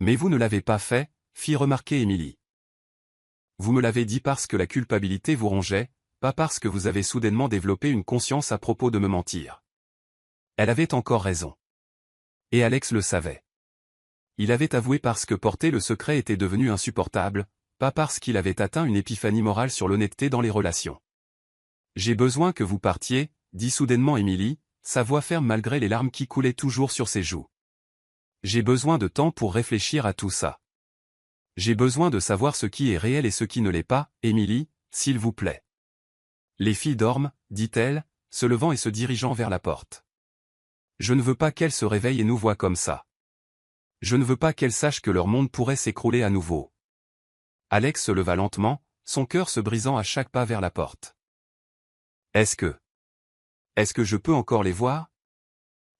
[SPEAKER 1] Mais vous ne l'avez pas fait, fit remarquer Emily. Vous me l'avez dit parce que la culpabilité vous rongeait, pas parce que vous avez soudainement développé une conscience à propos de me mentir. Elle avait encore raison. Et Alex le savait. Il avait avoué parce que porter le secret était devenu insupportable, pas parce qu'il avait atteint une épiphanie morale sur l'honnêteté dans les relations. J'ai besoin que vous partiez, dit soudainement Emily, sa voix ferme malgré les larmes qui coulaient toujours sur ses joues. J'ai besoin de temps pour réfléchir à tout ça. J'ai besoin de savoir ce qui est réel et ce qui ne l'est pas, Emily, s'il vous plaît. Les filles dorment, dit-elle, se levant et se dirigeant vers la porte. Je ne veux pas qu'elles se réveillent et nous voient comme ça. Je ne veux pas qu'elles sachent que leur monde pourrait s'écrouler à nouveau. Alex se leva lentement, son cœur se brisant à chaque pas vers la porte. Est-ce que je peux encore les voir?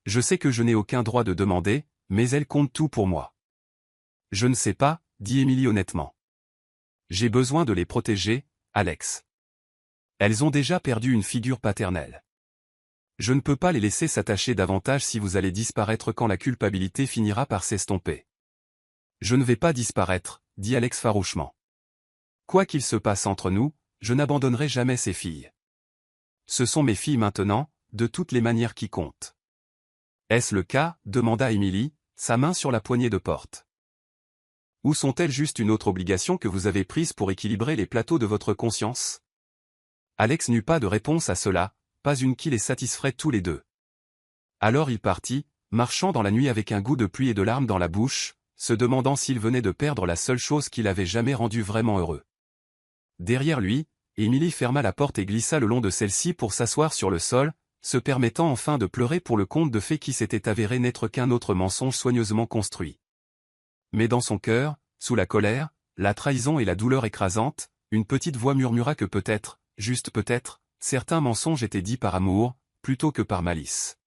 [SPEAKER 1] Je sais que je n'ai aucun droit de demander, mais elles comptent tout pour moi. Je ne sais pas, dit Emily honnêtement. J'ai besoin de les protéger, Alex. Elles ont déjà perdu une figure paternelle. Je ne peux pas les laisser s'attacher davantage si vous allez disparaître quand la culpabilité finira par s'estomper. Je ne vais pas disparaître, dit Alex farouchement. Quoi qu'il se passe entre nous, je n'abandonnerai jamais ces filles. Ce sont mes filles maintenant, de toutes les manières qui comptent. Est-ce le cas? Demanda Emily, sa main sur la poignée de porte. Ou sont-elles juste une autre obligation que vous avez prise pour équilibrer les plateaux de votre conscience? Alex n'eut pas de réponse à cela, pas une qui les satisferait tous les deux. Alors il partit, marchant dans la nuit avec un goût de pluie et de larmes dans la bouche, se demandant s'il venait de perdre la seule chose qui l'avait jamais rendu vraiment heureux. Derrière lui, Emily ferma la porte et glissa le long de celle-ci pour s'asseoir sur le sol, se permettant enfin de pleurer pour le conte de fées qui s'était avéré n'être qu'un autre mensonge soigneusement construit. Mais dans son cœur, sous la colère, la trahison et la douleur écrasante, une petite voix murmura que peut-être, juste peut-être, certains mensonges étaient dits par amour, plutôt que par malice.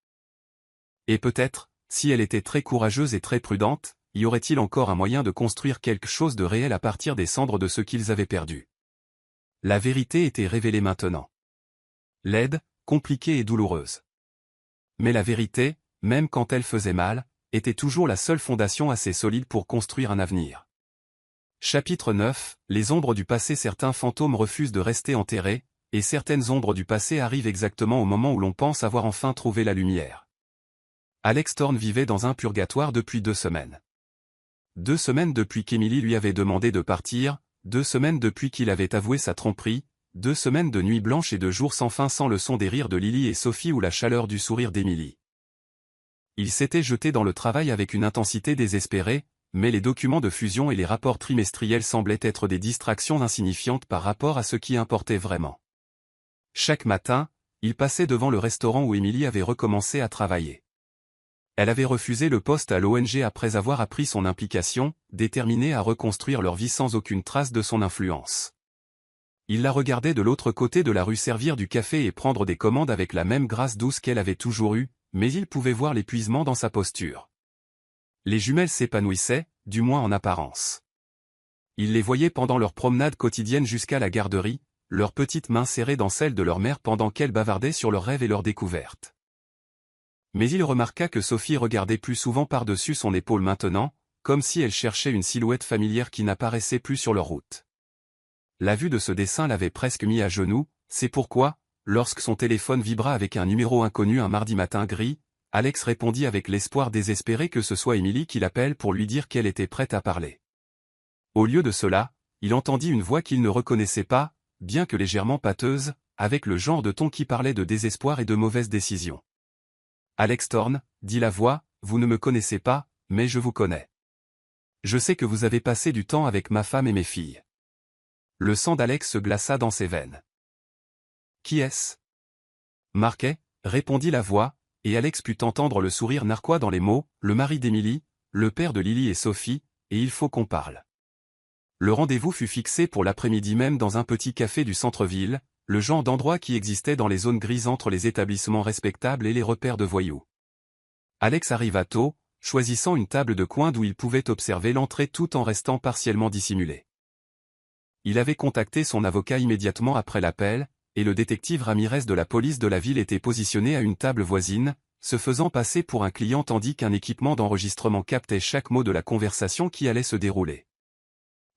[SPEAKER 1] Et peut-être, si elle était très courageuse et très prudente, y aurait-il encore un moyen de construire quelque chose de réel à partir des cendres de ce qu'ils avaient perdu. La vérité était révélée maintenant. Laide, compliquée et douloureuse. Mais la vérité, même quand elle faisait mal, était toujours la seule fondation assez solide pour construire un avenir. Chapitre 9, les ombres du passé. Certains fantômes refusent de rester enterrés, et certaines ombres du passé arrivent exactement au moment où l'on pense avoir enfin trouvé la lumière. Alex Thorne vivait dans un purgatoire depuis 2 semaines. 2 semaines depuis qu'Emily lui avait demandé de partir, 2 semaines depuis qu'il avait avoué sa tromperie, 2 semaines de nuits blanches et de jours sans fin sans le son des rires de Lily et Sophie ou la chaleur du sourire d'Emily. Il s'était jeté dans le travail avec une intensité désespérée, mais les documents de fusion et les rapports trimestriels semblaient être des distractions insignifiantes par rapport à ce qui importait vraiment. Chaque matin, il passait devant le restaurant où Emily avait recommencé à travailler. Elle avait refusé le poste à l'ONG après avoir appris son implication, déterminée à reconstruire leur vie sans aucune trace de son influence. Il la regardait de l'autre côté de la rue servir du café et prendre des commandes avec la même grâce douce qu'elle avait toujours eue, mais il pouvait voir l'épuisement dans sa posture. Les jumelles s'épanouissaient, du moins en apparence. Il les voyait pendant leur promenade quotidienne jusqu'à la garderie, leurs petites mains serrées dans celles de leur mère pendant qu'elles bavardaient sur leurs rêves et leurs découvertes. Mais il remarqua que Sophie regardait plus souvent par-dessus son épaule maintenant, comme si elle cherchait une silhouette familière qui n'apparaissait plus sur leur route. La vue de ce dessin l'avait presque mis à genoux, c'est pourquoi, lorsque son téléphone vibra avec un numéro inconnu un mardi matin gris, Alex répondit avec l'espoir désespéré que ce soit Emily qui l'appelle pour lui dire qu'elle était prête à parler. Au lieu de cela, il entendit une voix qu'il ne reconnaissait pas, bien que légèrement pâteuse, avec le genre de ton qui parlait de désespoir et de mauvaises décisions. « Alex Thorne, dit la voix, vous ne me connaissez pas, mais je vous connais. Je sais que vous avez passé du temps avec ma femme et mes filles. » Le sang d'Alex se glaça dans ses veines. « Qui est-ce ? » Marquet, répondit la voix, et Alex put entendre le sourire narquois dans les mots, le mari d'Emily, le père de Lily et Sophie, et il faut qu'on parle. Le rendez-vous fut fixé pour l'après-midi même dans un petit café du centre-ville, le genre d'endroit qui existait dans les zones grises entre les établissements respectables et les repères de voyous. Alex arriva tôt, choisissant une table de coin d'où il pouvait observer l'entrée tout en restant partiellement dissimulé. Il avait contacté son avocat immédiatement après l'appel, et le détective Ramirez de la police de la ville était positionné à une table voisine, se faisant passer pour un client tandis qu'un équipement d'enregistrement captait chaque mot de la conversation qui allait se dérouler.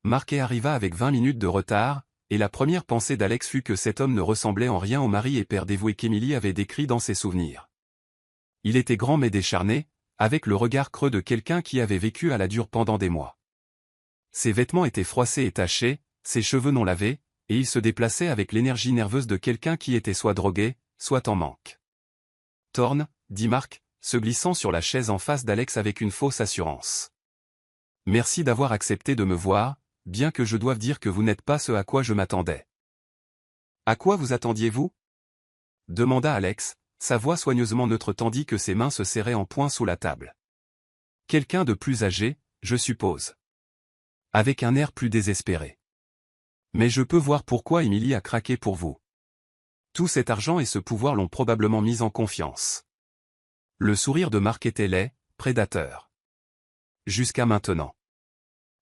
[SPEAKER 1] Marquet arriva avec 20 minutes de retard, et la première pensée d'Alex fut que cet homme ne ressemblait en rien au mari et père dévoué qu'Emily avait décrit dans ses souvenirs. Il était grand mais décharné, avec le regard creux de quelqu'un qui avait vécu à la dure pendant des mois. Ses vêtements étaient froissés et tachés, ses cheveux non lavés, et il se déplaçait avec l'énergie nerveuse de quelqu'un qui était soit drogué, soit en manque. « Thorne, dit Mark, se glissant sur la chaise en face d'Alex avec une fausse assurance. Merci d'avoir accepté de me voir, bien que je doive dire que vous n'êtes pas ce à quoi je m'attendais. » À quoi vous attendiez-vous ? Demanda Alex, sa voix soigneusement neutre tandis que ses mains se serraient en poing sous la table. Quelqu'un de plus âgé, je suppose. Avec un air plus désespéré. Mais je peux voir pourquoi Emily a craqué pour vous. Tout cet argent et ce pouvoir l'ont probablement mise en confiance. Le sourire de Mark était laid, prédateur. Jusqu'à maintenant.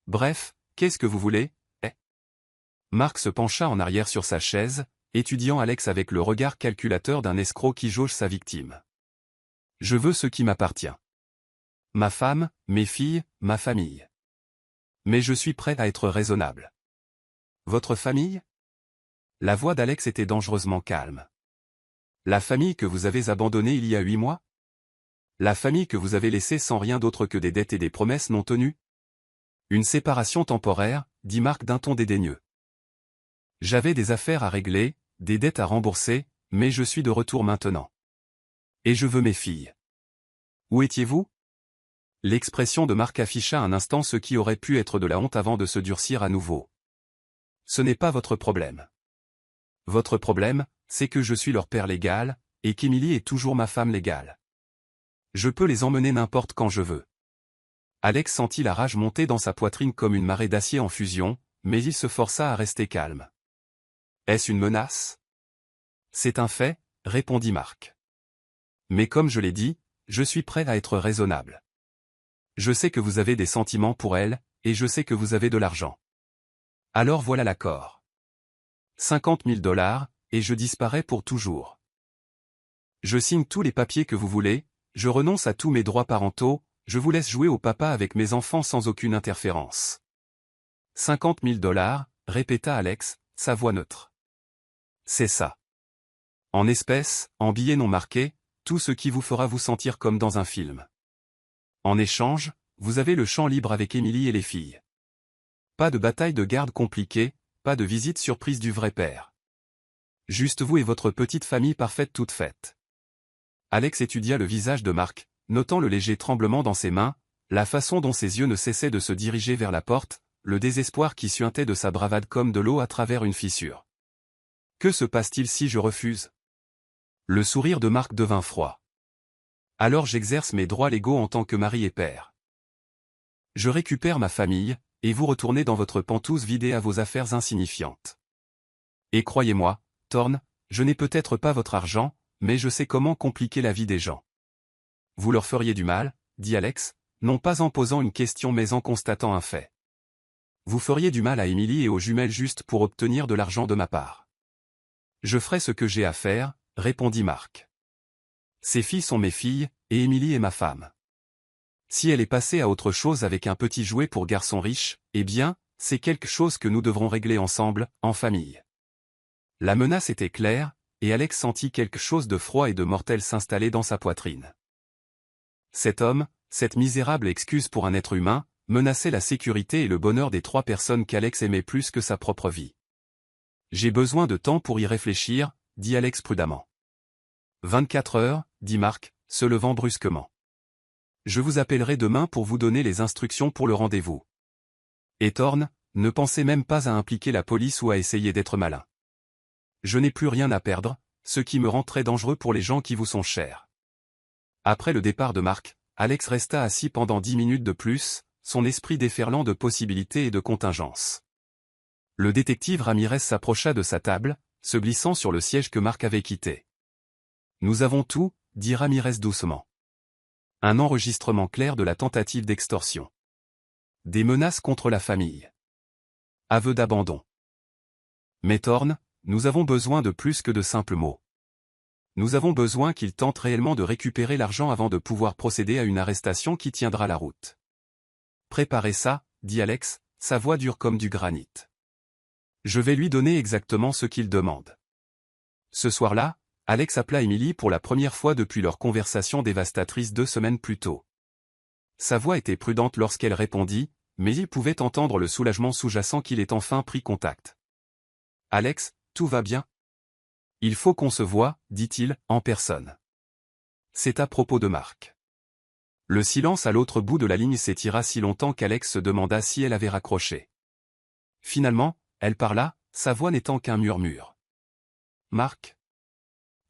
[SPEAKER 1] Bref, qu'est-ce que vous voulez, eh ? Mark se pencha en arrière sur sa chaise, étudiant Alex avec le regard calculateur d'un escroc qui jauge sa victime. Je veux ce qui m'appartient. Ma femme, mes filles, ma famille. Mais je suis prêt à être raisonnable. Votre famille ? La voix d'Alex était dangereusement calme. La famille que vous avez abandonnée il y a 8 mois ? La famille que vous avez laissée sans rien d'autre que des dettes et des promesses non tenues ? Une séparation temporaire, dit Mark d'un ton dédaigneux. J'avais des affaires à régler, des dettes à rembourser, mais je suis de retour maintenant. Et je veux mes filles. Où étiez-vous ? L'expression de Mark afficha un instant ce qui aurait pu être de la honte avant de se durcir à nouveau. Ce n'est pas votre problème. Votre problème, c'est que je suis leur père légal, et qu'Emily est toujours ma femme légale. Je peux les emmener n'importe quand je veux. Alex sentit la rage monter dans sa poitrine comme une marée d'acier en fusion, mais il se força à rester calme. Est-ce une menace ? C'est un fait, répondit Mark. Mais comme je l'ai dit, je suis prêt à être raisonnable. Je sais que vous avez des sentiments pour elle, et je sais que vous avez de l'argent. Alors voilà l'accord. 50 000 $, et je disparais pour toujours. Je signe tous les papiers que vous voulez, je renonce à tous mes droits parentaux, je vous laisse jouer au papa avec mes enfants sans aucune interférence. 50 000 $, répéta Alex, sa voix neutre. C'est ça. En espèces, en billets non marqués, tout ce qui vous fera vous sentir comme dans un film. En échange, vous avez le champ libre avec Émilie et les filles. Pas de bataille de garde compliquée, pas de visite surprise du vrai père. Juste vous et votre petite famille parfaite toute faite. Alex étudia le visage de Marc, notant le léger tremblement dans ses mains, la façon dont ses yeux ne cessaient de se diriger vers la porte, le désespoir qui suintait de sa bravade comme de l'eau à travers une fissure. Que se passe-t-il si je refuse? Le sourire de Marc devint froid. Alors j'exerce mes droits légaux en tant que mari et père. Je récupère ma famille, et vous retournez dans votre pantouse vidée à vos affaires insignifiantes. Et croyez-moi, Thorne, je n'ai peut-être pas votre argent, mais je sais comment compliquer la vie des gens. Vous leur feriez du mal, dit Alex, non pas en posant une question mais en constatant un fait. Vous feriez du mal à Émilie et aux jumelles juste pour obtenir de l'argent de ma part. Je ferai ce que j'ai à faire, répondit Marc. Ces filles sont mes filles, et Émilie est ma femme. Si elle est passée à autre chose avec un petit jouet pour garçon riche, eh bien, c'est quelque chose que nous devrons régler ensemble, en famille. La menace était claire, et Alex sentit quelque chose de froid et de mortel s'installer dans sa poitrine. Cet homme, cette misérable excuse pour un être humain, menaçait la sécurité et le bonheur des 3 personnes qu'Alex aimait plus que sa propre vie. J'ai besoin de temps pour y réfléchir, dit Alex prudemment. 24 heures, dit Marc, se levant brusquement. Je vous appellerai demain pour vous donner les instructions pour le rendez-vous. Et Thorne, ne pensez même pas à impliquer la police ou à essayer d'être malin. Je n'ai plus rien à perdre, ce qui me rend très dangereux pour les gens qui vous sont chers. Après le départ de Marc, Alex resta assis pendant 10 minutes de plus, son esprit déferlant de possibilités et de contingences. Le détective Ramirez s'approcha de sa table, se glissant sur le siège que Marc avait quitté. Nous avons tout, dit Ramirez doucement. Un enregistrement clair de la tentative d'extorsion. Des menaces contre la famille. Aveu d'abandon. Mais Thorne, nous avons besoin de plus que de simples mots. Nous avons besoin qu'il tente réellement de récupérer l'argent avant de pouvoir procéder à une arrestation qui tiendra la route. Préparez ça, dit Alex, sa voix dure comme du granit. Je vais lui donner exactement ce qu'il demande. Ce soir-là, Alex appela Émilie pour la première fois depuis leur conversation dévastatrice 2 semaines plus tôt. Sa voix était prudente lorsqu'elle répondit, mais il pouvait entendre le soulagement sous-jacent qu'il ait enfin pris contact. « Alex, tout va bien ? Il faut qu'on se voie, dit-il, en personne. C'est à propos de Marc. » Le silence à l'autre bout de la ligne s'étira si longtemps qu'Alex se demanda si elle avait raccroché. Finalement, elle parla, sa voix n'étant qu'un murmure. « Marc ?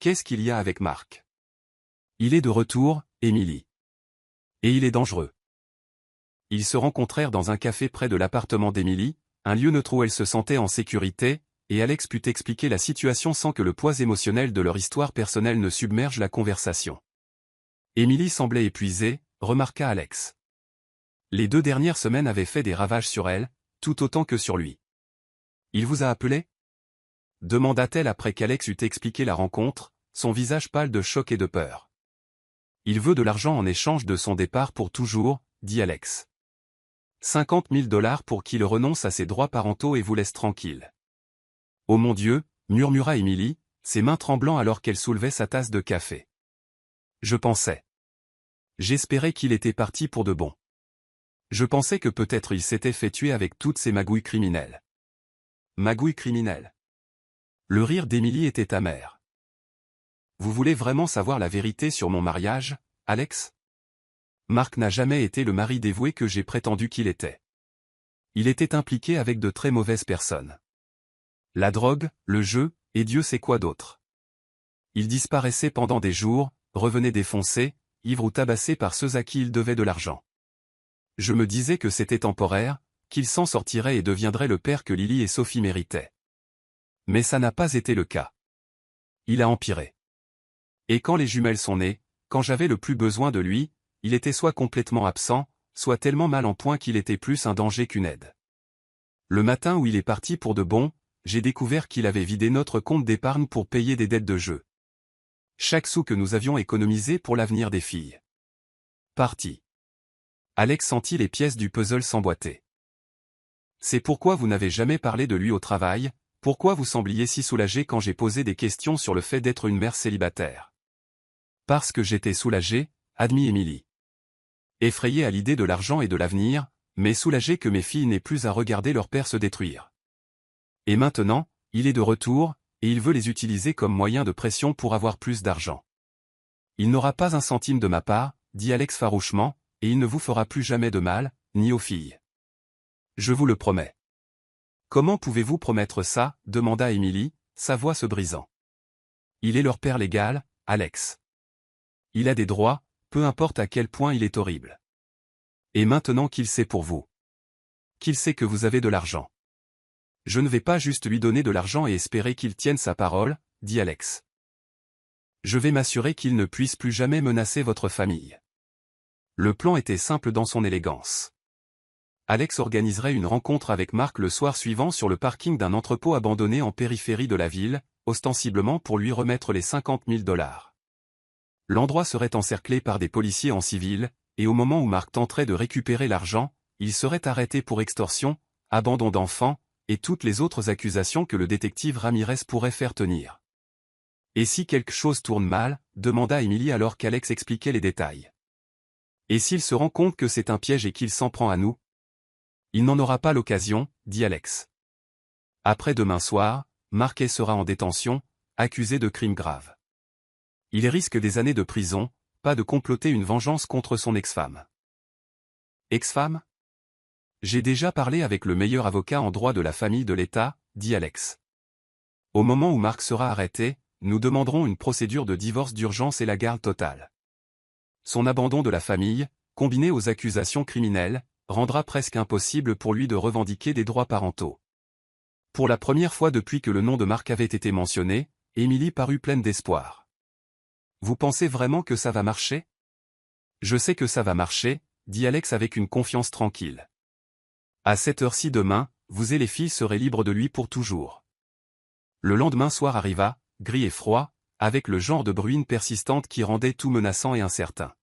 [SPEAKER 1] Qu'est-ce qu'il y a avec Marc ? Il est de retour, Émilie. Et il est dangereux. » Ils se rencontrèrent dans un café près de l'appartement d'Émilie, un lieu neutre où elle se sentait en sécurité, et Alex put expliquer la situation sans que le poids émotionnel de leur histoire personnelle ne submerge la conversation. Émilie semblait épuisée, remarqua Alex. Les 2 dernières semaines avaient fait des ravages sur elle, tout autant que sur lui. « Il vous a appelé ? » demanda-t-elle après qu'Alex eut expliqué la rencontre, son visage pâle de choc et de peur. « Il veut de l'argent en échange de son départ pour toujours, » dit Alex. 50 000 $ pour qu'il renonce à ses droits parentaux et vous laisse tranquille. « Oh mon Dieu !» murmura Émilie, ses mains tremblant alors qu'elle soulevait sa tasse de café. « Je pensais. J'espérais qu'il était parti pour de bon. Je pensais que peut-être il s'était fait tuer avec toutes ces magouilles criminelles. » Magouilles criminelles. Le rire d'Émilie était amer. « Vous voulez vraiment savoir la vérité sur mon mariage, Alex ? Marc n'a jamais été le mari dévoué que j'ai prétendu qu'il était. Il était impliqué avec de très mauvaises personnes. La drogue, le jeu, et Dieu sait quoi d'autre. Il disparaissait pendant des jours, revenait défoncé, ivre ou tabassé par ceux à qui il devait de l'argent. Je me disais que c'était temporaire, qu'il s'en sortirait et deviendrait le père que Lily et Sophie méritaient. Mais ça n'a pas été le cas. Il a empiré. Et quand les jumelles sont nées, quand j'avais le plus besoin de lui, il était soit complètement absent, soit tellement mal en point qu'il était plus un danger qu'une aide. Le matin où il est parti pour de bon, j'ai découvert qu'il avait vidé notre compte d'épargne pour payer des dettes de jeu. Chaque sou que nous avions économisé pour l'avenir des filles. Parti. Alex sentit les pièces du puzzle s'emboîter. C'est pourquoi vous n'avez jamais parlé de lui au travail, pourquoi vous sembliez si soulagé quand j'ai posé des questions sur le fait d'être une mère célibataire. Parce que j'étais soulagé, admit Émilie. Effrayée à l'idée de l'argent et de l'avenir, mais soulagée que mes filles n'aient plus à regarder leur père se détruire. Et maintenant, il est de retour, et il veut les utiliser comme moyen de pression pour avoir plus d'argent. Il n'aura pas un centime de ma part, dit Alex farouchement, et il ne vous fera plus jamais de mal, ni aux filles. Je vous le promets. Comment pouvez-vous promettre ça, demanda Émilie, sa voix se brisant. Il est leur père légal, Alex. Il a des droits, peu importe à quel point il est horrible. Et maintenant qu'il sait pour vous. Qu'il sait que vous avez de l'argent. Je ne vais pas juste lui donner de l'argent et espérer qu'il tienne sa parole, dit Alex. Je vais m'assurer qu'il ne puisse plus jamais menacer votre famille. Le plan était simple dans son élégance. Alex organiserait une rencontre avec Marc le soir suivant sur le parking d'un entrepôt abandonné en périphérie de la ville, ostensiblement pour lui remettre les 50 000 $. L'endroit serait encerclé par des policiers en civil, et au moment où Marc tenterait de récupérer l'argent, il serait arrêté pour extorsion, abandon d'enfant, et toutes les autres accusations que le détective Ramirez pourrait faire tenir. Et si quelque chose tourne mal, demanda Émilie alors qu'Alex expliquait les détails. Et s'il se rend compte que c'est un piège et qu'il s'en prend à nous? Il n'en aura pas l'occasion, dit Alex. Après demain soir, Marquet sera en détention, accusé de crimes graves. Il risque des années de prison, pas de comploter une vengeance contre son ex-femme. Ex-femme? J'ai déjà parlé avec le meilleur avocat en droit de la famille de l'État, dit Alex. Au moment où Marc sera arrêté, nous demanderons une procédure de divorce d'urgence et la garde totale. Son abandon de la famille, combiné aux accusations criminelles, rendra presque impossible pour lui de revendiquer des droits parentaux. Pour la première fois depuis que le nom de Marc avait été mentionné, Émilie parut pleine d'espoir. Vous pensez vraiment que ça va marcher? Je sais que ça va marcher, dit Alex avec une confiance tranquille. À cette heure-ci demain, vous et les filles serez libres de lui pour toujours. Le lendemain soir arriva, gris et froid, avec le genre de bruine persistante qui rendait tout menaçant et incertain.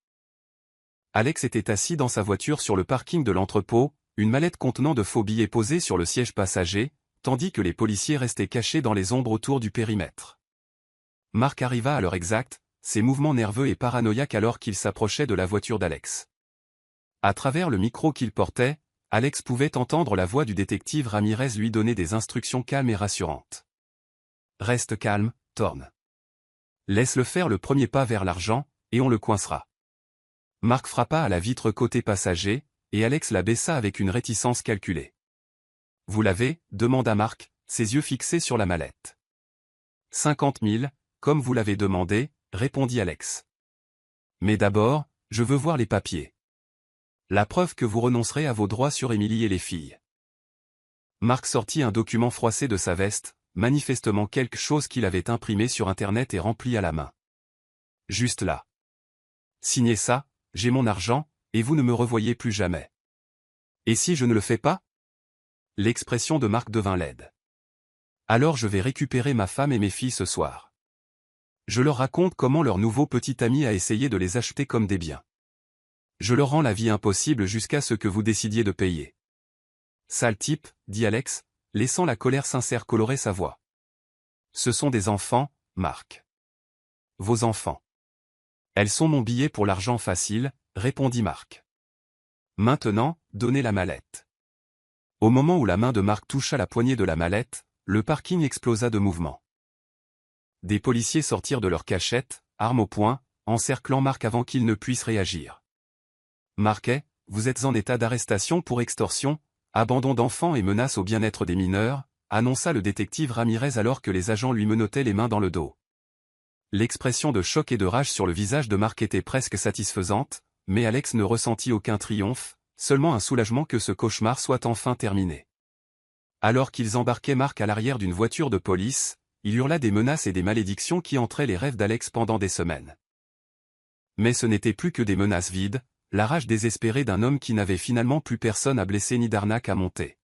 [SPEAKER 1] Alex était assis dans sa voiture sur le parking de l'entrepôt, une mallette contenant de faux billets posée sur le siège passager, tandis que les policiers restaient cachés dans les ombres autour du périmètre. Marc arriva à l'heure exacte, ses mouvements nerveux et paranoïaques alors qu'il s'approchait de la voiture d'Alex. À travers le micro qu'il portait, Alex pouvait entendre la voix du détective Ramirez lui donner des instructions calmes et rassurantes. Reste calme, Thorne. Laisse-le faire le premier pas vers l'argent, et on le coincera. Marc frappa à la vitre côté passager, et Alex la baissa avec une réticence calculée. Vous l'avez, demanda Marc, ses yeux fixés sur la mallette. 50 000, comme vous l'avez demandé, répondit Alex. Mais d'abord, je veux voir les papiers. La preuve que vous renoncerez à vos droits sur Émilie et les filles. Marc sortit un document froissé de sa veste, manifestement quelque chose qu'il avait imprimé sur Internet et rempli à la main. Juste là. Signez ça, j'ai mon argent, et vous ne me revoyez plus jamais. Et si je ne le fais pas? L'expression de Marc devint laide. Alors je vais récupérer ma femme et mes filles ce soir. Je leur raconte comment leur nouveau petit ami a essayé de les acheter comme des biens. Je leur rends la vie impossible jusqu'à ce que vous décidiez de payer. Sale type, dit Alex, laissant la colère sincère colorer sa voix. Ce sont des enfants, Marc. Vos enfants. Elles sont mon billet pour l'argent facile, répondit Marc. Maintenant, donnez la mallette. Au moment où la main de Marc toucha la poignée de la mallette, le parking explosa de mouvement. Des policiers sortirent de leur cachette, armes au poing, encerclant Marc avant qu'il ne puisse réagir. Marquet, vous êtes en état d'arrestation pour extorsion, abandon d'enfants et menace au bien-être des mineurs, annonça le détective Ramirez alors que les agents lui menottaient les mains dans le dos. L'expression de choc et de rage sur le visage de Marc était presque satisfaisante, mais Alex ne ressentit aucun triomphe, seulement un soulagement que ce cauchemar soit enfin terminé. Alors qu'ils embarquaient Marc à l'arrière d'une voiture de police, il hurla des menaces et des malédictions qui entraient les rêves d'Alex pendant des semaines. Mais ce n'était plus que des menaces vides, la rage désespérée d'un homme qui n'avait finalement plus personne à blesser ni d'arnaque à monter.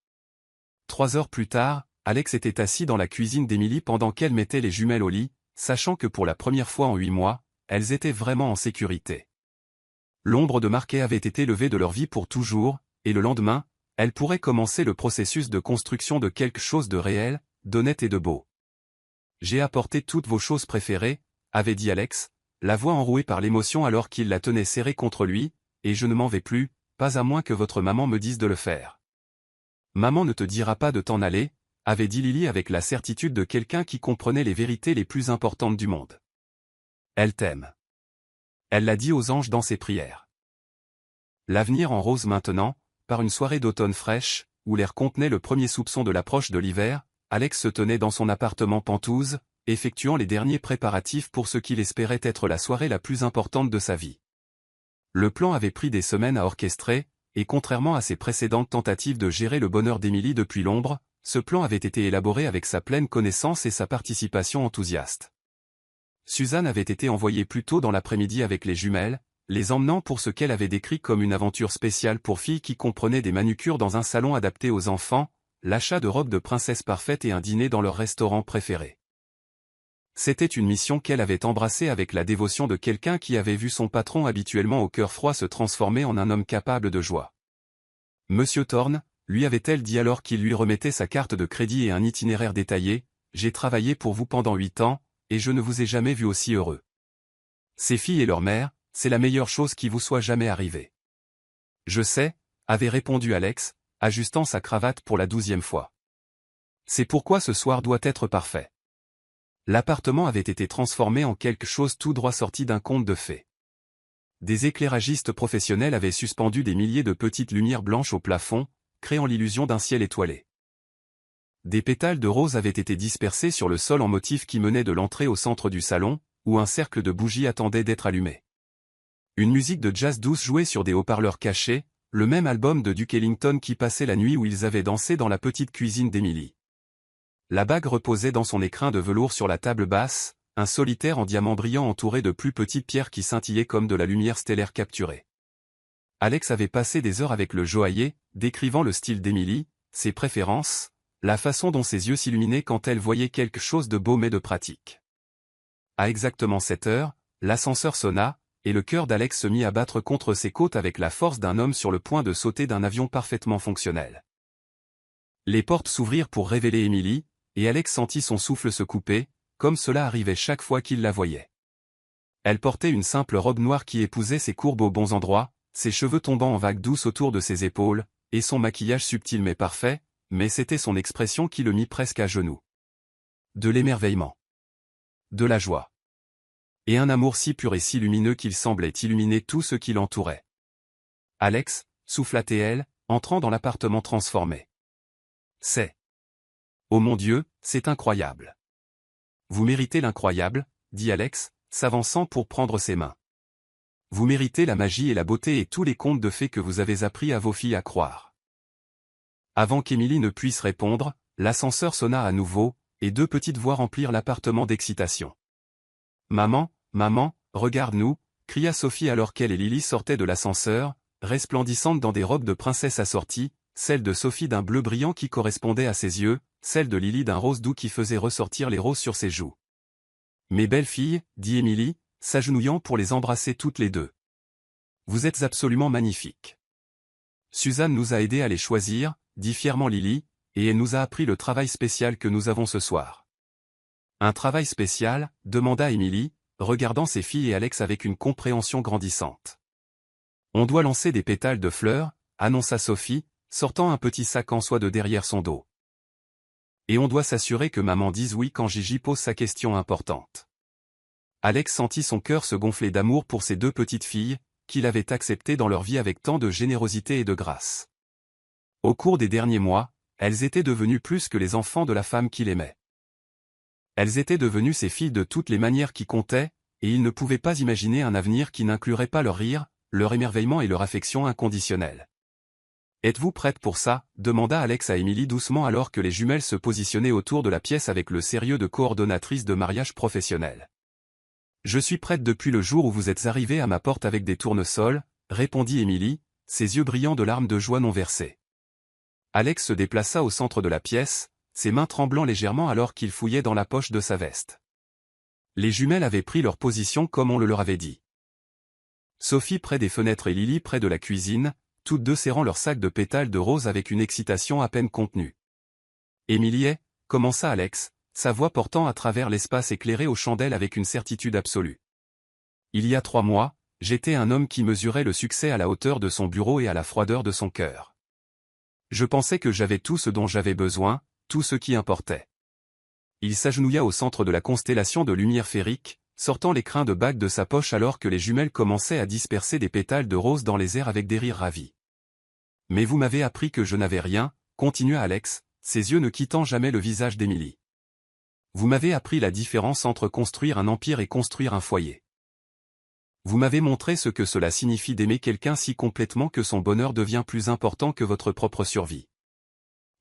[SPEAKER 1] 3 heures plus tard, Alex était assis dans la cuisine d'Émilie pendant qu'elle mettait les jumelles au lit, sachant que pour la première fois en 8 mois, elles étaient vraiment en sécurité. L'ombre de Marquet avait été levée de leur vie pour toujours, et le lendemain, elle pourrait commencer le processus de construction de quelque chose de réel, d'honnête et de beau. J'ai apporté toutes vos choses préférées, avait dit Alex, la voix enrouée par l'émotion alors qu'il la tenait serrée contre lui, et je ne m'en vais plus, pas à moins que votre maman me dise de le faire. Maman ne te dira pas de t'en aller, avait dit Lily avec la certitude de quelqu'un qui comprenait les vérités les plus importantes du monde. Elle t'aime. Elle l'a dit aux anges dans ses prières. L'avenir en rose maintenant, par une soirée d'automne fraîche, où l'air contenait le premier soupçon de l'approche de l'hiver, Alex se tenait dans son appartement Penthouse, effectuant les derniers préparatifs pour ce qu'il espérait être la soirée la plus importante de sa vie. Le plan avait pris des semaines à orchestrer, et contrairement à ses précédentes tentatives de gérer le bonheur d'Emily depuis l'ombre, ce plan avait été élaboré avec sa pleine connaissance et sa participation enthousiaste. Suzanne avait été envoyée plus tôt dans l'après-midi avec les jumelles, les emmenant pour ce qu'elle avait décrit comme une aventure spéciale pour filles qui comprenait des manucures dans un salon adapté aux enfants, l'achat de robes de princesse parfaites et un dîner dans leur restaurant préféré. C'était une mission qu'elle avait embrassée avec la dévotion de quelqu'un qui avait vu son patron habituellement au cœur froid se transformer en un homme capable de joie. Monsieur Thorne, lui avait-elle dit alors qu'il lui remettait sa carte de crédit et un itinéraire détaillé, « J'ai travaillé pour vous pendant 8 ans, et je ne vous ai jamais vu aussi heureux. Ces filles et leur mère, c'est la meilleure chose qui vous soit jamais arrivée. » Je sais, avait répondu Alex, ajustant sa cravate pour la 12e fois. C'est pourquoi ce soir doit être parfait. L'appartement avait été transformé en quelque chose tout droit sorti d'un conte de fées. Des éclairagistes professionnels avaient suspendu des milliers de petites lumières blanches au plafond, créant l'illusion d'un ciel étoilé. Des pétales de rose avaient été dispersés sur le sol en motif qui menait de l'entrée au centre du salon, où un cercle de bougies attendait d'être allumé. Une musique de jazz douce jouait sur des haut-parleurs cachés, le même album de Duke Ellington qui passait la nuit où ils avaient dansé dans la petite cuisine d'Emily. La bague reposait dans son écrin de velours sur la table basse, un solitaire en diamant brillant entouré de plus petites pierres qui scintillaient comme de la lumière stellaire capturée. Alex avait passé des heures avec le joaillier, décrivant le style d'Emily, ses préférences, la façon dont ses yeux s'illuminaient quand elle voyait quelque chose de beau mais de pratique. À exactement 7 heures, l'ascenseur sonna, et le cœur d'Alex se mit à battre contre ses côtes avec la force d'un homme sur le point de sauter d'un avion parfaitement fonctionnel. Les portes s'ouvrirent pour révéler Emily, et Alex sentit son souffle se couper, comme cela arrivait chaque fois qu'il la voyait. Elle portait une simple robe noire qui épousait ses courbes aux bons endroits, ses cheveux tombant en vagues douces autour de ses épaules, et son maquillage subtil mais parfait, mais c'était son expression qui le mit presque à genoux. De l'émerveillement. De la joie. Et un amour si pur et si lumineux qu'il semblait illuminer tout ce qui l'entourait. Alex, souffla-t-elle, entrant dans l'appartement transformé. C'est. Oh mon Dieu, c'est incroyable. Vous méritez l'incroyable, dit Alex, s'avançant pour prendre ses mains. Vous méritez la magie et la beauté et tous les contes de fées que vous avez appris à vos filles à croire. Avant qu'Emily ne puisse répondre, l'ascenseur sonna à nouveau, et 2 petites voix remplirent l'appartement d'excitation. Maman, maman, regarde-nous, cria Sophie alors qu'elle et Lily sortaient de l'ascenseur, resplendissantes dans des robes de princesse assorties, celle de Sophie d'un bleu brillant qui correspondait à ses yeux, celle de Lily d'un rose doux qui faisait ressortir les roses sur ses joues. Mes belles filles, dit Emily, s'agenouillant pour les embrasser toutes les deux. Vous êtes absolument magnifiques. Suzanne nous a aidés à les choisir, dit fièrement Lily, et elle nous a appris le travail spécial que nous avons ce soir. Un travail spécial, demanda Emily, regardant ses filles et Alex avec une compréhension grandissante. On doit lancer des pétales de fleurs, annonça Sophie, sortant un petit sac en soie de derrière son dos. Et on doit s'assurer que maman dise oui quand Gigi pose sa question importante. Alex sentit son cœur se gonfler d'amour pour ces 2 petites filles, qu'il avait acceptées dans leur vie avec tant de générosité et de grâce. Au cours des derniers mois, elles étaient devenues plus que les enfants de la femme qu'il aimait. Elles étaient devenues ses filles de toutes les manières qui comptaient, et il ne pouvait pas imaginer un avenir qui n'inclurait pas leur rire, leur émerveillement et leur affection inconditionnelle. Êtes-vous prête pour ça, demanda Alex à Emily doucement alors que les jumelles se positionnaient autour de la pièce avec le sérieux de coordonnatrice de mariage professionnel. Je suis prête depuis le jour où vous êtes arrivée à ma porte avec des tournesols, répondit Emily, ses yeux brillants de larmes de joie non versées. Alex se déplaça au centre de la pièce, ses mains tremblant légèrement alors qu'il fouillait dans la poche de sa veste. Les jumelles avaient pris leur position comme on le leur avait dit. Sophie près des fenêtres et Lily près de la cuisine, toutes deux serrant leur sac de pétales de rose avec une excitation à peine contenue. Émilie, commença Alex, sa voix portant à travers l'espace éclairé aux chandelles avec une certitude absolue. Il y a 3 mois, j'étais un homme qui mesurait le succès à la hauteur de son bureau et à la froideur de son cœur. Je pensais que j'avais tout ce dont j'avais besoin, tout ce qui importait. Il s'agenouilla au centre de la constellation de lumière féerique, sortant les crins de bague de sa poche alors que les jumelles commençaient à disperser des pétales de rose dans les airs avec des rires ravis. « Mais vous m'avez appris que je n'avais rien », continua Alex, ses yeux ne quittant jamais le visage d'Émilie. « Vous m'avez appris la différence entre construire un empire et construire un foyer. Vous m'avez montré ce que cela signifie d'aimer quelqu'un si complètement que son bonheur devient plus important que votre propre survie. »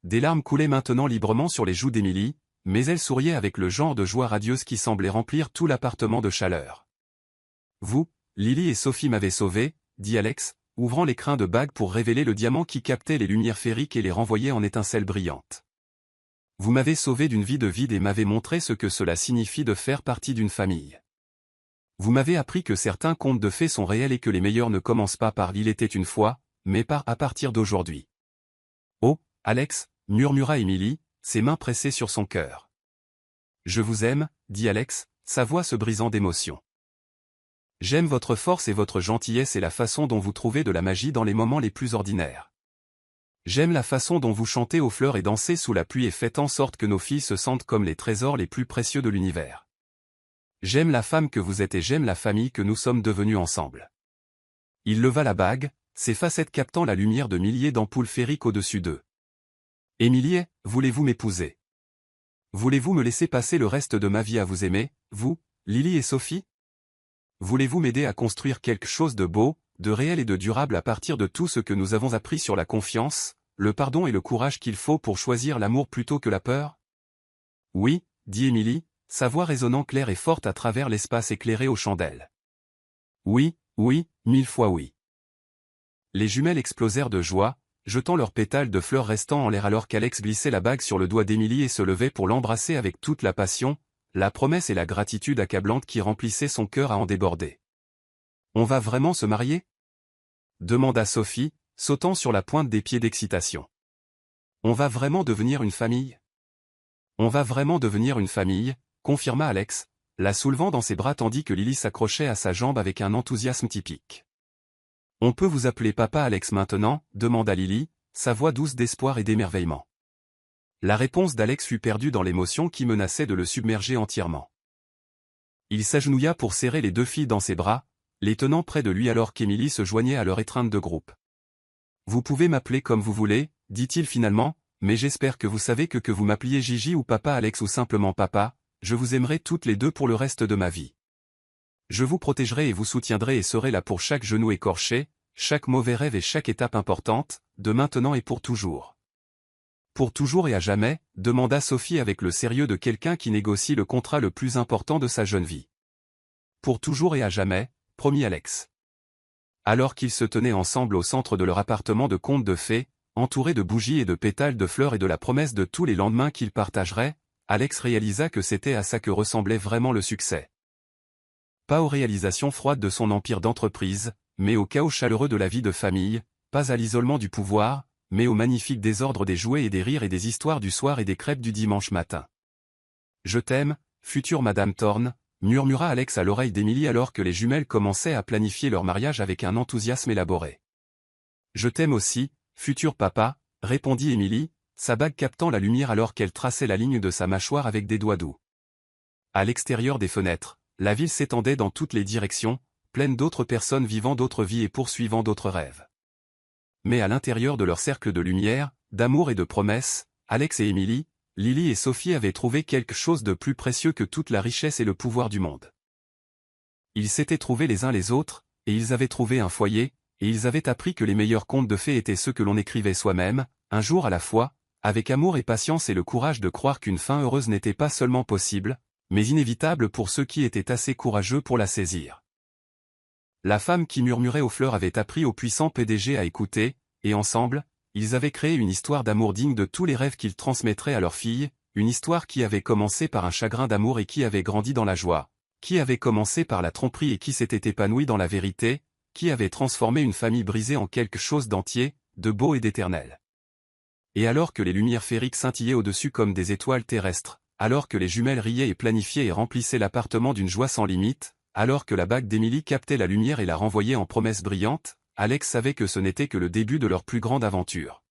[SPEAKER 1] Des larmes coulaient maintenant librement sur les joues d'Émilie, mais elle souriait avec le genre de joie radieuse qui semblait remplir tout l'appartement de chaleur. « Vous, Lily et Sophie m'avez sauvé, » dit Alex, ouvrant les crins de bague pour révéler le diamant qui captait les lumières féeriques et les renvoyait en étincelles brillantes. « Vous m'avez sauvé d'une vie de vide et m'avez montré ce que cela signifie de faire partie d'une famille. Vous m'avez appris que certains contes de fées sont réels et que les meilleurs ne commencent pas par « il était une fois », mais par « à partir d'aujourd'hui ». « Oh, Alex », murmura Émilie, ses mains pressées sur son cœur. « Je vous aime, » dit Alex, sa voix se brisant d'émotion. « J'aime votre force et votre gentillesse et la façon dont vous trouvez de la magie dans les moments les plus ordinaires. J'aime la façon dont vous chantez aux fleurs et dansez sous la pluie et faites en sorte que nos filles se sentent comme les trésors les plus précieux de l'univers. J'aime la femme que vous êtes et j'aime la famille que nous sommes devenus ensemble. » Il leva la bague, ses facettes captant la lumière de milliers d'ampoules féeriques au-dessus d'eux. « Émilie, voulez-vous m'épouser? Voulez-vous me laisser passer le reste de ma vie à vous aimer, vous, Lily et Sophie? Voulez-vous m'aider à construire quelque chose de beau, de réel et de durable à partir de tout ce que nous avons appris sur la confiance, le pardon et le courage qu'il faut pour choisir l'amour plutôt que la peur? » « Oui, » dit Émilie, sa voix résonnant claire et forte à travers l'espace éclairé aux chandelles. « Oui, oui, 1000 fois oui. » Les jumelles explosèrent de joie, jetant leurs pétales de fleurs restants en l'air alors qu'Alex glissait la bague sur le doigt d'Émilie et se levait pour l'embrasser avec toute la passion, la promesse et la gratitude accablante qui remplissaient son cœur à en déborder. « On va vraiment se marier? » demanda Sophie, sautant sur la pointe des pieds d'excitation. « On va vraiment devenir une famille? » « On va vraiment devenir une famille, » confirma Alex, la soulevant dans ses bras tandis que Lily s'accrochait à sa jambe avec un enthousiasme typique. « On peut vous appeler papa Alex maintenant ?» demanda Lily, sa voix douce d'espoir et d'émerveillement. La réponse d'Alex fut perdue dans l'émotion qui menaçait de le submerger entièrement. Il s'agenouilla pour serrer les 2 filles dans ses bras, les tenant près de lui alors qu'Émilie se joignait à leur étreinte de groupe. « Vous pouvez m'appeler comme vous voulez, » dit-il finalement, « mais j'espère que vous savez que vous m'appeliez Gigi ou papa Alex ou simplement papa, je vous aimerai toutes les deux pour le reste de ma vie. Je vous protégerai et vous soutiendrai et serai là pour chaque genou écorché, chaque mauvais rêve et chaque étape importante, de maintenant et pour toujours. » « Pour toujours et à jamais ?» demanda Sophie avec le sérieux de quelqu'un qui négocie le contrat le plus important de sa jeune vie. « Pour toujours et à jamais », promit Alex. Alors qu'ils se tenaient ensemble au centre de leur appartement de conte de fées, entourés de bougies et de pétales de fleurs et de la promesse de tous les lendemains qu'ils partageraient, Alex réalisa que c'était à ça que ressemblait vraiment le succès. Pas aux réalisations froides de son empire d'entreprise, mais au chaos chaleureux de la vie de famille, pas à l'isolement du pouvoir, mais au magnifique désordre des jouets et des rires et des histoires du soir et des crêpes du dimanche matin. « Je t'aime, future Madame Thorne », murmura Alex à l'oreille d'Émilie alors que les jumelles commençaient à planifier leur mariage avec un enthousiasme élaboré. « Je t'aime aussi, futur papa », répondit Émilie, sa bague captant la lumière alors qu'elle traçait la ligne de sa mâchoire avec des doigts doux. À l'extérieur des fenêtres, la ville s'étendait dans toutes les directions, pleine d'autres personnes vivant d'autres vies et poursuivant d'autres rêves. Mais à l'intérieur de leur cercle de lumière, d'amour et de promesses, Alex et Émilie, Lily et Sophie avaient trouvé quelque chose de plus précieux que toute la richesse et le pouvoir du monde. Ils s'étaient trouvés les uns les autres, et ils avaient trouvé un foyer, et ils avaient appris que les meilleurs contes de fées étaient ceux que l'on écrivait soi-même, un jour à la fois, avec amour et patience et le courage de croire qu'une fin heureuse n'était pas seulement possible, mais inévitable pour ceux qui étaient assez courageux pour la saisir. La femme qui murmurait aux fleurs avait appris au puissant PDG à écouter, et ensemble, ils avaient créé une histoire d'amour digne de tous les rêves qu'ils transmettraient à leurs filles, une histoire qui avait commencé par un chagrin d'amour et qui avait grandi dans la joie, qui avait commencé par la tromperie et qui s'était épanouie dans la vérité, qui avait transformé une famille brisée en quelque chose d'entier, de beau et d'éternel. Et alors que les lumières féeriques scintillaient au-dessus comme des étoiles terrestres, alors que les jumelles riaient et planifiaient et remplissaient l'appartement d'une joie sans limite, alors que la bague d'Emily captait la lumière et la renvoyait en promesses brillantes, Alex savait que ce n'était que le début de leur plus grande aventure.